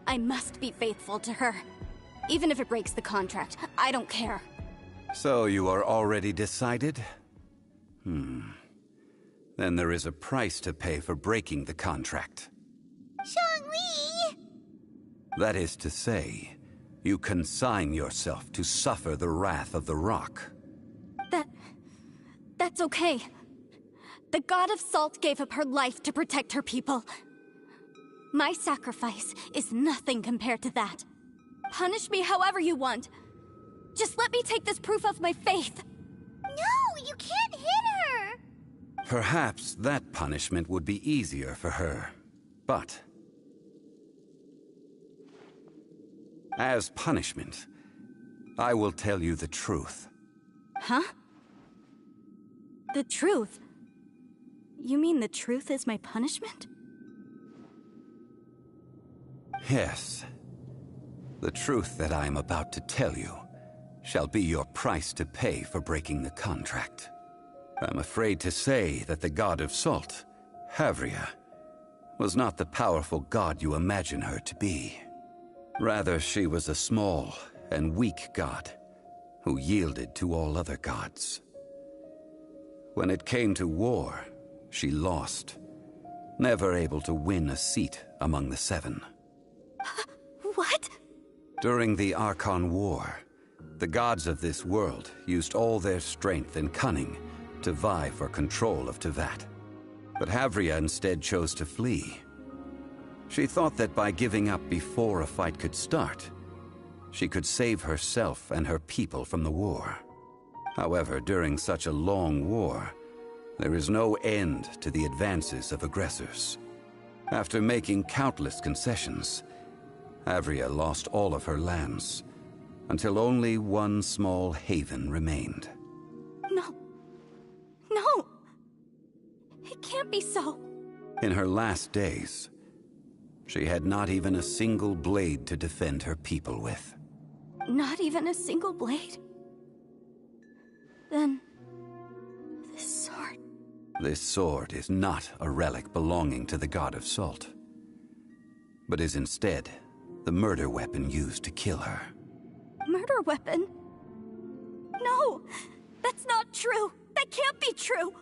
I must be faithful to her. Even if it breaks the contract, I don't care. So you are already decided? Then there is a price to pay for breaking the contract. Zhongli! That is to say, you consign yourself to suffer the wrath of the rock. That's okay. The God of Salt gave up her life to protect her people. My sacrifice is nothing compared to that. Punish me however you want. Just let me take this proof of my faith. No, you can't hit her! Perhaps that punishment would be easier for her. But as punishment, I will tell you the truth. Huh? The truth? You mean the truth is my punishment? Yes. The truth that I am about to tell you shall be your price to pay for breaking the contract. I'm afraid to say that the God of Salt, Havria, was not the powerful god you imagine her to be. Rather, she was a small and weak god who yielded to all other gods. When it came to war, she lost, never able to win a seat among the 7. What? During the Archon War, the gods of this world used all their strength and cunning to vie for control of Tevat. But Havria instead chose to flee. She thought that by giving up before a fight could start, she could save herself and her people from the war. However, during such a long war, there is no end to the advances of aggressors. After making countless concessions, Havria lost all of her lands, until only one small haven remained. No. No! It can't be so. In her last days, She had not even a single blade to defend her people with. Not even a single blade? Then... this sword... This sword is not a relic belonging to the god of salt, but is instead the murder weapon used to kill her. Murder weapon? No! That's not true! That can't be true!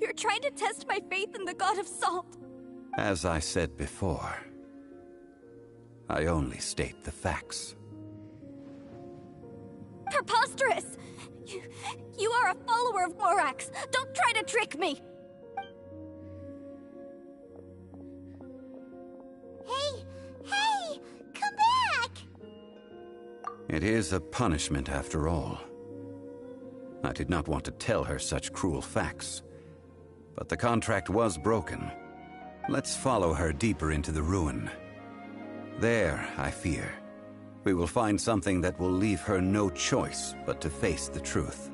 You're trying to test my faith in the god of salt! As I said before, I only state the facts. Preposterous! You are a follower of Morax! Don't try to trick me! Hey! Come back! It is a punishment after all. I did not want to tell her such cruel facts, but the contract was broken. Let's follow her deeper into the ruin. There, I fear, we will find something that will leave her no choice but to face the truth.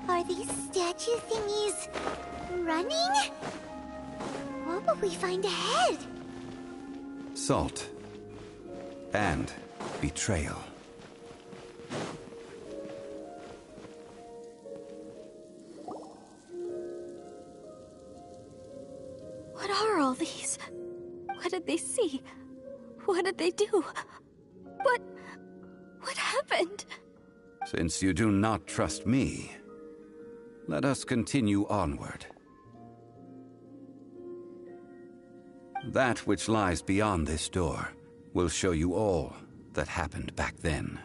Are these statue thingies running? What will we find ahead? Salt. And betrayal. What are all these? What did they see? What did they do? What happened? Since you do not trust me, let us continue onward. That which lies beyond this door will show you all that happened back then.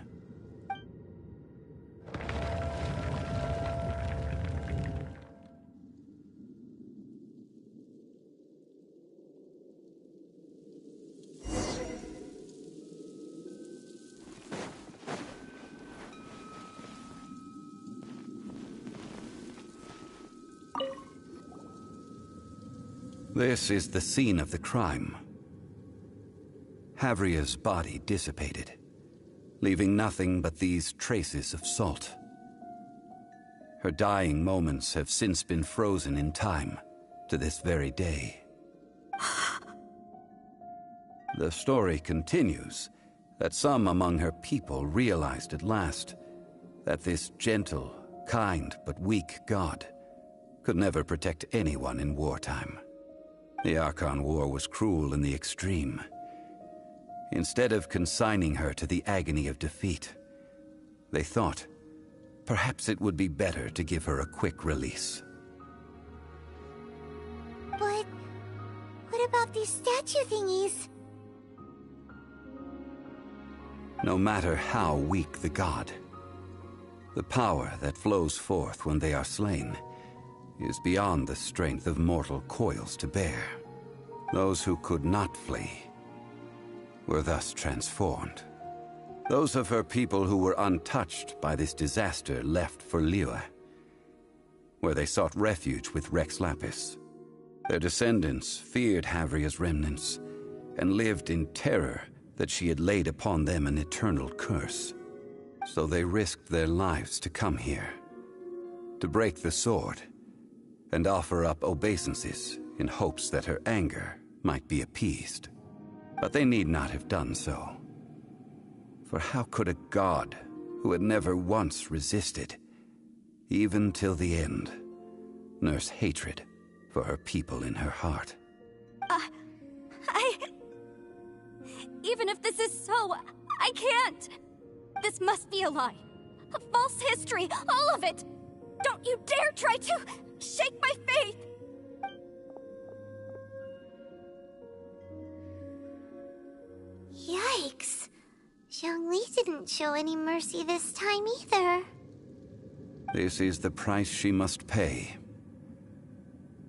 This is the scene of the crime. Havria's body dissipated, leaving nothing but these traces of salt. Her dying moments have since been frozen in time to this very day. The story continues that some among her people realized at last that this gentle, kind, but weak god could never protect anyone in wartime. The Archon War was cruel in the extreme. Instead of consigning her to the agony of defeat, they thought perhaps it would be better to give her a quick release. But what about these statue thingies? No matter how weak the god, the power that flows forth when they are slain is beyond the strength of mortal coils to bear. Those who could not flee were thus transformed. Those of her people who were untouched by this disaster left for Liyue, where they sought refuge with Rex Lapis. Their descendants feared Havria's remnants and lived in terror that she had laid upon them an eternal curse. So they risked their lives to come here, to break the sword and offer up obeisances in hopes that her anger might be appeased. But they need not have done so. For how could a god who had never once resisted, even till the end, nurse hatred for her people in her heart? Even if this is so, I can't! This must be a lie. A false history, all of it! Don't you dare try to shake my faith! Yikes. Zhongli didn't show any mercy this time either. This is the price she must pay.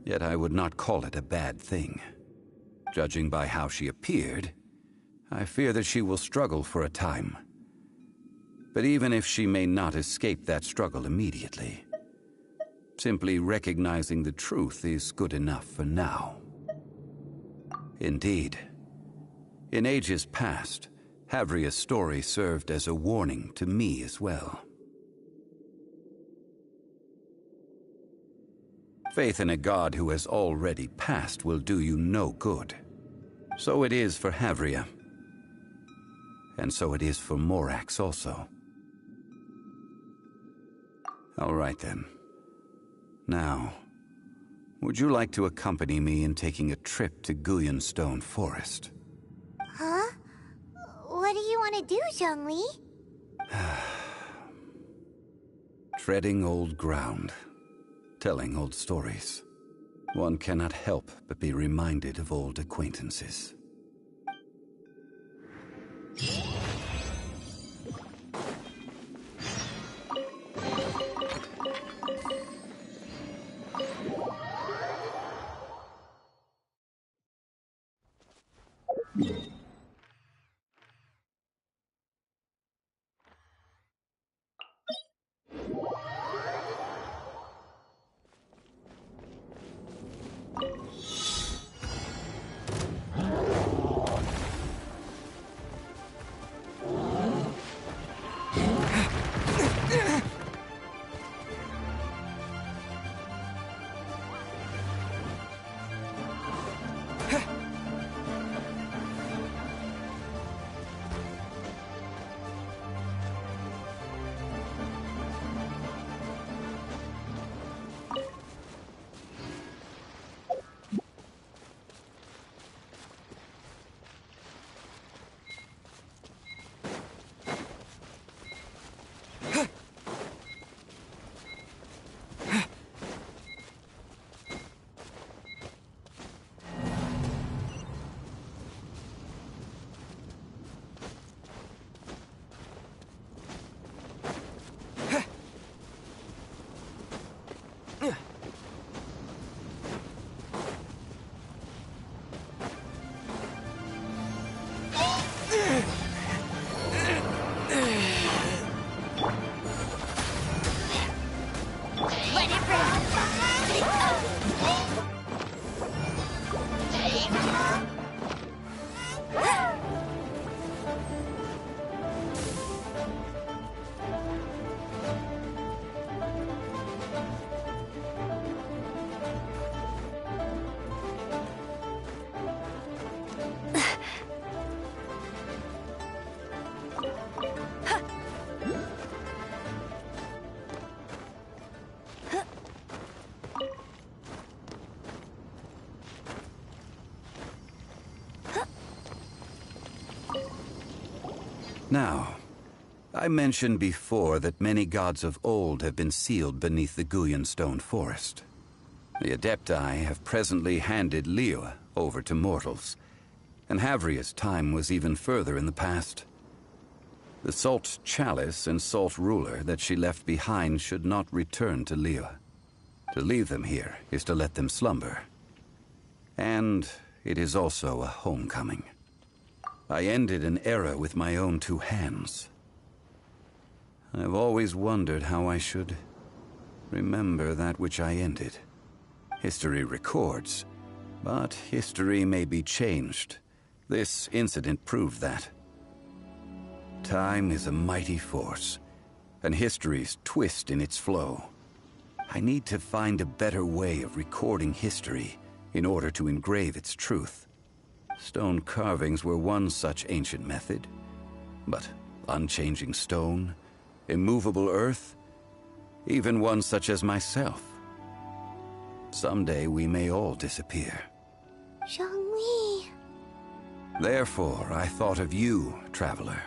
Yet I would not call it a bad thing. Judging by how she appeared, I fear that she will struggle for a time. But even if she may not escape that struggle immediately, simply recognizing the truth is good enough for now. Indeed, in ages past, Havria's story served as a warning to me as well. Faith in a god who has already passed will do you no good. So it is for Havria. And so it is for Morax also. All right then. Now, would you like to accompany me in taking a trip to Guyonstone Forest? Huh? What do you want to do, Zhongli? Treading old ground, telling old stories. One cannot help but be reminded of old acquaintances. Now, I mentioned before that many gods of old have been sealed beneath the Guyonstone Forest. The Adepti have presently handed Liyue over to mortals, and Havria's time was even further in the past. The Salt Chalice and Salt Ruler that she left behind should not return to Liyue. To leave them here is to let them slumber. And it is also a homecoming. I ended an era with my own two hands. I've always wondered how I should remember that which I ended. History records, but history may be changed. This incident proved that. Time is a mighty force, and history's twist in its flow. I need to find a better way of recording history in order to engrave its truth. Stone carvings were one such ancient method, but unchanging stone, immovable earth, even one such as myself. Someday we may all disappear. Zhongli. Therefore, I thought of you, traveler.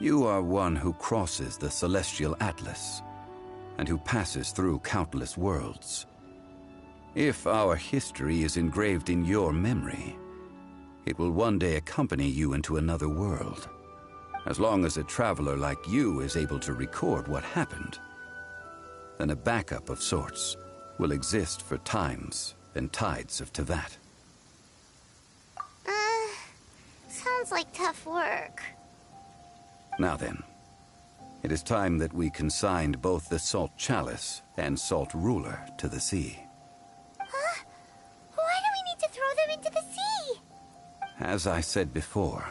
You are one who crosses the celestial atlas, and who passes through countless worlds. If our history is engraved in your memory, it will one day accompany you into another world. As long as a traveler like you is able to record what happened, then a backup of sorts will exist for times and tides of Teyvat. Sounds like tough work. Now then, it is time that we consigned both the Salt Chalice and Salt Ruler to the sea. Huh? Why do we need to throw them into the sea? As I said before,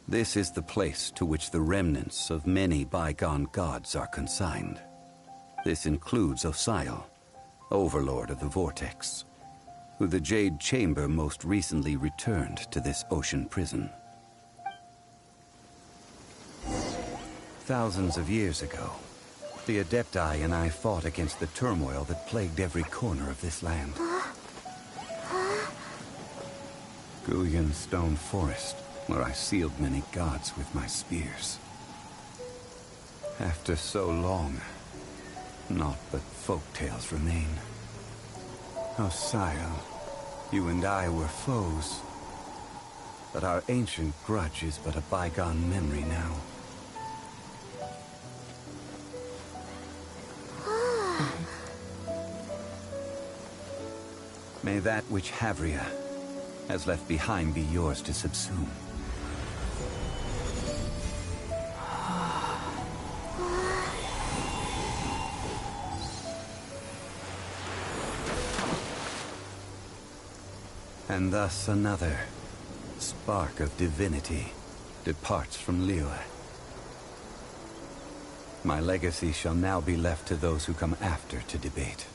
this is the place to which the remnants of many bygone gods are consigned. This includes Osial, Overlord of the Vortex, who the Jade Chamber most recently returned to this ocean prison. Thousands of years ago, the Adepti and I fought against the turmoil that plagued every corner of this land. Guyan Stone Forest, where I sealed many gods with my spears. After so long, naught but folk tales remain. Osial, you and I were foes, but our ancient grudge is but a bygone memory now. May that which Havria has left behind be yours to subsume. And thus another spark of divinity departs from Liyue. My legacy shall now be left to those who come after to debate.